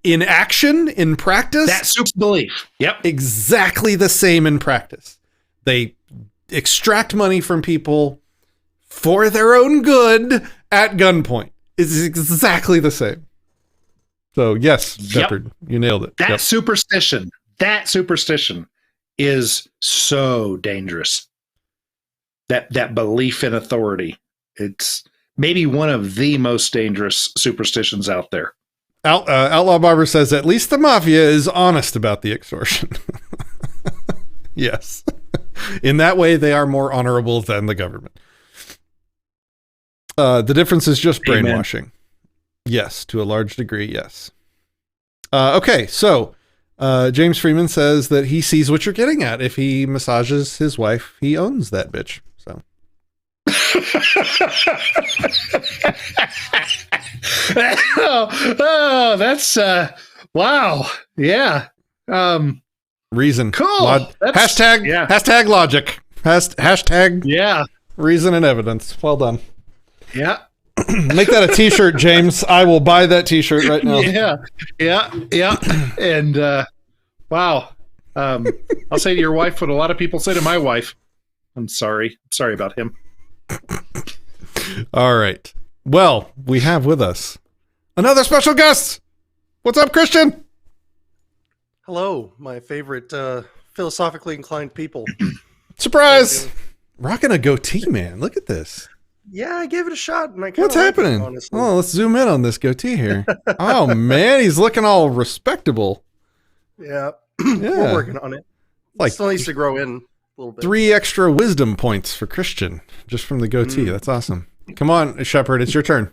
Speaker 1: In action, in practice,
Speaker 5: that suits belief. Yep.
Speaker 1: Exactly the same in practice. They extract money from people for their own good at gunpoint. It's exactly the same. So yes, Shepard, you nailed it.
Speaker 5: That superstition is so dangerous. That belief in authority. It's maybe one of the most dangerous superstitions out there.
Speaker 1: Outlaw Barber says, at least the mafia is honest about the extortion. Yes. In that way, they are more honorable than the government. The difference is just brainwashing. Amen. Yes, to a large degree, yes. Okay, so James Freeman says that he sees what you're getting at. If he massages his wife, he owns that bitch. So.
Speaker 5: oh, that's wow. Yeah.
Speaker 1: Reason.
Speaker 5: Cool.
Speaker 1: Hashtag logic. Hashtag reason and evidence. Well done.
Speaker 5: Yeah.
Speaker 1: Make that a t-shirt, James. I will buy that t-shirt right now.
Speaker 5: Yeah. And wow. I'll say to your wife what a lot of people say to my wife. I'm sorry about him.
Speaker 1: All right. Well, we have with us another special guest. What's up, Christian?
Speaker 3: Hello, my favorite philosophically inclined people.
Speaker 1: Surprise! Rocking a goatee, man. Look at this.
Speaker 3: Yeah, I gave it a shot. And
Speaker 1: what's happening? Honestly. Oh, let's zoom in on this goatee here. Oh, man, he's looking all respectable.
Speaker 3: Yeah. We're working on it.
Speaker 1: Like,
Speaker 3: still needs to grow in a little bit.
Speaker 1: 3 extra wisdom points for Christian just from the goatee. That's awesome. Come on, Shepard, it's your turn.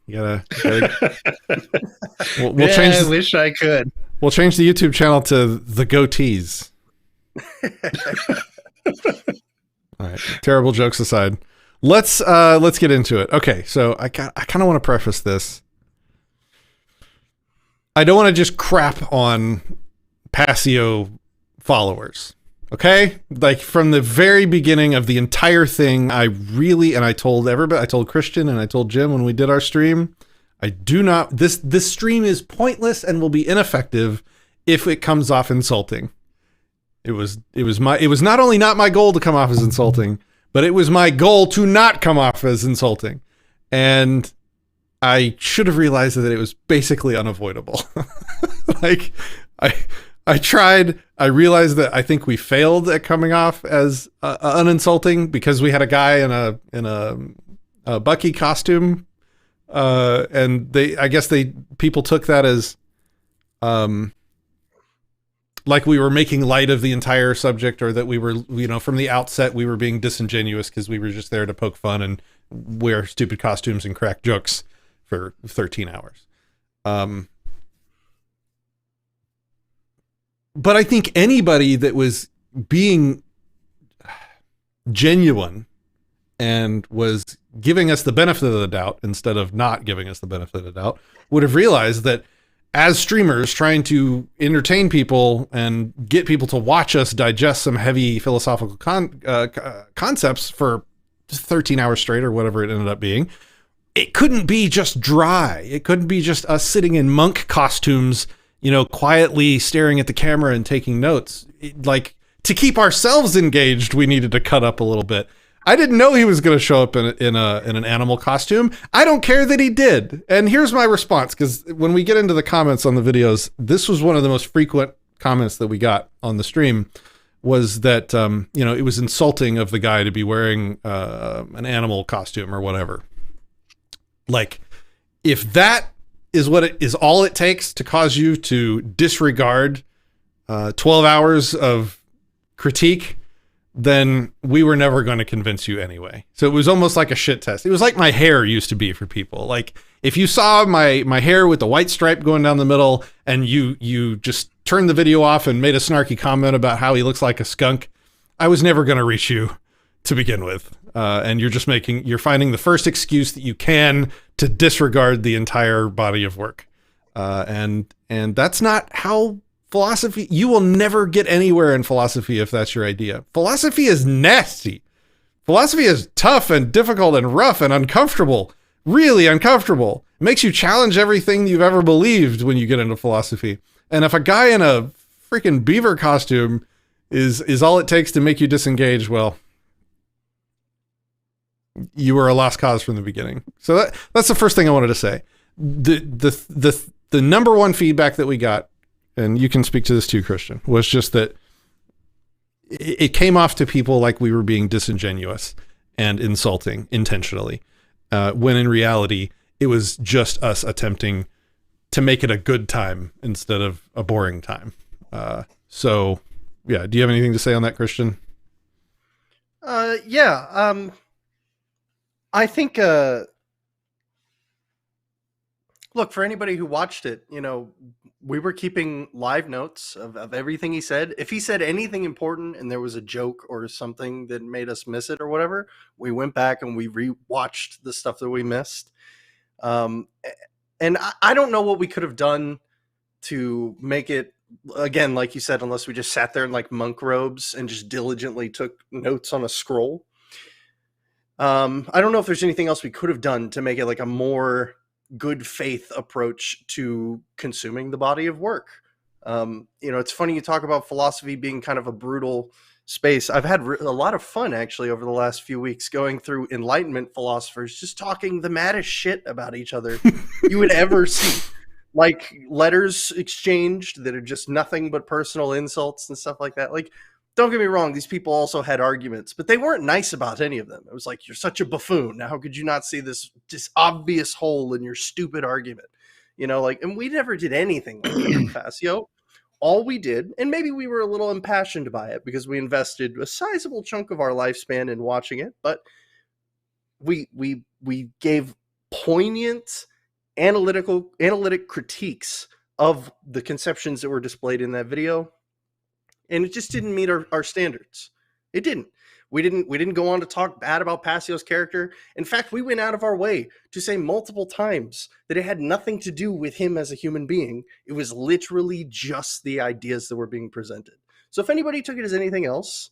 Speaker 1: You gotta we'll change.
Speaker 5: I wish I could.
Speaker 1: We'll change the YouTube channel to the goatees. All right. Terrible jokes aside. Let's get into it. Okay, so I kind of want to preface this. I don't want to just crap on Passio followers. Okay? Like from the very beginning of the entire thing, I told everybody, I told Christian and I told Jim when we did our stream, this stream is pointless and will be ineffective if it comes off insulting. It was not only not my goal to come off as insulting, but it was my goal to not come off as insulting. And I should have realized that it was basically unavoidable. Like I tried, I realized that I think we failed at coming off as uninsulting because we had a guy in a Bucky costume. And people took that as, like we were making light of the entire subject, or that we were, from the outset, we were being disingenuous because we were just there to poke fun and wear stupid costumes and crack jokes for 13 hours. But I think anybody that was being genuine and was giving us the benefit of the doubt instead of not giving us the benefit of the doubt would have realized that as streamers trying to entertain people and get people to watch us digest some heavy philosophical concepts for 13 hours straight or whatever it ended up being, it couldn't be just dry. It couldn't be just us sitting in monk costumes, quietly staring at the camera and taking notes. To keep ourselves engaged, we needed to cut up a little bit. I didn't know he was going to show up in an animal costume. I don't care that he did. And here's my response, because when we get into the comments on the videos, this was one of the most frequent comments that we got on the stream, was that, it was insulting of the guy to be wearing an animal costume or whatever. Like, if that is what it is, all it takes to cause you to disregard 12 hours of critique, then we were never going to convince you anyway. So it was almost like a shit test. It was like my hair used to be for people. Like if you saw my hair with the white stripe going down the middle and you just turned the video off and made a snarky comment about how he looks like a skunk, I was never going to reach you to begin with. And you're finding the first excuse that you can to disregard the entire body of work. And that's not how philosophy, you will never get anywhere in philosophy if that's your idea. Philosophy is nasty. Philosophy is tough and difficult and rough and uncomfortable, really uncomfortable. It makes you challenge everything you've ever believed when you get into philosophy. And if a guy in a freaking beaver costume is all it takes to make you disengage, well, you were a lost cause from the beginning. So that's the first thing I wanted to say. The number one feedback that we got, and you can speak to this too, Christian, was just that it came off to people like we were being disingenuous and insulting intentionally, when in reality, it was just us attempting to make it a good time instead of a boring time. So yeah, do you have anything to say on that, Christian?
Speaker 3: Yeah. I think, look, for anybody who watched it, you know, we were keeping live notes of everything he said. If he said anything important and there was a joke or something that made us miss it or whatever, we went back and we rewatched the stuff that we missed. And I don't know what we could have done to make it, again, like you said, unless we just sat there in like monk robes and just diligently took notes on a scroll. I don't know if there's anything else we could have done to make it like a more good faith approach to consuming the body of work. You know, it's funny you talk about philosophy being kind of a brutal space. I've had a lot of fun actually over the last few weeks going through Enlightenment philosophers, just talking the maddest shit about each other you would ever see. Like letters exchanged that are just nothing but personal insults and stuff like that. Like, don't get me wrong, these people also had arguments, but they weren't nice about any of them. It was like, you're such a buffoon. Now, how could you not see this just obvious hole in your stupid argument? You know, like, and we never did anything like that with Passio. All we did, and maybe we were a little impassioned by it because we invested a sizable chunk of our lifespan in watching it, but we gave poignant analytic critiques of the conceptions that were displayed in that video. And it just didn't meet our standards. It didn't. We didn't go on to talk bad about Passio's character. In fact, we went out of our way to say multiple times that it had nothing to do with him as a human being. It was literally just the ideas that were being presented. So if anybody took it as anything else,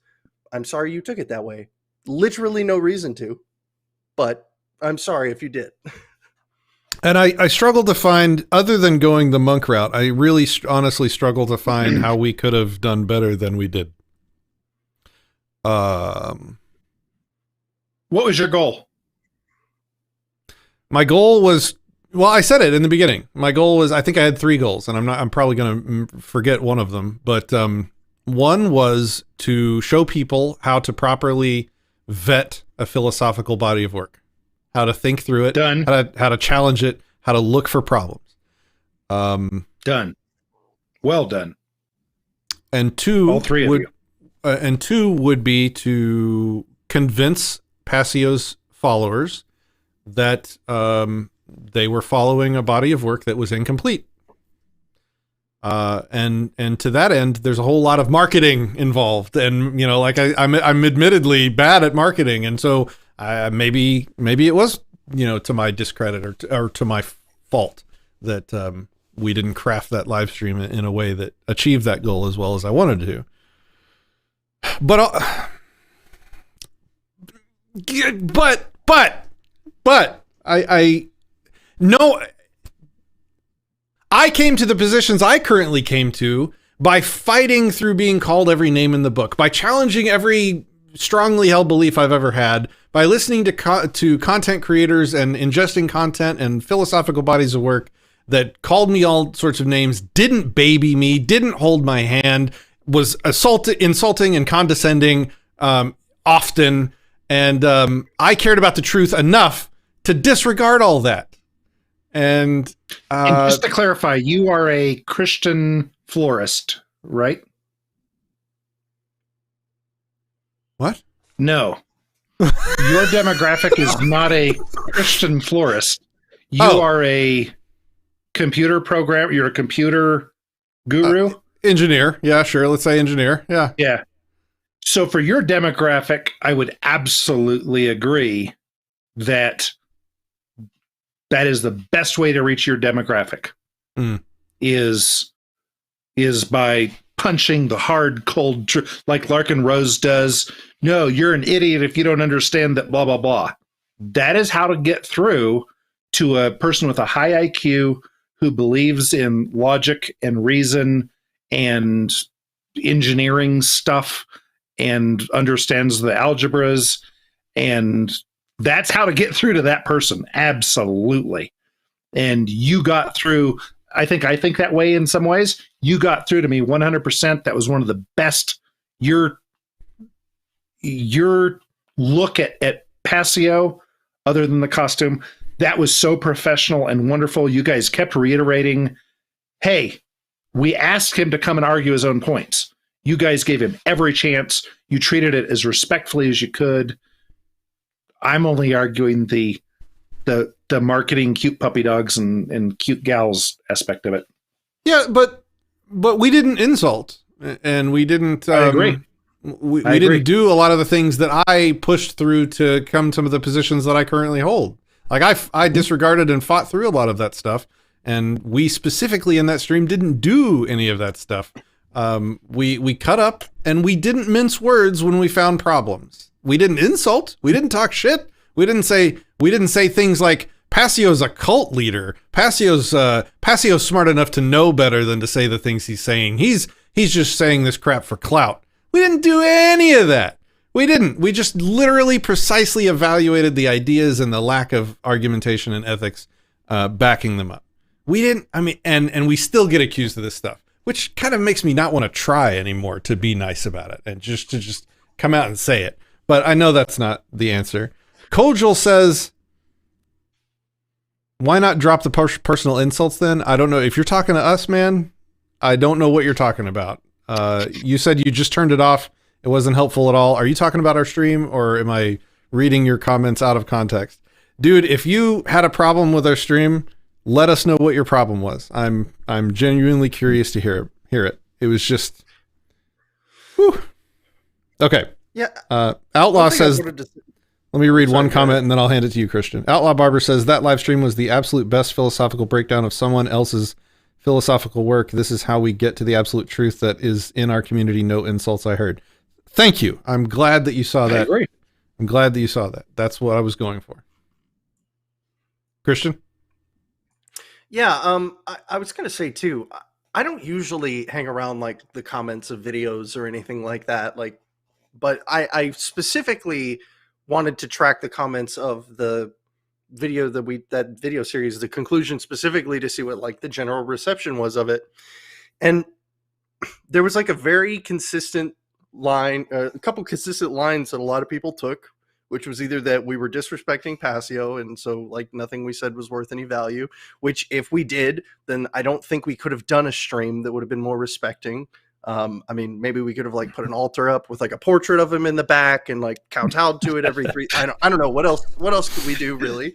Speaker 3: I'm sorry you took it that way. Literally no reason to, but I'm sorry if you did.
Speaker 1: And I struggled to find, other than going the monk route, I really honestly struggled to find how we could have done better than we did.
Speaker 5: What was your goal?
Speaker 1: My goal was, well, I said it in the beginning. My goal was, I think I had 3 goals, and I'm probably going to forget one of them. But one was to show people how to properly vet a philosophical body of work. How to think through it,
Speaker 5: Done.
Speaker 1: How to challenge it, how to look for problems.
Speaker 5: Done. Well done.
Speaker 1: And 2,
Speaker 5: all 3 of you.
Speaker 1: And 2 would be to convince Passio's followers that they were following a body of work that was incomplete. And to that end, there's a whole lot of marketing involved, and you know, like I'm admittedly bad at marketing, and so. Maybe it was, you know, to my discredit or to my fault that we didn't craft that live stream in a way that achieved that goal as well as I wanted to. But I know I came to the positions I currently came to by fighting through being called every name in the book, by challenging every strongly held belief I've ever had, by listening to content creators and ingesting content and philosophical bodies of work that called me all sorts of names, didn't baby me, didn't hold my hand, was insulting and condescending often, and I cared about the truth enough to disregard all that. And
Speaker 5: just to clarify, you are a Christian florist, right?
Speaker 1: What?
Speaker 5: No. Your demographic is not a Christian florist. You are a computer programmer. You're a computer guru.
Speaker 1: Engineer. Yeah, sure. Let's say engineer. Yeah.
Speaker 5: Yeah. So for your demographic, I would absolutely agree that that is the best way to reach your demographic is by punching the hard, cold truth like Larkin Rose does. No, you're an idiot if you don't understand that, blah, blah, blah. That is how to get through to a person with a high IQ who believes in logic and reason and engineering stuff and understands the algebras. And that's how to get through to that person. Absolutely. And you got through. I think that way in some ways. You got through to me 100%. That was one of the best. Your look at Passio, other than the costume, That was so professional and wonderful. You guys kept reiterating, hey, we asked him to come and argue his own points. You guys gave him every chance. You treated it as respectfully as you could. I'm only arguing the marketing cute puppy dogs and cute gals aspect of it.
Speaker 1: Yeah, but we didn't insult, and we didn't.
Speaker 5: I agree.
Speaker 1: We didn't do a lot of the things that I pushed through to come to the positions that I currently hold. Like I disregarded and fought through a lot of that stuff, and we specifically in that stream didn't do any of that stuff. We cut up, and we didn't mince words when we found problems. We didn't insult. We didn't talk shit. We didn't say things like Passio's a cult leader. Passio's smart enough to know better than to say the things he's saying. He's just saying this crap for clout. We didn't do any of that. We didn't. We just literally precisely evaluated the ideas and the lack of argumentation and ethics backing them up. We didn't, I mean, and we still get accused of this stuff, which kind of makes me not want to try anymore to be nice about it and just come out and say it. But I know that's not the answer. Kojal says, why not drop the personal insults then? I don't know. If you're talking to us, man, I don't know what you're talking about. You said you just turned it off. It wasn't helpful at all. Are you talking about our stream, or am I reading your comments out of context? Dude, if you had a problem with our stream, let us know what your problem was. I'm genuinely curious to hear it. It was just, whew. Okay.
Speaker 3: Yeah.
Speaker 1: Outlaw says, let me read one comment and then I'll hand it to you, Christian. Outlaw Barber says, that live stream was the absolute best philosophical breakdown of someone else's philosophical work. This is how we get to the absolute truth that is in our community. No insults, I heard. Thank you. I'm glad that you saw that. I agree. I'm glad that you saw that. That's what I was going for. Christian?
Speaker 3: Yeah, I was going to say too, I don't usually hang around like the comments of videos or anything like that. But I specifically wanted to track the comments of the video that video series, the conclusion specifically, to see what like the general reception was of it. And there was like a very consistent line, a couple consistent lines that a lot of people took, which was either that we were disrespecting Passio, and so like nothing we said was worth any value, which if we did, then I don't think we could have done a stream that would have been more respecting. I mean, maybe we could have like put an altar up with like a portrait of him in the back and like kowtowed to it every three. I don't know what else could we do really?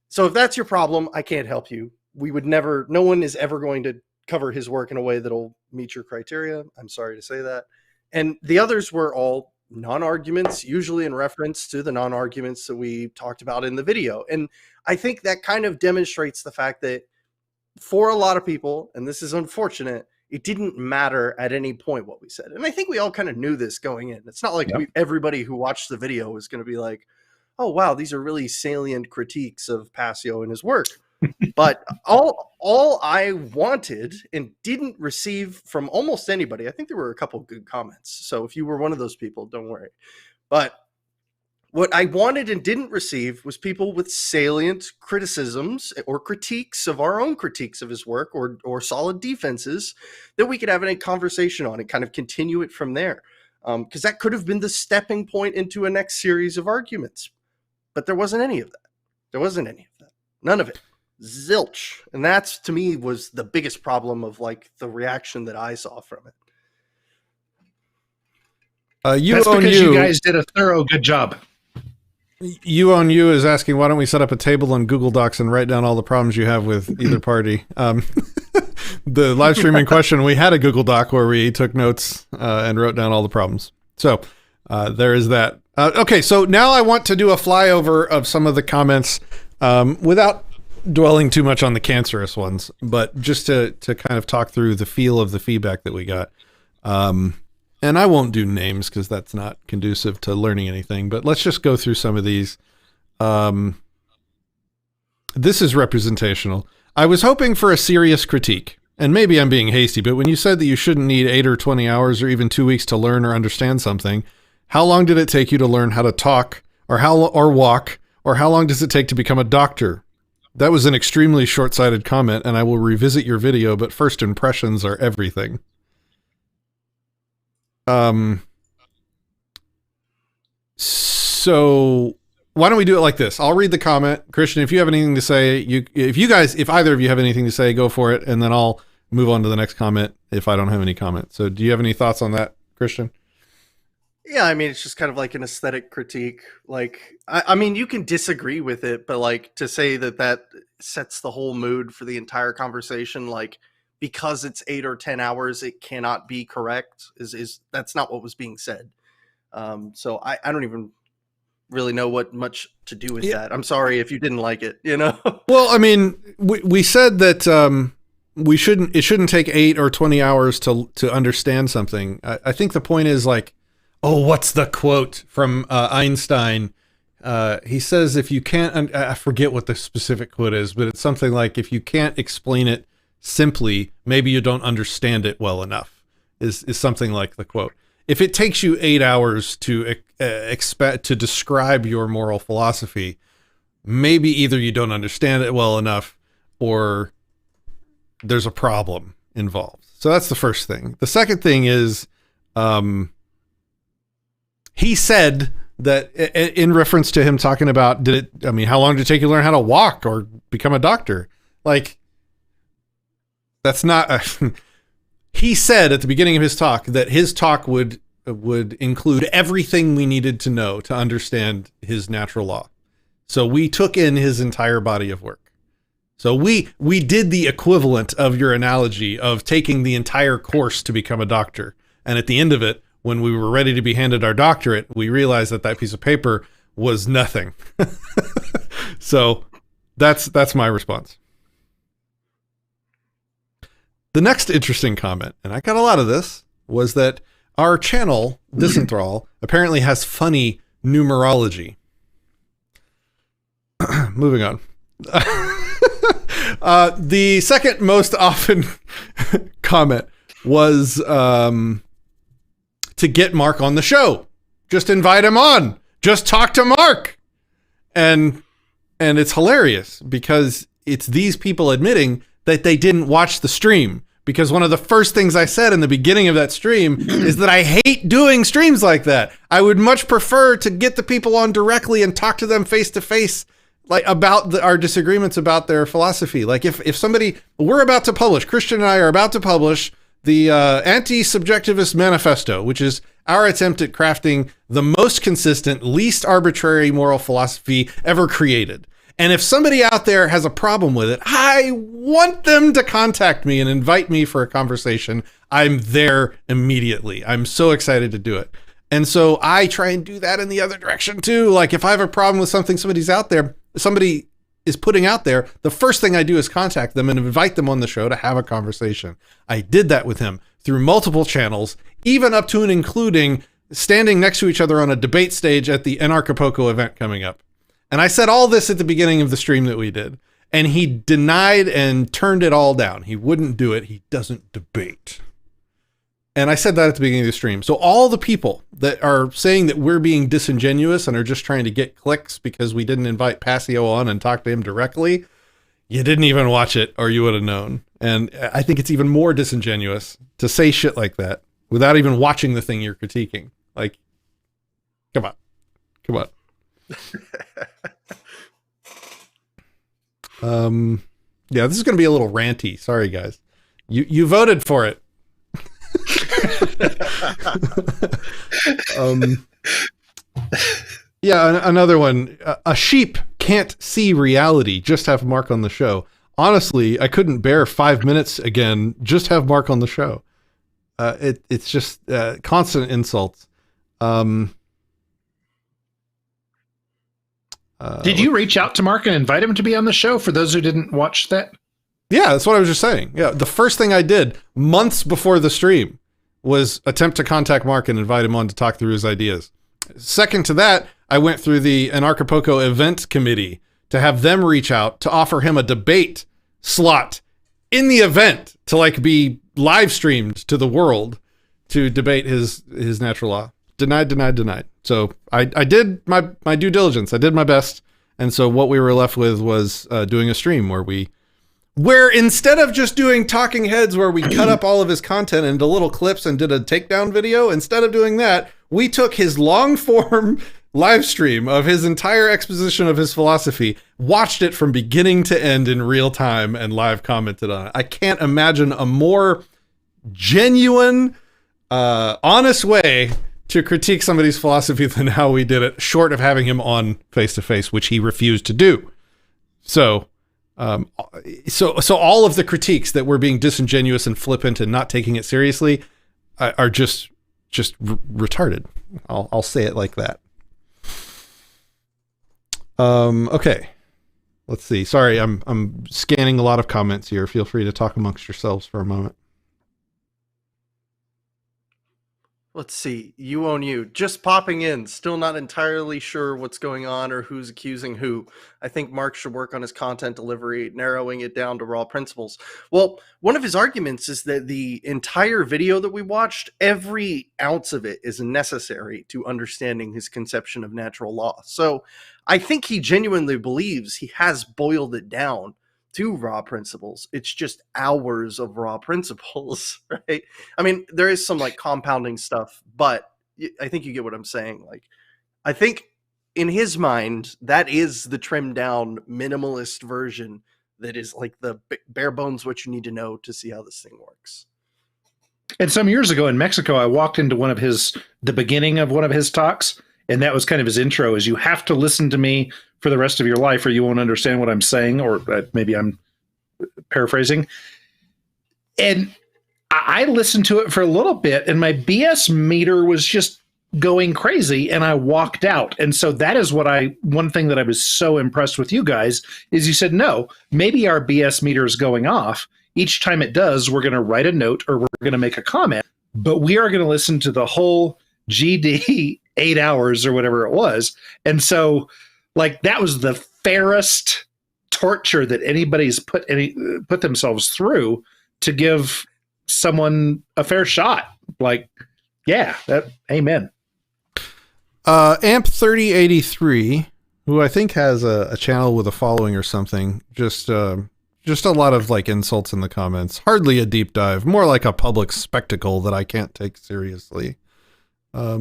Speaker 3: So if that's your problem, I can't help you. We would never, no one is ever going to cover his work in a way that'll meet your criteria. I'm sorry to say that. And the others were all non-arguments, usually in reference to the non-arguments that we talked about in the video. And I think that kind of demonstrates the fact that for a lot of people, and this is unfortunate, it didn't matter at any point what we said. And I think we all kind of knew this going in. It's not like everybody who watched the video was going to be like, oh, wow, these are really salient critiques of Passio and his work. But all I wanted and didn't receive from almost anybody, I think there were a couple good comments. So if you were one of those people, don't worry. But what I wanted and didn't receive was people with salient criticisms or critiques of our own critiques of his work, or solid defenses that we could have a conversation on and kind of continue it from there. Because that could have been the stepping point into a next series of arguments. But there wasn't any of that. There wasn't any of that. None of it. Zilch. And that's, to me, was the biggest problem of like the reaction that I saw from it.
Speaker 5: That's because you guys did a thorough good job.
Speaker 1: You on You is asking, why don't we set up a table on Google Docs and write down all the problems you have with either party? The live stream in question, we had a Google Doc where we took notes and wrote down all the problems. So there is that. Okay, so now I want to do a flyover of some of the comments without dwelling too much on the cancerous ones, but just to kind of talk through the feel of the feedback that we got. And I won't do names because that's not conducive to learning anything, but let's just go through some of these. This is representational. I was hoping for a serious critique, and maybe I'm being hasty, but when you said that you shouldn't need 8 or 20 hours or even 2 weeks to learn or understand something, how long did it take you to learn how to talk or walk, or how long does it take to become a doctor? That was an extremely short-sighted comment, and I will revisit your video, but first impressions are everything. So why don't we do it like this? I'll read the comment. Christian, if you have anything to say, if either of you have anything to say, go for it. And then I'll move on to the next comment if I don't have any comments. So do you have any thoughts on that, Christian?
Speaker 3: Yeah, I mean, it's just kind of like an aesthetic critique. Like, I mean, you can disagree with it, but like to say that sets the whole mood for the entire conversation, like because it's 8 or 10 hours, it cannot be correct. Is that's not what was being said. So I don't even really know what much to do with that. I'm sorry if you didn't like it, you know?
Speaker 1: Well, I mean, we said that it shouldn't take 8 or 20 hours to understand something. I think the point is like, oh, what's the quote from Einstein? He says, if you can't, I forget what the specific quote is, but it's something like, if you can't explain it simply, maybe you don't understand it well enough, is something like the quote. If it takes you 8 hours to describe your moral philosophy, maybe either you don't understand it well enough or there's a problem involved. So that's the first thing. The second thing is, he said that in reference to him talking about, how long did it take you to learn how to walk or become a doctor? Like, that's not, he said at the beginning of his talk that his talk would include everything we needed to know to understand his natural law. So we took in his entire body of work. So we did the equivalent of your analogy of taking the entire course to become a doctor. And at the end of it, when we were ready to be handed our doctorate, we realized that piece of paper was nothing. So that's my response. The next interesting comment, and I got a lot of this, was that our channel, Disenthrall, apparently has funny numerology. Moving on. The second most often comment was to get Mark on the show. Just invite him on. Just talk to Mark. And it's hilarious because it's these people admitting that they didn't watch the stream. Because one of the first things I said in the beginning of that stream is that I hate doing streams like that. I would much prefer to get the people on directly and talk to them face to face, like about our disagreements about their philosophy. Like if Christian and I are about to publish the Anti-Subjectivist Manifesto, which is our attempt at crafting the most consistent, least arbitrary moral philosophy ever created. And if somebody out there has a problem with it, I want them to contact me and invite me for a conversation. I'm there immediately. I'm so excited to do it. And so I try and do that in the other direction too. Like if I have a problem with something somebody is putting out there, the first thing I do is contact them and invite them on the show to have a conversation. I did that with him through multiple channels, even up to and including standing next to each other on a debate stage at the Anarchapulco event coming up. And I said all this at the beginning of the stream that we did, and he denied and turned it all down. He wouldn't do it. He doesn't debate. And I said that at the beginning of the stream. So all the people that are saying that we're being disingenuous and are just trying to get clicks because we didn't invite Passio on and talk to him directly, you didn't even watch it or you would have known. And I think it's even more disingenuous to say shit like that without even watching the thing you're critiquing. Like, come on. Yeah, this is going to be a little ranty. Sorry, guys. You voted for it. Yeah, another one. A sheep can't see reality. Just have Mark on the show. Honestly, I couldn't bear 5 minutes again. Just have Mark on the show. It's just constant insults.
Speaker 5: Did you reach out to Mark and invite him to be on the show for those who didn't watch that?
Speaker 1: Yeah, that's what I was just saying. Yeah, the first thing I did months before the stream was attempt to contact Mark and invite him on to talk through his ideas. Second to that, I went through the Anarchapulco event committee to have them reach out to offer him a debate slot in the event to like be live streamed to the world to debate his natural law. Denied. So I did my due diligence. I did my best. And so what we were left with was doing a stream where instead of just doing talking heads where we cut up all of his content into little clips and did a takedown video, instead of doing that, we took his long form live stream of his entire exposition of his philosophy, watched it from beginning to end in real time, and live commented on it. I can't imagine a more genuine, honest way to critique somebody's philosophy than how we did it, short of having him on face to face, which he refused to do. So all of the critiques that we're being disingenuous and flippant and not taking it seriously are just retarded. I'll say it like that. Okay. Let's see. Sorry, I'm scanning a lot of comments here. Feel free to talk amongst yourselves for a moment.
Speaker 3: Let's see. You own you. Just popping in. Still not entirely sure what's going on or who's accusing who. I think Mark should work on his content delivery, narrowing it down to raw principles. Well, one of his arguments is that the entire video that we watched, every ounce of it is necessary to understanding his conception of natural law. So I think he genuinely believes he has boiled it down to raw principles. It's just hours of raw principles, right? I mean, there is some like compounding stuff, but I think you get what I'm saying. Like, I think in his mind, that is the trimmed down minimalist version that is like the bare bones what you need to know to see how this thing works.
Speaker 5: And some years ago in Mexico, I walked into the beginning of one of his talks, and that was kind of his intro, is you have to listen to me for the rest of your life or you won't understand what I'm saying, or maybe I'm paraphrasing. And I listened to it for a little bit, and my BS meter was just going crazy, and I walked out. And so that is one thing that I was so impressed with you guys is you said, no, maybe our BS meter is going off. Each time it does, we're going to write a note or we're going to make a comment, but we are going to listen to the whole GD 8 hours or whatever it was. And so like that was the fairest torture that anybody's put themselves through to give someone a fair shot. Like, yeah, amen.
Speaker 1: Amp 3083, who I think has a channel with a following or something, just a lot of like insults in the comments. Hardly a deep dive, more like a public spectacle that I can't take seriously. I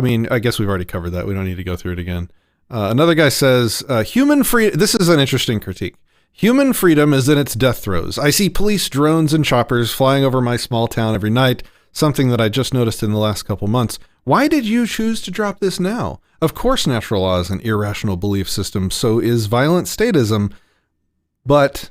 Speaker 1: mean, I guess we've already covered that. We don't need to go through it again. Another guy says, human freedom. This is an interesting critique. Human freedom is in its death throes. I see police drones and choppers flying over my small town every night, something that I just noticed in the last couple months. Why did you choose to drop this now? Of course, natural law is an irrational belief system. So is violent statism. But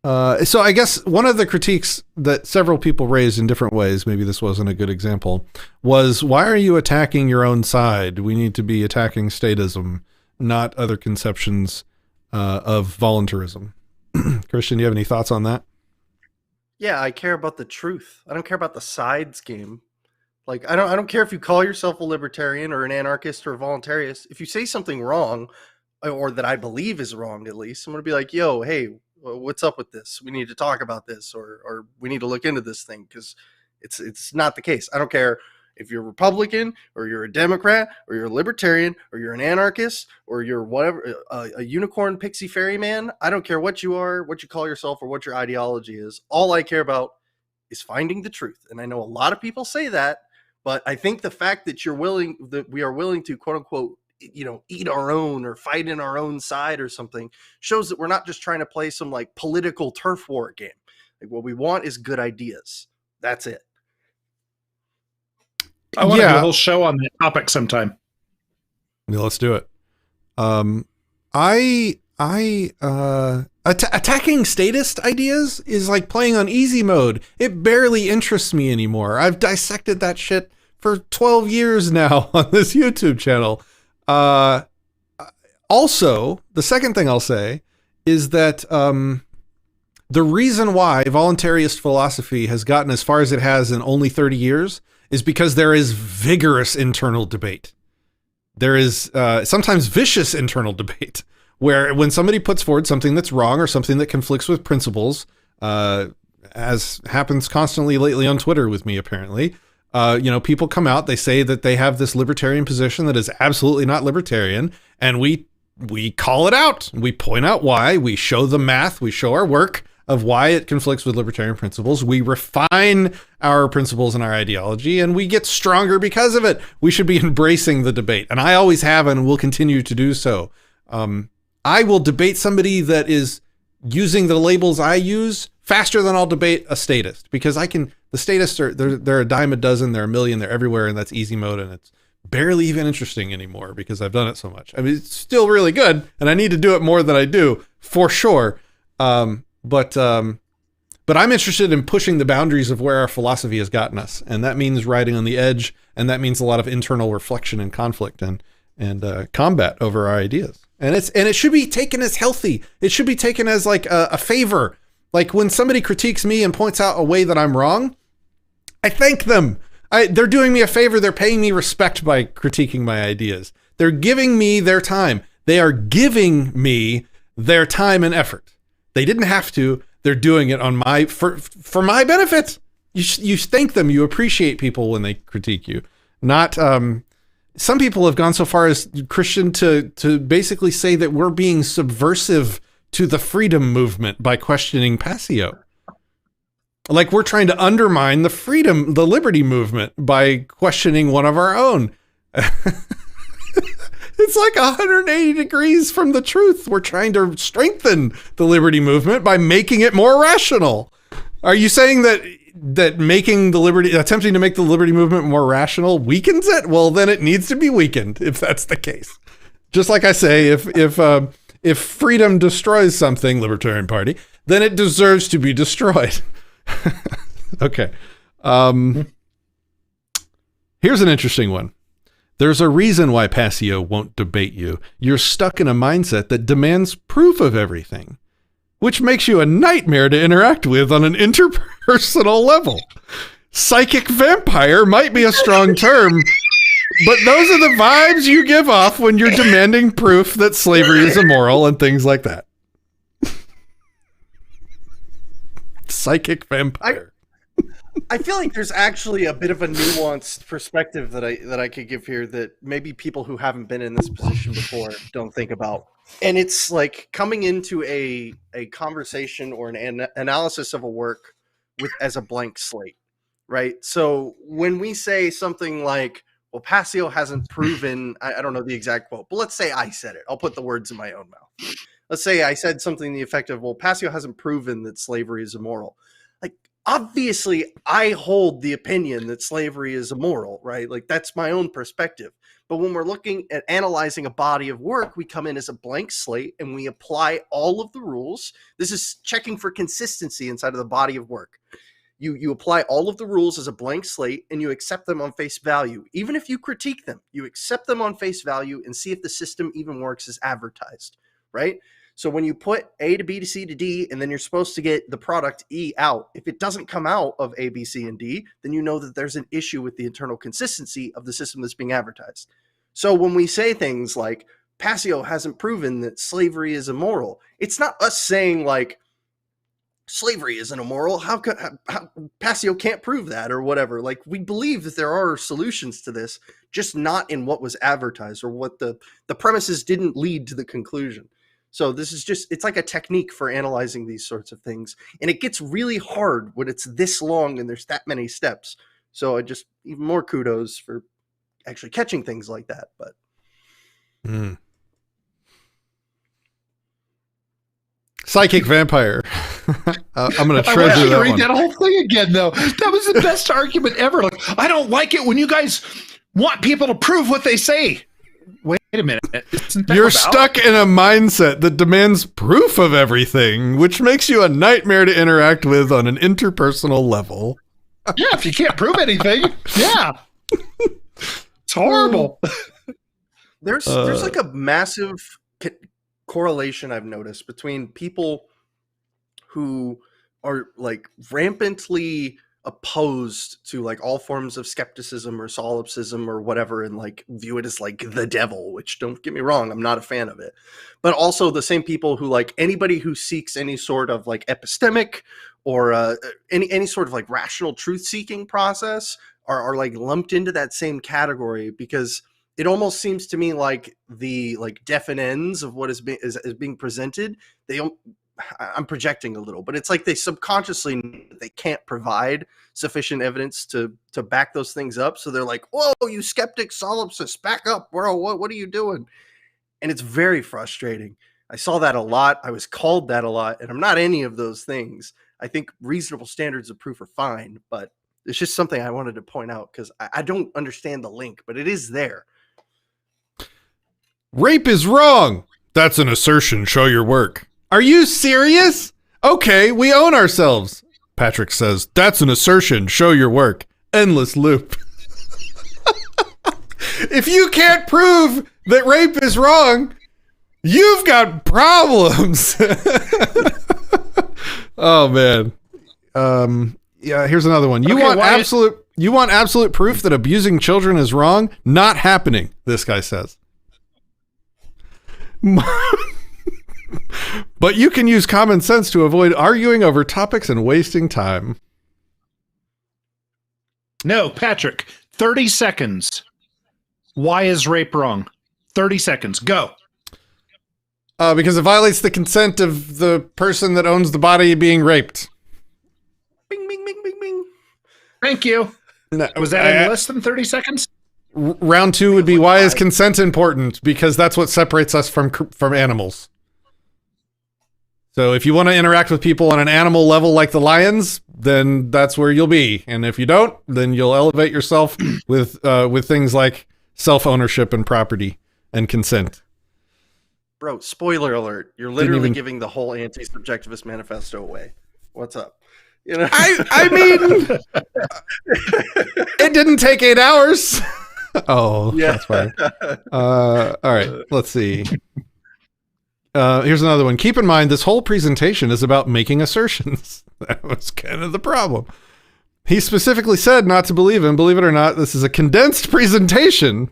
Speaker 1: so I guess one of the critiques that several people raised in different ways, maybe this wasn't a good example, was why are you attacking your own side? We need to be attacking statism, not other conceptions of voluntarism. Christian, do you have any thoughts on that?
Speaker 3: Yeah, I care about the truth. I don't care about the sides game. Like, I don't care if you call yourself a libertarian or an anarchist or a voluntarist. If you say something wrong, or that I believe is wrong, at least, I'm going to be like, yo, hey, what's up with this? We need to talk about this, or we need to look into this thing, because it's not the case. I don't care if you're a Republican or you're a Democrat or you're a libertarian or you're an anarchist or you're whatever, a unicorn pixie fairy man. I don't care what you are, what you call yourself, or what your ideology is. All I care about is finding the truth. And I know a lot of people say that, but I think the fact that we are willing to, quote unquote, eat our own or fight in our own side or something, shows that we're not just trying to play some like political turf war game. Like, what we want is good ideas. That's it.
Speaker 5: I want to do a whole show on that topic sometime.
Speaker 1: Yeah, let's do it. Attacking statist ideas is like playing on easy mode. It barely interests me anymore. I've dissected that shit for 12 years now on this YouTube channel. Also, the second thing I'll say is that the reason why voluntarist philosophy has gotten as far as it has in only 30 years is because there is vigorous internal debate. There is sometimes vicious internal debate, where when somebody puts forward something that's wrong or something that conflicts with principles, as happens constantly lately on Twitter with me, apparently, people come out, they say that they have this libertarian position that is absolutely not libertarian, and we call it out. We point out why. We show the math. We show our work. of why it conflicts with libertarian principles. We refine our principles and our ideology, and we get stronger because of it. We should be embracing the debate, and I always have and will continue to do so. I will debate somebody that is using the labels I use faster than I'll debate a statist, because the statists they're a dime a dozen, they're a million, they're everywhere, and that's easy mode, and it's barely even interesting anymore because I've done it so much. I mean, it's still really good, and I need to do it more than I do, for sure. But I'm interested in pushing the boundaries of where our philosophy has gotten us, and that means riding on the edge, and that means a lot of internal reflection and conflict and combat over our ideas. And it should be taken as healthy. It should be taken as like a favor. Like when somebody critiques me and points out a way that I'm wrong, I thank them. They're doing me a favor. They're paying me respect by critiquing my ideas. They're giving me their time. They are giving me their time and effort. They didn't have to. They're doing it on for my benefit. You thank them. You appreciate people when they critique you. Not some people have gone so far as Christian to basically say that we're being subversive to the freedom movement by questioning Passio. Like we're trying to undermine the liberty movement by questioning one of our own. It's like 180 degrees from the truth. We're trying to strengthen the liberty movement by making it more rational. Are you saying that attempting to make the liberty movement more rational weakens it? Well, then it needs to be weakened if that's the case. Just like I say, if freedom destroys something, Libertarian Party, then it deserves to be destroyed. Okay. Here's an interesting one. There's a reason why Passio won't debate you. You're stuck in a mindset that demands proof of everything, which makes you a nightmare to interact with on an interpersonal level. Psychic vampire might be a strong term, but those are the vibes you give off when you're demanding proof that slavery is immoral and things like that. Psychic vampire.
Speaker 3: I feel like there's actually a bit of a nuanced perspective that I could give here that maybe people who haven't been in this position before don't think about. And it's like coming into a conversation or an analysis of a work as a blank slate, right? So when we say something like, well, Passio hasn't proven, I don't know the exact quote, but let's say I said it. I'll put the words in my own mouth. Let's say I said something to the effect of, well, Passio hasn't proven that slavery is immoral. Like, obviously, I hold the opinion that slavery is immoral, right? Like, that's my own perspective. But when we're looking at analyzing a body of work, we come in as a blank slate and we apply all of the rules. This is checking for consistency inside of the body of work. You apply all of the rules as a blank slate and you accept them on face value. Even if you critique them, you accept them on face value and see if the system even works as advertised, right? So when you put A to B to C to D, and then you're supposed to get the product E out, if it doesn't come out of A, B, C, and D, then you know that there's an issue with the internal consistency of the system that's being advertised. So when we say things like, Passio hasn't proven that slavery is immoral, it's not us saying like, slavery isn't immoral. How Passio can't prove that or whatever. Like, we believe that there are solutions to this, just not in what was advertised or what the premises didn't lead to the conclusion. So this is just, it's like a technique for analyzing these sorts of things. And it gets really hard when it's this long and there's that many steps. So I just, even more kudos for actually catching things like that. But
Speaker 1: Psychic vampire. I'm going to treasure that
Speaker 5: read
Speaker 1: one.
Speaker 5: that whole thing again, though. That was the best argument ever. Like, I don't like it when you guys want people to prove what they say. Wait a minute.
Speaker 1: You're stuck in a mindset that demands proof of everything, which makes you a nightmare to interact with on an interpersonal level.
Speaker 5: Yeah, if you can't prove anything. Yeah. It's horrible.
Speaker 3: There's like a massive correlation I've noticed between people who are like rampantly opposed to like all forms of skepticism or solipsism or whatever, and like view it as like the devil, which, don't get me wrong, I'm not a fan of it, but also the same people who like anybody who seeks any sort of like epistemic or any sort of like rational truth seeking process are like lumped into that same category, because it almost seems to me like the like definite ends of what is being presented, they don't, I'm projecting a little, but it's like they subconsciously know that they can't provide sufficient evidence to back those things up. So they're like, whoa, you skeptic solipsist, back up, bro. What are you doing? And it's very frustrating. I saw that a lot. I was called that a lot, and I'm not any of those things. I think reasonable standards of proof are fine, but it's just something I wanted to point out because I don't understand the link, but it is there.
Speaker 1: Rape is wrong. That's an assertion. Show your work. Are you serious? Okay, we own ourselves. Patrick says, that's an assertion. Show your work. Endless loop. If you can't prove that rape is wrong, you've got problems. Oh, man. Yeah, here's another one. You want absolute proof that abusing children is wrong? Not happening, this guy says. But you can use common sense to avoid arguing over topics and wasting time.
Speaker 5: No, Patrick, 30 seconds. Why is rape wrong? 30 seconds. Go.
Speaker 1: Because it violates the consent of the person that owns the body being raped.
Speaker 3: Bing, bing, bing, bing, bing.
Speaker 5: Thank you.
Speaker 1: No,
Speaker 5: Was that in less than 30 seconds?
Speaker 1: Round two would be, why is consent important? Because that's what separates us from animals. So if you want to interact with people on an animal level like the lions, then that's where you'll be. And if you don't, then you'll elevate yourself with things like self-ownership and property and consent.
Speaker 3: Bro, spoiler alert. You're literally giving the whole anti-subjectivist manifesto away. What's up? You know?
Speaker 1: I mean, it didn't take 8 hours. Oh, yeah. That's fine. All right, let's see. Here's another one. Keep in mind, this whole presentation is about making assertions. That was kind of the problem. He specifically said not to believe him. Believe it or not, this is a condensed presentation.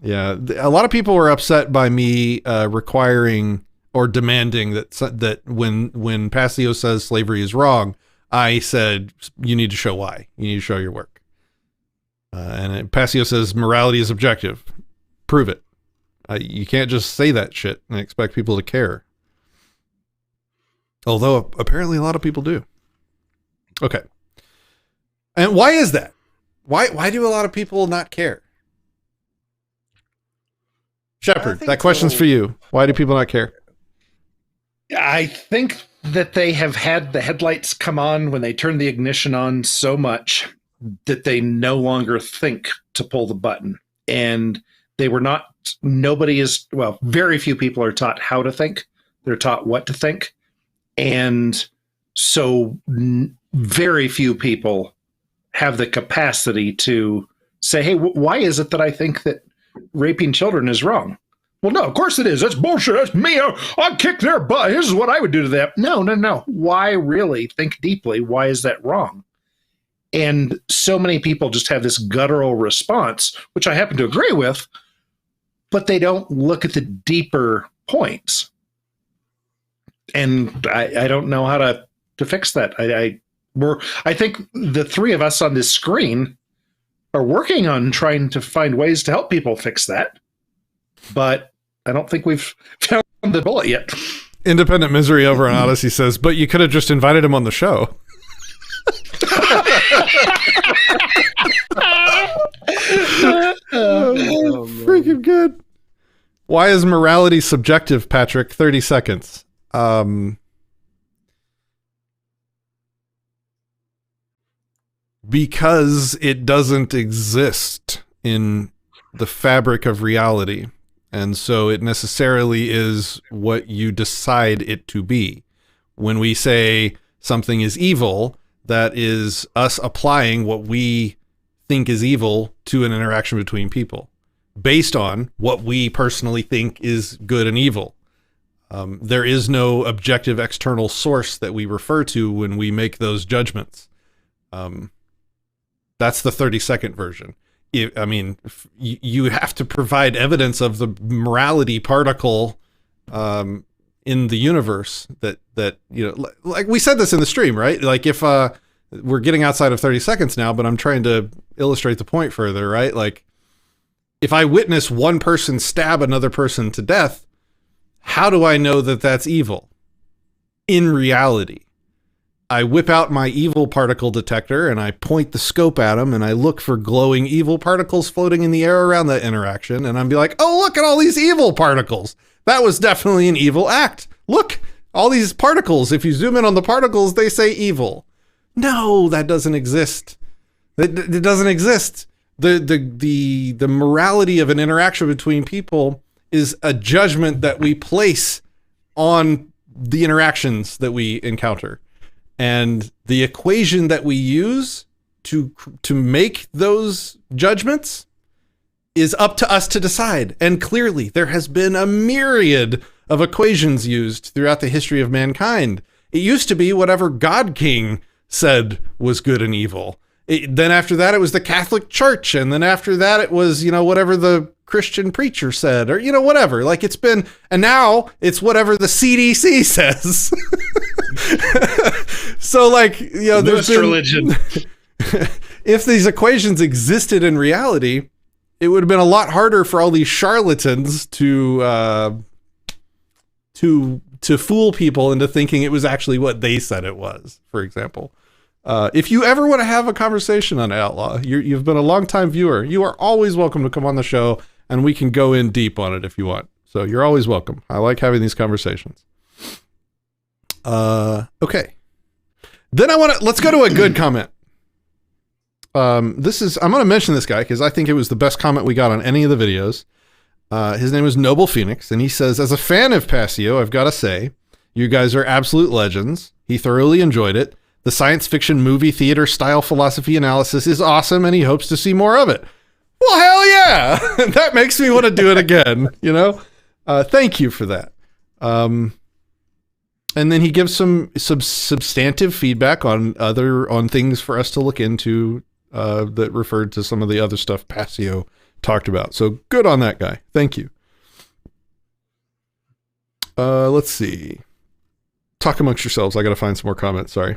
Speaker 1: Yeah, a lot of people were upset by me requiring or demanding that when Passio says slavery is wrong, I said, you need to show why. You need to show your work. And Passio says morality is objective. Prove it. You can't just say that shit and expect people to care. Although apparently a lot of people do. Okay. And why is that? Why do a lot of people not care? Shepard, that question's for you. Why do people not care?
Speaker 5: I think that they have had the headlights come on when they turn the ignition on so much that they no longer think to pull the button. And they were not, very few people are taught how to think. They're taught what to think. And so very few people have the capacity to say, hey, why is it that I think that raping children is wrong? Well, no, of course it is. That's bullshit. That's me. I'll kick their butt. This is what I would do to them. No. Why really? Think deeply. Why is that wrong? And so many people just have this guttural response, which I happen to agree with, but they don't look at the deeper points. And I don't know how to fix that. I think the three of us on this screen are working on trying to find ways to help people fix that. But I don't think we've found the bullet yet.
Speaker 1: Independent Misery over on Odysee says, but you could have just invited him on the show. Freaking good. Why is morality subjective, Patrick? 30 seconds. Because it doesn't exist in the fabric of reality. And so it necessarily is what you decide it to be. When we say something is evil, that is us applying what we think is evil to an interaction between people based on what we personally think is good and evil. There is no objective external source that we refer to when we make those judgments. That's the 30-second version. You have to provide evidence of the morality particle in the universe that like we said this in the stream, right? Like if we're getting outside of 30 seconds now, but I'm trying to illustrate the point further, right? Like if I witness one person stab another person to death, How do I know that that's evil? In reality, I whip out my evil particle detector and I point the scope at them and I look for glowing evil particles floating in the air around that interaction. And I'm be like, oh, look at all these evil particles. That was definitely an evil act. Look, all these particles. If you zoom in on the particles, they say evil. No, that doesn't exist. It doesn't exist. The morality of an interaction between people is a judgment that we place on the interactions that we encounter. And the equation that we use to make those judgments is up to us to decide. And clearly, there has been a myriad of equations used throughout the history of mankind. It used to be whatever God King said was good and evil. Then after that, it was the Catholic Church. And then after that, it was, whatever the Christian preacher said, or, whatever. Like it's been, and now it's whatever the CDC says. So like, there's been, religion. If these equations existed in reality, it would have been a lot harder for all these charlatans to fool people into thinking it was actually what they said it was, for example. If you ever want to have a conversation on Outlaw, you've been a longtime viewer, you are always welcome to come on the show and we can go in deep on it if you want. So you're always welcome. I like having these conversations. Okay. Then let's go to a good comment. I'm going to mention this guy because I think it was the best comment we got on any of the videos. His name is Noble Phoenix, and he says, as a fan of Passio, I've got to say, you guys are absolute legends. He thoroughly enjoyed it. The science fiction movie theater style philosophy analysis is awesome, and he hopes to see more of it. Well, hell yeah! That makes me want to do it again, Thank you for that. And then he gives some substantive feedback on things for us to look into that referred to some of the other stuff Passio talked about. So good on that guy. Thank you. Let's see. Talk amongst yourselves. I got to find some more comments. Sorry.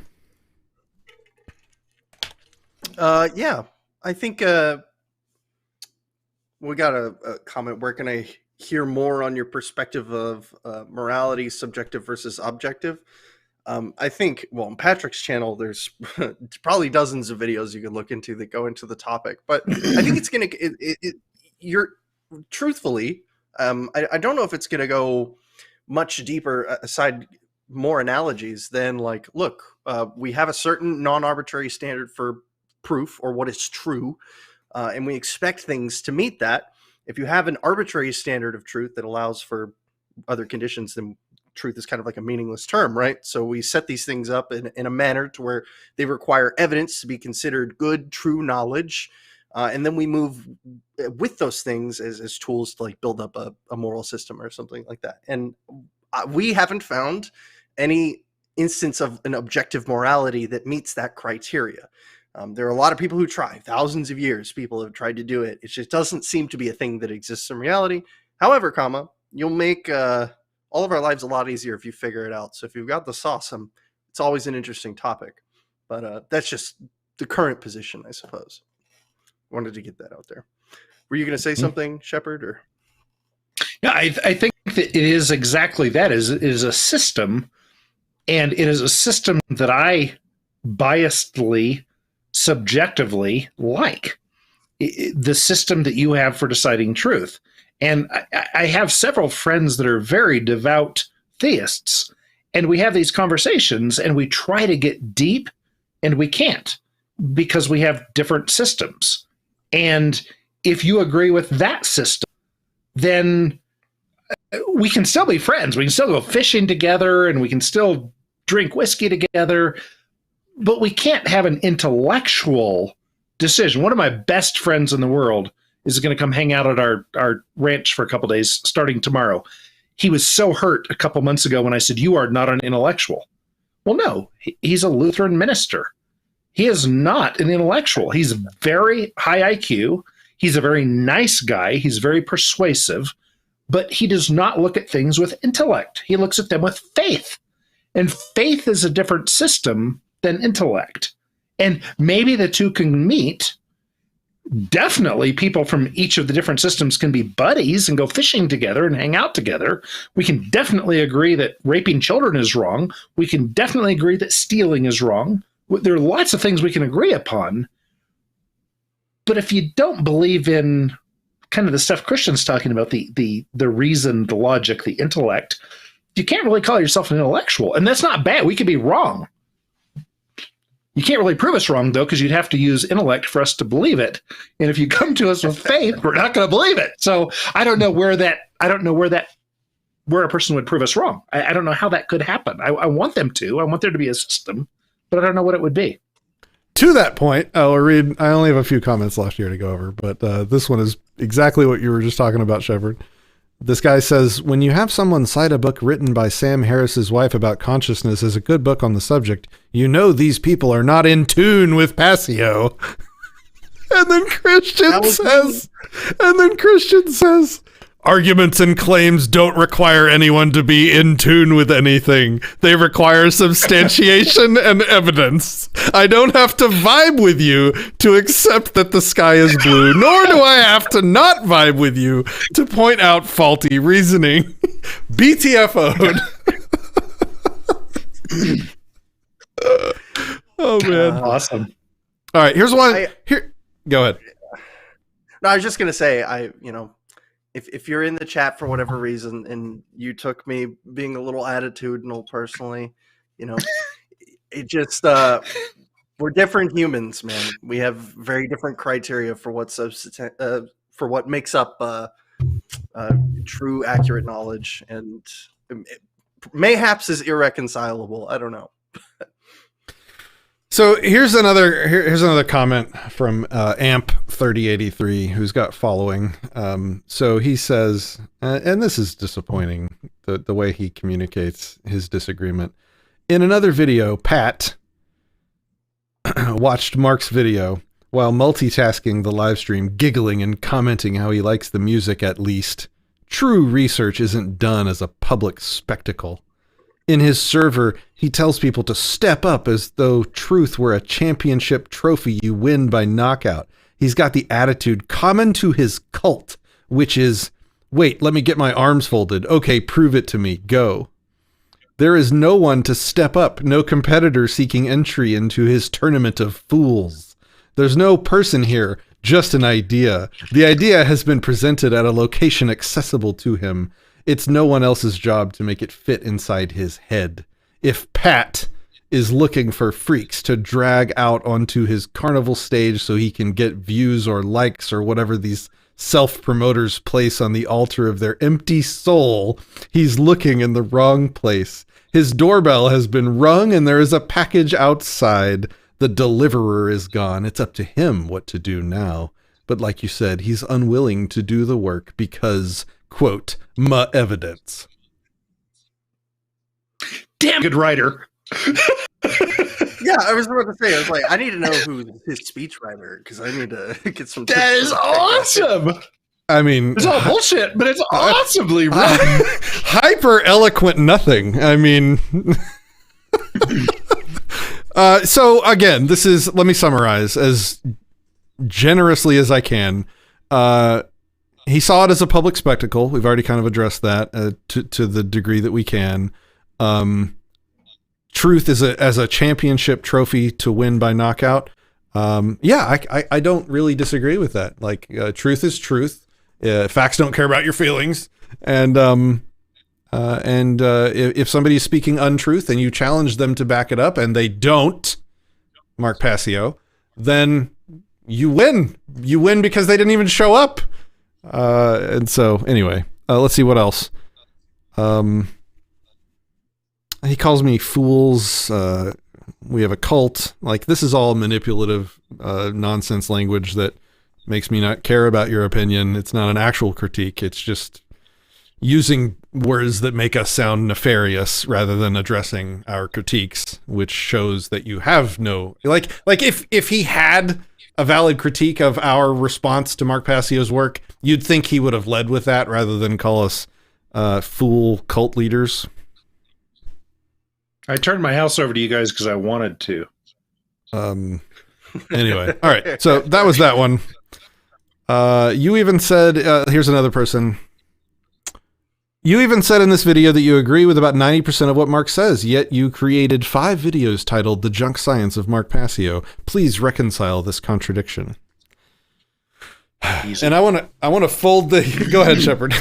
Speaker 3: Yeah, I think we got a comment. Where can I hear more on your perspective of morality, subjective versus objective? I think, well, on Patrick's channel, there's probably dozens of videos you can look into that go into the topic, but I think it's going to, truthfully, I don't know if it's going to go much deeper aside more analogies than like, look, we have a certain non-arbitrary standard for proof or what is true, and we expect things to meet that. If you have an arbitrary standard of truth that allows for other conditions, then truth is kind of like a meaningless term, right? So we set these things up in a manner to where they require evidence to be considered good, true knowledge. And then we move with those things as tools to like build up a moral system or something like that. And we haven't found any instance of an objective morality that meets that criteria. There are a lot of people who try. Thousands of years people have tried to do it. It just doesn't seem to be a thing that exists in reality. However, you'll make all of our lives a lot easier if you figure it out. So if you've got the sauce, it's always an interesting topic. But that's just the current position, I suppose. Wanted to get that out there. Were you going to say something, Shepard? Or
Speaker 5: yeah, I think that it is exactly that. It is a system, and it is a system that I biasedly, subjectively like. The system that you have for deciding truth. And I have several friends that are very devout theists, and we have these conversations and we try to get deep and we can't because we have different systems. And if you agree with that system, then we can still be friends. We can still go fishing together and we can still drink whiskey together, but we can't have an intellectual decision. One of my best friends in the world is going to come hang out at our ranch for a couple days starting tomorrow. He was so hurt a couple months ago when I said, you are not an intellectual. Well, no, he's a Lutheran minister. He is not an intellectual. He's very high IQ. He's a very nice guy. He's very persuasive, but he does not look at things with intellect. He looks at them with faith. And faith is a different system than intellect. And maybe the two can meet, definitely people from each of the different systems can be buddies and go fishing together and hang out together. We can definitely agree that raping children is wrong. We can definitely agree that stealing is wrong. There are lots of things we can agree upon. But if you don't believe in kind of the stuff Christian's talking about, the reason, the logic, the intellect, you can't really call yourself an intellectual. And that's not bad. We could be wrong. You can't really prove us wrong, though, because you'd have to use intellect for us to believe it. And if you come to us with faith, we're not going to believe it. So I don't know where a person would prove us wrong. I don't know how that could happen. I want them to. I want there to be a system, but I don't know what it would be.
Speaker 1: To that point, I only have a few comments left here to go over, but this one is exactly what you were just talking about, Shepard. This guy says, when you have someone cite a book written by Sam Harris's wife about consciousness as a good book on the subject, you know these people are not in tune with Passio. And then Christian says, arguments and claims don't require anyone to be in tune with anything. They require substantiation and evidence. I don't have to vibe with you to accept that the sky is blue, nor do I have to not vibe with you to point out faulty reasoning. BTFO'd. Oh, man.
Speaker 5: Awesome.
Speaker 1: All right, here's one. Here, go ahead.
Speaker 3: No, I was just going to say, if you're in the chat for whatever reason and you took me being a little attitudinal personally, it just we're different humans, man. We have very different criteria for what for what makes up true, accurate knowledge, and mayhaps is irreconcilable. I don't know.
Speaker 1: So here's another comment from Amp 3083, who's got following. So he says, and this is disappointing, the way he communicates his disagreement. In another video, Pat watched Mark's video while multitasking the live stream, giggling and commenting how he likes the music at least. True research isn't done as a public spectacle. In his server, he tells people to step up as though truth were a championship trophy you win by knockout. He's got the attitude common to his cult, which is, wait, let me get my arms folded. Okay, prove it to me. Go. There is no one to step up, no competitor seeking entry into his tournament of fools. There's no person here, just an idea. The idea has been presented at a location accessible to him. It's no one else's job to make it fit inside his head. If Pat is looking for freaks to drag out onto his carnival stage so he can get views or likes or whatever these self-promoters place on the altar of their empty soul, he's looking in the wrong place. His doorbell has been rung and there is a package outside. The deliverer is gone. It's up to him what to do now. But like you said, he's unwilling to do the work because, quote, "ma evidence."
Speaker 5: Damn good writer.
Speaker 3: Yeah, I was about to say, I was like, I need to know who's his speechwriter because I need to get some.
Speaker 5: That is awesome.
Speaker 1: I mean,
Speaker 5: it's all bullshit, but it's awesomely wrong.
Speaker 1: Hyper eloquent nothing. I mean, so again, let me summarize as generously as I can. He saw it as a public spectacle. We've already kind of addressed that to the degree that we can. Truth is as a championship trophy to win by knockout. I don't really disagree with that. Like, truth is truth. Facts don't care about your feelings. And if somebody's speaking untruth and you challenge them to back it up and they don't, Mark Passio, then you win. You win because they didn't even show up. And so anyway, let's see what else. He calls me fools. We have a cult. Like, this is all manipulative nonsense language that makes me not care about your opinion. It's not an actual critique. It's just using words that make us sound nefarious rather than addressing our critiques, which shows that you have no, like if he had a valid critique of our response to Mark Passio's work, you'd think he would have led with that rather than call us fool cult leaders.
Speaker 5: I turned my house over to you guys because I wanted to.
Speaker 1: Anyway, all right. So that was that one. You even said, here's another person. You even said in this video that you agree with about 90% of what Mark says, yet you created 5 videos titled The Junk Science of Mark Passio. Please reconcile this contradiction.
Speaker 5: Easy.
Speaker 1: And I want to fold the, go ahead, Shepard.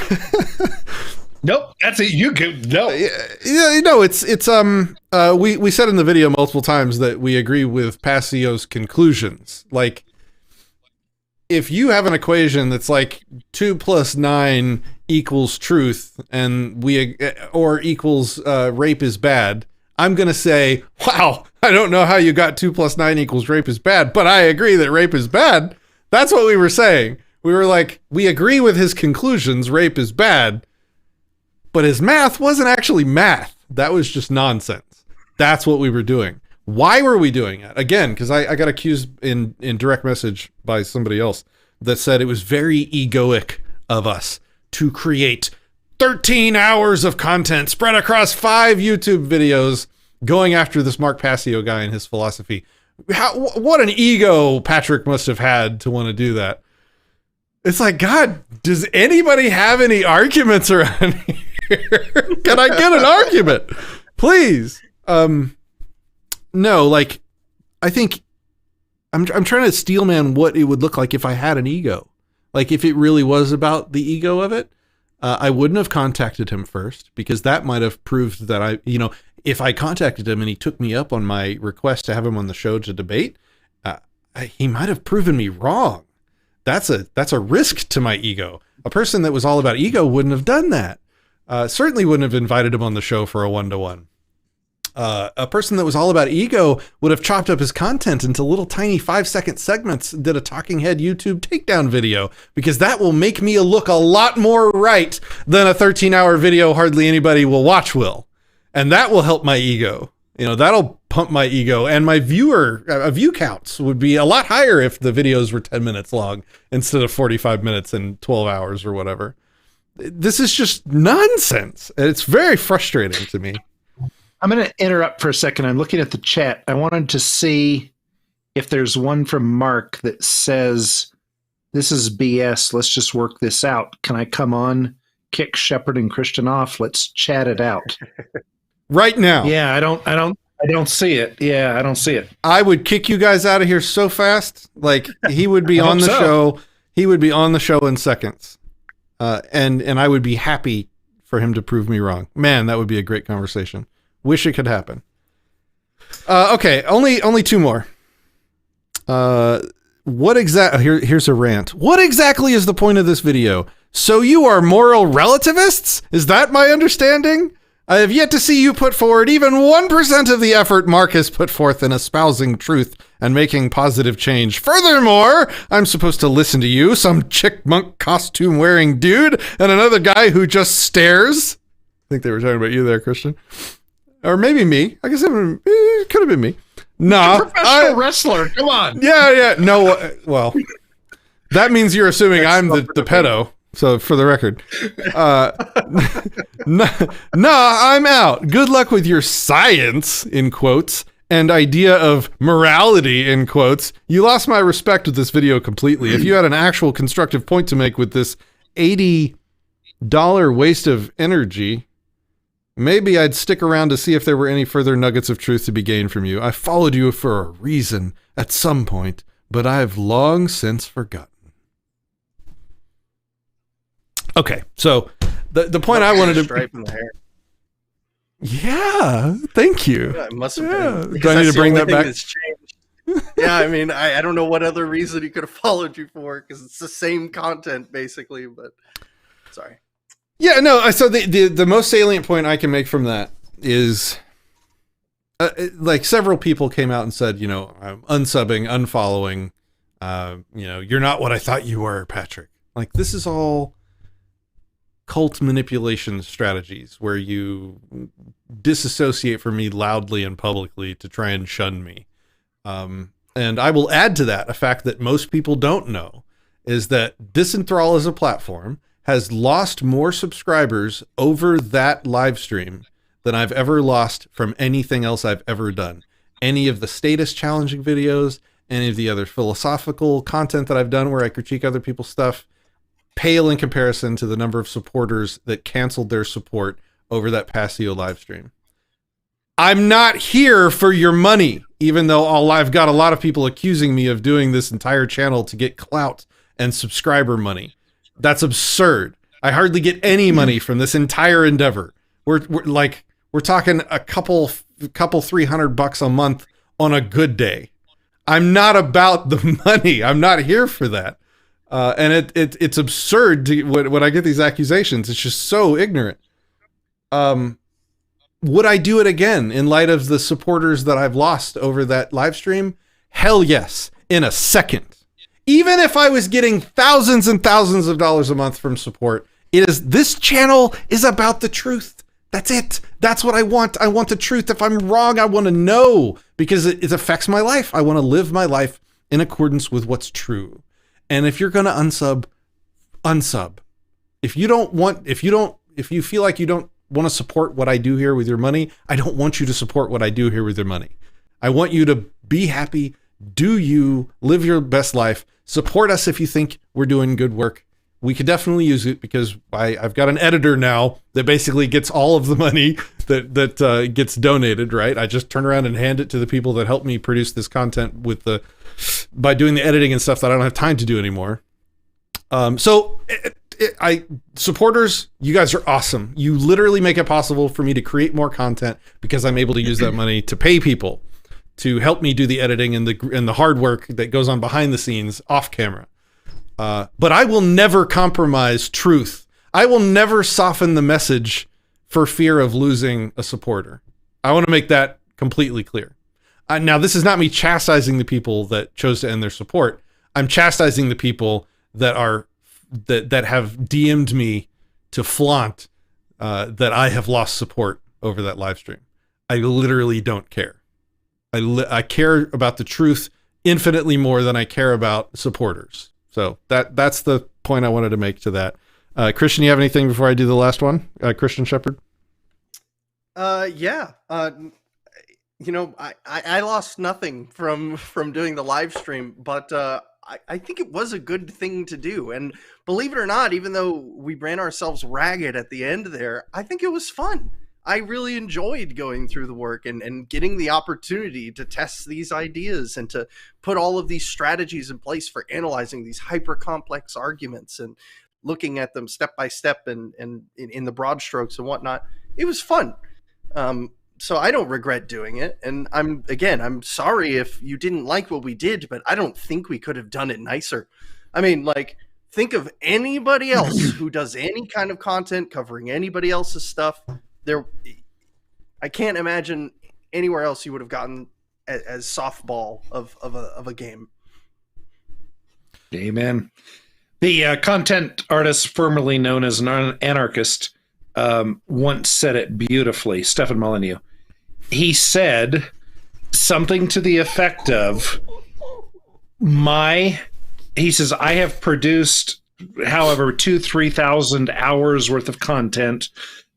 Speaker 5: Nope, that's it. You go. No.
Speaker 1: Yeah, no, it's we said in the video multiple times that we agree with Passio's conclusions. Like, if you have an equation that's like 2 + 9 equals truth, and or equals rape is bad, I'm gonna say, wow, I don't know how you got 2 + 9 equals rape is bad, but I agree that rape is bad. That's what we were saying. We were like, we agree with his conclusions, rape is bad, but his math wasn't actually math. That was just nonsense. That's what we were doing. Why were we doing it? Again, because I got accused in direct message by somebody else that said it was very egoic of us to create 13 hours of content spread across 5 YouTube videos going after this Mark Passio guy and his philosophy. What an ego Patrick must have had to want to do that. It's like, God, does anybody have any arguments around here? Can I get an argument? Please. No, like, I think I'm trying to steelman what it would look like if I had an ego. Like, if it really was about the ego of it, I wouldn't have contacted him first, because that might have proved that if I contacted him and he took me up on my request to have him on the show to debate, he might have proven me wrong. That's a risk to my ego. A person that was all about ego wouldn't have done that. Certainly wouldn't have invited him on the show for a 1-to-1. A person that was all about ego would have chopped up his content into little tiny 5-second segments, did a talking head YouTube takedown video, because that will make me look a lot more right than a 13-hour video hardly anybody will watch will. And that will help my ego. That'll pump my ego, and my view counts would be a lot higher if the videos were 10 minutes long instead of 45 minutes and 12 hours or whatever. This is just nonsense. It's very frustrating to me.
Speaker 5: I'm going to interrupt for a second. I'm looking at the chat. I wanted to see if there's one from Mark that says, this is BS. Let's just work this out. Can I come on, kick Shepard and Christian off? Let's chat it out.
Speaker 1: Right now.
Speaker 5: Yeah, I don't see it. Yeah, I don't see it.
Speaker 1: I would kick you guys out of here so fast. Like, he would be on the show. He would be on the show in seconds. And I would be happy for him to prove me wrong. Man, that would be a great conversation. Wish it could happen. Okay, only 2 more. Here's a rant. What exactly is the point of this video? So you are moral relativists? Is that my understanding? I have yet to see you put forward even 1% of the effort Mark has put forth in espousing truth and making positive change. Furthermore, I'm supposed to listen to you, some chickmunk costume wearing dude, and another guy who just stares. I think they were talking about you there, Christian. Or maybe me. I guess it could have been me. Nah.
Speaker 5: Professional wrestler. Come on.
Speaker 1: Yeah. No, well, that means you're assuming I'm the pedo. So for the record, nah, I'm out. Good luck with your science, in quotes, and idea of morality, in quotes. You lost my respect with this video completely. If you had an actual constructive point to make with this $80 waste of energy, maybe I'd stick around to see if there were any further nuggets of truth to be gained from you. I followed you for a reason at some point, but I've long since forgotten. Okay, so the point I wanted to...
Speaker 3: Stripe in the hair.
Speaker 1: Yeah, thank you.
Speaker 3: Yeah, it must have been.
Speaker 1: Do I need to bring that back?
Speaker 3: Yeah, I mean, I don't know what other reason he could have followed you for, because it's the same content, basically, but... Sorry.
Speaker 1: Yeah, no, so the most salient point I can make from that is... like, several people came out and said, I'm unsubbing, unfollowing, you're not what I thought you were, Patrick. Like, this is all cult manipulation strategies where you disassociate from me loudly and publicly to try and shun me. And I will add to that a fact that most people don't know is that Disenthrall as a platform has lost more subscribers over that live stream than I've ever lost from anything else I've ever done. Any of the status challenging videos, any of the other philosophical content that I've done where I critique other people's stuff, pale in comparison to the number of supporters that canceled their support over that Passio live stream. I'm not here for your money, even though I've got a lot of people accusing me of doing this entire channel to get clout and subscriber money. That's absurd. I hardly get any money from this entire endeavor. We're talking a couple $300 a month on a good day. I'm not about the money. I'm not here for that. And it's absurd when I get these accusations. It's just so ignorant. Would I do it again in light of the supporters that I've lost over that live stream? Hell yes, in a second. Even if I was getting thousands and thousands of dollars a month from support, this channel is about the truth. That's it. That's what I want. I want the truth. If I'm wrong, I want to know, because it affects my life. I want to live my life in accordance with what's true. And if you're going to unsub. If you feel like you don't want to support what I do here with your money, I don't want you to support what I do here with your money. I want you to be happy, do you, live your best life, support us if you think we're doing good work. We could definitely use it, because I've got an editor now that basically gets all of the money that gets donated, right? I just turn around and hand it to the people that help me produce this content by doing the editing and stuff that I don't have time to do anymore. Supporters, you guys are awesome. You literally make it possible for me to create more content, because I'm able to use that money to pay people to help me do the editing and the hard work that goes on behind the scenes off camera. But I will never compromise truth. I will never soften the message for fear of losing a supporter. I want to make that completely clear. Now, this is not me chastising the people that chose to end their support. I'm chastising the people that have DM'd me to flaunt that I have lost support over that live stream. I literally don't care. I care about the truth infinitely more than I care about supporters. So that's the point I wanted to make to that. Christian, you have anything before I do the last one? Christian Shepard?
Speaker 3: Yeah. I lost nothing from doing the live stream, but I think it was a good thing to do. And believe it or not, even though we ran ourselves ragged at the end there, I think it was fun. I really enjoyed going through the work and getting the opportunity to test these ideas and to put all of these strategies in place for analyzing these hyper complex arguments and looking at them step by step and in the broad strokes and whatnot. It was fun. So I don't regret doing it. And I'm sorry if you didn't like what we did, but I don't think we could have done it nicer. I mean, like, think of anybody else who does any kind of content covering anybody else's stuff. I can't imagine anywhere else you would have gotten as softball of a game.
Speaker 5: Amen. The content artist formerly known as an anarchist once said it beautifully, Stefan Molyneux. He said something to the effect of, he says, I have produced however 2,000-3,000 hours worth of content,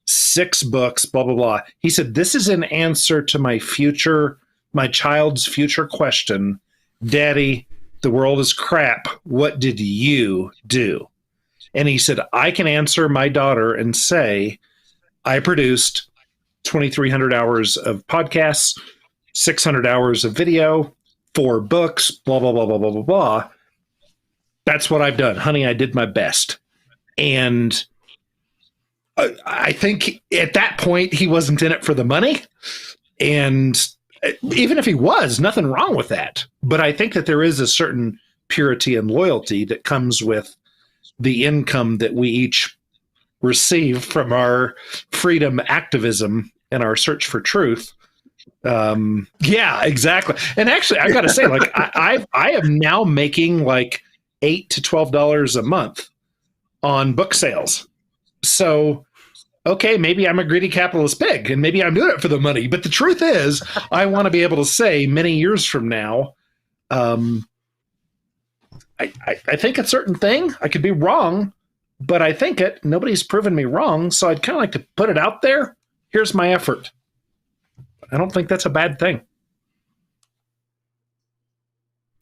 Speaker 5: 6 books, blah, blah, blah. He said, this is an answer to my child's future question. Daddy, the world is crap. What did you do? And he said, I can answer my daughter and say, I produced 2,300 hours of podcasts, 600 hours of video, 4 books, blah, blah, blah, blah, blah, blah, blah. That's what I've done. Honey, I did my best. And I think at that point, he wasn't in it for the money. And even if he was, nothing wrong with that. But I think that there is a certain purity and loyalty that comes with the income that we each receive from our freedom activism and our search for truth. Yeah, exactly. And actually, I got to say, like, I am now making like $8 to $12 a month on book sales. So, okay, maybe I'm a greedy capitalist pig and maybe I'm doing it for the money. But the truth is, I want to be able to say many years from now, I think a certain thing. I could be wrong, but I think it. Nobody's proven me wrong. So I'd kind of like to put it out there. Here's my effort. I don't think that's a bad thing.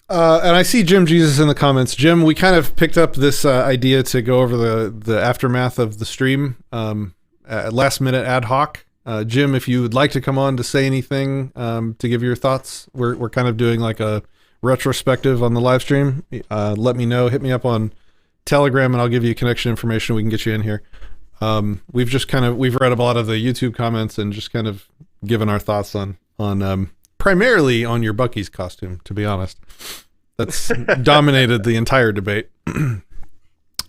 Speaker 1: And I see Jim Jesus in the comments. Jim, we kind of picked up this idea to go over the aftermath of the stream last minute ad hoc. Jim, if you would like to come on to say anything, to give your thoughts, we're kind of doing like a retrospective on the live stream. Let me know. Hit me up on Telegram and I'll give you connection information. We can get you in here. We've read a lot of the YouTube comments and just kind of given our thoughts on primarily on your Bucky's costume, to be honest. That's dominated the entire debate.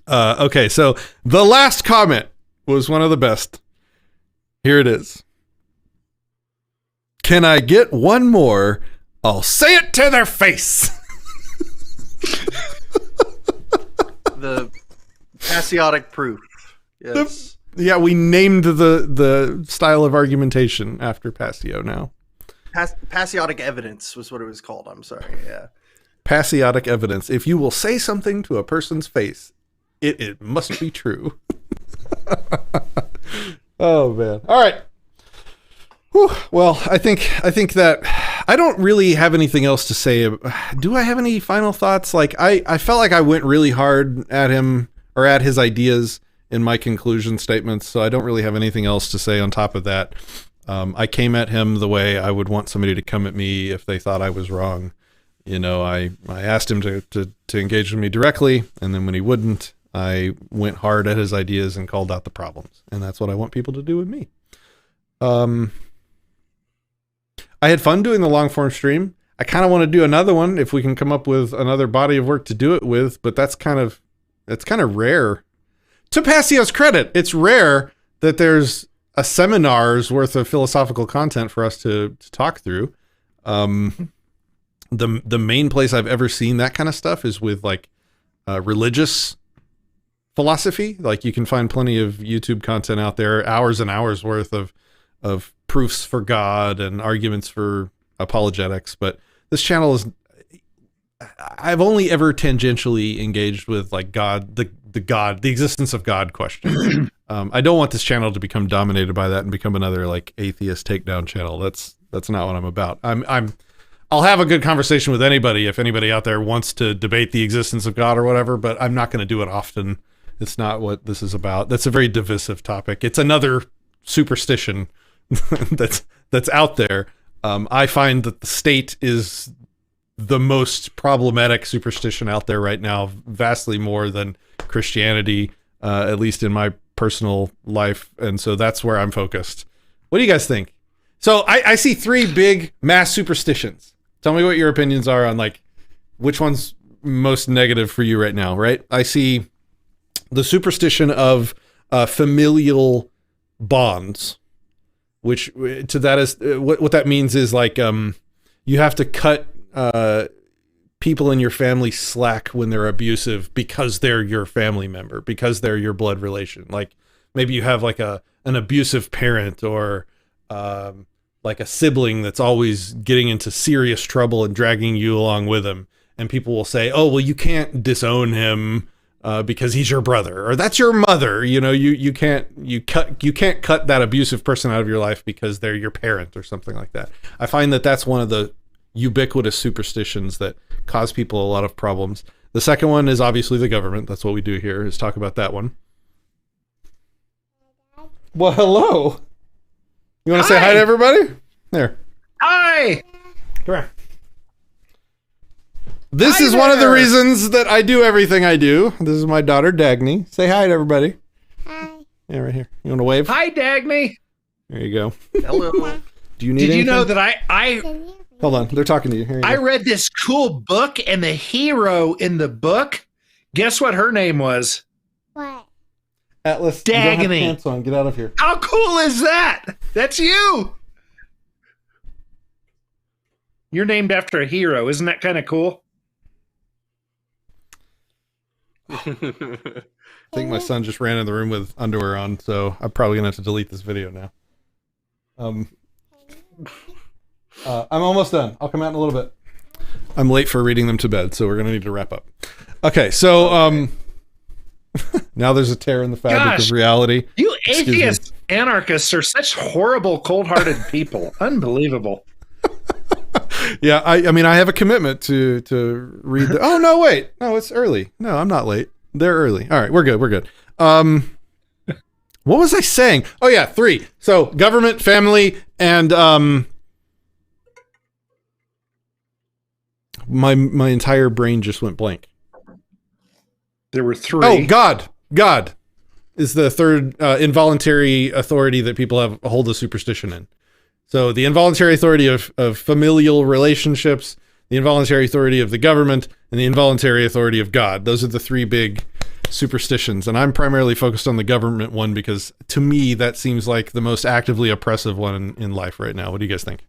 Speaker 1: Okay, so the last comment was one of the best. Here it is. Can I get one more? I'll say it to their face.
Speaker 3: The patriotic proof. Yes.
Speaker 1: Yeah, we named the style of argumentation after Passio now.
Speaker 3: Patriotic evidence was what it was called. I'm sorry. Yeah.
Speaker 1: Patriotic evidence. If you will say something to a person's face, it must be true. Oh man. All right. Whew. Well, I think that I don't really have anything else to say. Do I have any final thoughts? Like I felt like I went really hard at him or at his ideas in my conclusion statements, so I don't really have anything else to say on top of that. I came at him the way I would want somebody to come at me if they thought I was wrong. You know, I asked him to engage with me directly, and then when he wouldn't, I went hard at his ideas and called out the problems. And that's what I want people to do with me. I had fun doing the long form stream. I kind of want to do another one if we can come up with another body of work to do it with, but that's kind of rare. To Passio's credit, it's rare that there's a seminar's worth of philosophical content for us to talk through. The main place I've ever seen that kind of stuff is with like religious philosophy. Like you can find plenty of YouTube content out there, hours and hours worth of proofs for God and arguments for apologetics. But this channel is, I've only ever tangentially engaged with like God, the existence of God question. I don't want this channel to become dominated by that and become another like atheist takedown channel. That's not what I'm about. I'll have a good conversation with anybody if anybody out there wants to debate the existence of God or whatever, but I'm not going to do it often. It's not what this is about. That's a very divisive topic. It's another superstition that's out there. I find that the state is the most problematic superstition out there right now, vastly more than Christianity, at least in my personal life. And so that's where I'm focused. What do you guys think? So I see three big mass superstitions. Tell me what your opinions are on like which one's most negative for you right now, right? I see the superstition of familial bonds, which to that is what that means is like you have to cut people in your family slack when they're abusive because they're your family member, because they're your blood relation. Like maybe you have like an abusive parent or like a sibling that's always getting into serious trouble and dragging you along with him. And people will say, oh, well, you can't disown him because he's your brother or that's your mother. You know, you can't cut that abusive person out of your life because they're your parent or something like that. I find that that's one of the ubiquitous superstitions that cause people a lot of problems. The second one is obviously the government. That's what we do here, is talk about that one. Well, hello. You want to say hi to everybody? There.
Speaker 5: Hi.
Speaker 1: Come here. This is one of the reasons that I do everything I do. This is my daughter, Dagny. Say hi to everybody.
Speaker 4: Hi.
Speaker 1: Yeah, right here. You want to wave?
Speaker 5: Hi, Dagny.
Speaker 1: There you go.
Speaker 3: Hello.
Speaker 1: Do you need
Speaker 5: Did
Speaker 1: anything?
Speaker 5: you know that I
Speaker 1: Hold on. They're talking to you. Here you
Speaker 5: I
Speaker 1: go.
Speaker 5: read this cool book, and the hero in the book, guess what her name was?
Speaker 4: What?
Speaker 1: Atlas, you don't have
Speaker 5: Dagny.
Speaker 1: pants on. Get out of here.
Speaker 5: How cool is that? That's you. You're named after a hero. Isn't that kind of cool?
Speaker 1: I think my son just ran in the room with underwear on, so I'm probably going to have to delete this video now. I'm almost done. I'll come out in a little bit. I'm late for reading them to bed, so we're going to need to wrap up. Okay, so now there's a tear in the fabric of reality.
Speaker 5: You
Speaker 1: Excuse
Speaker 5: atheist anarchists are such horrible, cold-hearted people. Unbelievable.
Speaker 1: Yeah, I mean, I have a commitment to read the. Oh no, wait, no, it's early. No, I'm not late. They're early. All right, we're good. We're good. What was I saying? Oh yeah, 3. So government, family, and my entire brain just went blank.
Speaker 5: There were 3.
Speaker 1: Oh, God is the third involuntary authority that people have a hold of superstition in. So the involuntary authority of familial relationships, the involuntary authority of the government, and the involuntary authority of God. Those are the 3 big superstitions. And I'm primarily focused on the government one because to me, that seems like the most actively oppressive one in life right now. What do you guys think?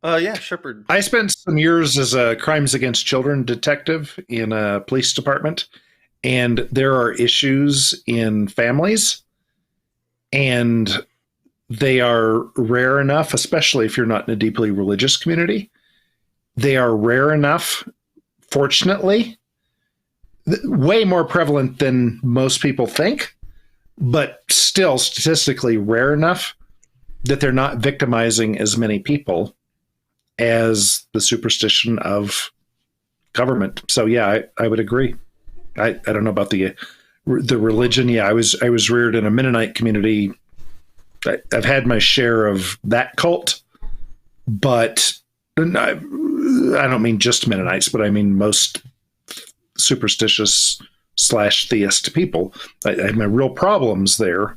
Speaker 3: Yeah, Shepard.
Speaker 5: I spent some years as a crimes against children detective in a police department, and there are issues in families, and they are rare enough, especially if you're not in a deeply religious community. They are rare enough, fortunately, way more prevalent than most people think, but still statistically rare enough that they're not victimizing as many people as the superstition of government. So yeah, I would agree. I don't know about the religion. Yeah, I was reared in a Mennonite community. I've had my share of that cult, but I don't mean just Mennonites, but I mean most superstitious / theist people. I have my real problems there,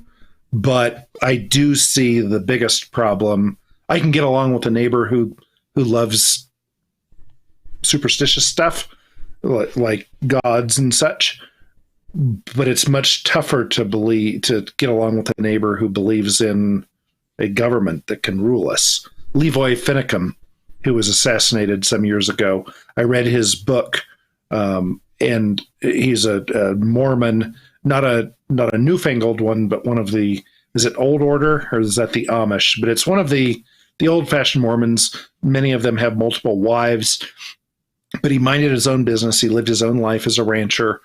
Speaker 5: but I do see the biggest problem. I can get along with a neighbor who loves superstitious stuff like gods and such, but it's much tougher to get along with a neighbor who believes in a government that can rule us. Levi Finicum, who was assassinated some years ago, I read his book, and he's a Mormon, not a newfangled one, but one of the, is it Old Order or is that the Amish? But it's one of the old-fashioned Mormons. Many of them have multiple wives, but he minded his own business. He lived his own life as a rancher,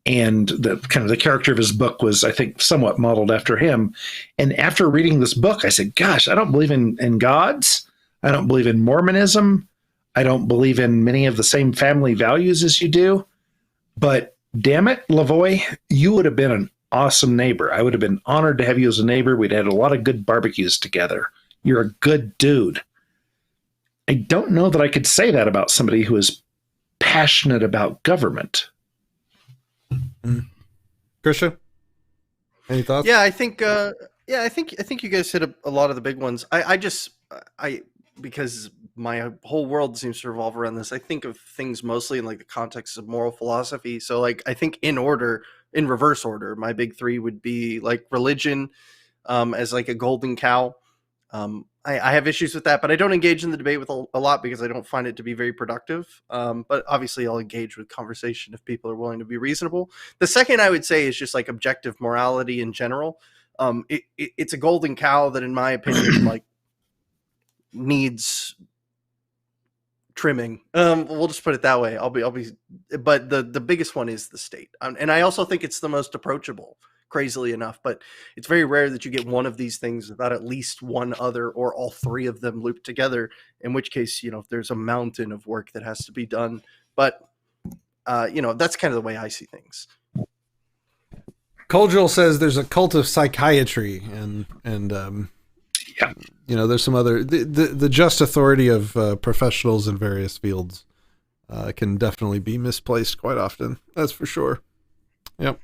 Speaker 5: and the character of his book was, I think, somewhat modeled after him. And after reading this book, I said, gosh, I don't believe in gods. I don't believe in Mormonism. I don't believe in many of the same family values as you do. But damn it, Lavoie, you would have been an awesome neighbor. I would have been honored to have you as a neighbor. We'd had a lot of good barbecues together. You're a good dude. I don't know that I could say that about somebody who is passionate about government.
Speaker 1: Christian, any thoughts?
Speaker 3: Yeah, I think you guys hit a lot of the big ones. I because my whole world seems to revolve around this. I think of things mostly in like the context of moral philosophy. So like I think in reverse order, my big 3 would be like religion, as like a golden cow. I have issues with that, but I don't engage in the debate with a lot because I don't find it to be very productive. But obviously I'll engage with conversation if people are willing to be reasonable. The second I would say is just like objective morality in general. It's a golden cow that in my opinion, like needs trimming. We'll just put it that way. But the biggest one is the state. And I also think it's the most approachable, crazily enough, but it's very rare that you get one of these things without at least one other or all 3 of them looped together, in which case, there's a mountain of work that has to be done. But, that's kind of the way I see things.
Speaker 1: Colgil says there's a cult of psychiatry and
Speaker 5: Yeah.
Speaker 1: There's some other, the just authority of professionals in various fields can definitely be misplaced quite often. That's for sure. Yep.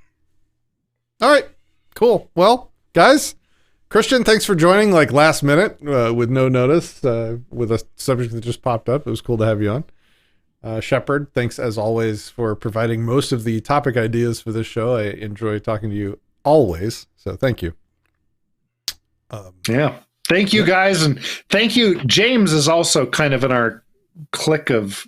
Speaker 1: All right, cool. Well, guys, Christian, thanks for joining like last minute with no notice with a subject that just popped up. It was cool to have you on. Shepard, thanks as always for providing most of the topic ideas for this show. I enjoy talking to you always, so thank you.
Speaker 5: Yeah. Thank you, guys. And thank you. James is also kind of in our clique of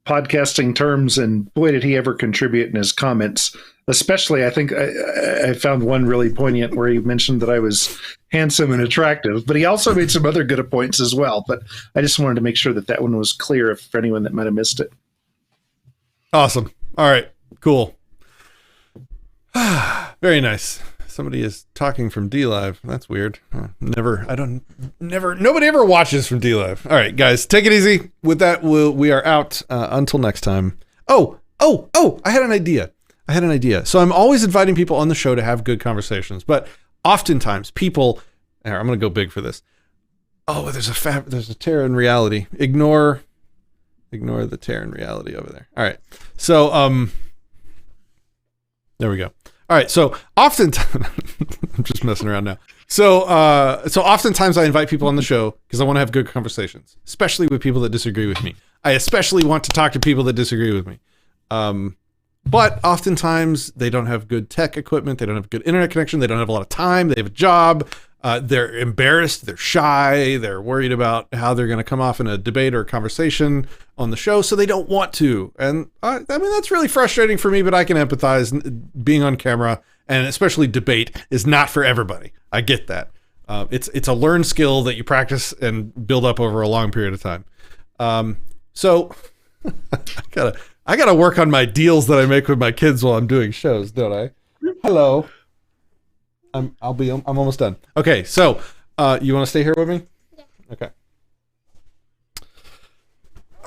Speaker 5: podcasting terms, and boy, did he ever contribute in his comments. Especially, I think I found one really poignant where he mentioned that I was handsome and attractive, but he also made some other good points as well. But I just wanted to make sure that one was clear for anyone that might have missed it.
Speaker 1: Awesome. All right, cool. Very nice. Somebody is talking from DLive. That's weird. Nobody ever watches from DLive. All right, guys, take it easy. With that, we are out until next time. Oh, I had an idea. So I'm always inviting people on the show to have good conversations, but oftentimes people, here, I'm going to go big for this. Oh, there's a tear in reality. Ignore the tear in reality over there. All right. So, there we go. All right. So oftentimes, I'm just messing around now. So oftentimes I invite people on the show because I want to have good conversations, especially with people that disagree with me. I especially want to talk to people that disagree with me. But oftentimes they don't have good tech equipment. They don't have good internet connection. They don't have a lot of time. They have a job. They're embarrassed. They're shy. They're worried about how they're going to come off in a debate or a conversation on the show. So they don't want to. And I mean, that's really frustrating for me, but I can empathize. Being on camera and especially debate is not for everybody. I get that. It's a learned skill that you practice and build up over a long period of time. So I gotta work on my deals that I make with my kids while I'm doing shows, don't I? Hello. I'm almost done. Okay, so you want to stay here with me? Yeah. Okay.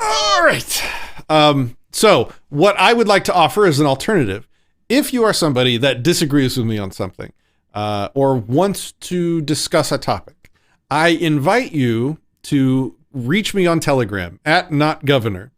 Speaker 1: All right. So what I would like to offer is an alternative. If you are somebody that disagrees with me on something, or wants to discuss a topic, I invite you to reach me on Telegram @NotGovernor.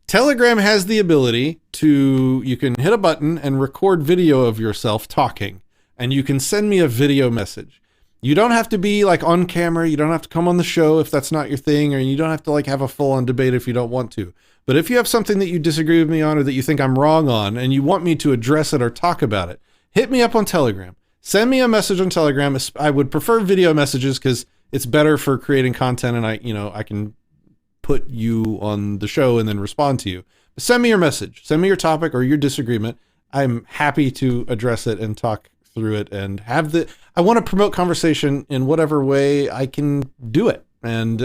Speaker 1: Telegram has the ability you can hit a button and record video of yourself talking, and you can send me a video message. You don't have to be like on camera. You don't have to come on the show if that's not your thing, or you don't have to like have a full on debate if you don't want to. But if you have something that you disagree with me on, or that you think I'm wrong on, and you want me to address it or talk about it, hit me up on Telegram. Send me a message on Telegram. I would prefer video messages because it's better for creating content, and I can put you on the show and then respond to you. But send me your message. Send me your topic or your disagreement. I'm happy to address it and talk through it and I want to promote conversation in whatever way I can do it. And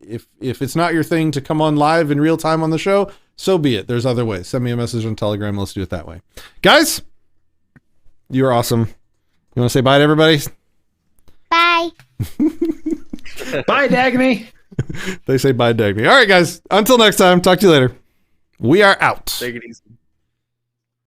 Speaker 1: if it's not your thing to come on live in real time on the show, so be it. There's other ways. Send me a message on Telegram. Let's do it that way. Guys, you're awesome. You want to say bye to everybody?
Speaker 4: Bye.
Speaker 5: Bye, Dagny.
Speaker 1: They say bye, Dagny. All right, guys. Until next time. Talk to you later. We are out.
Speaker 3: Take it easy.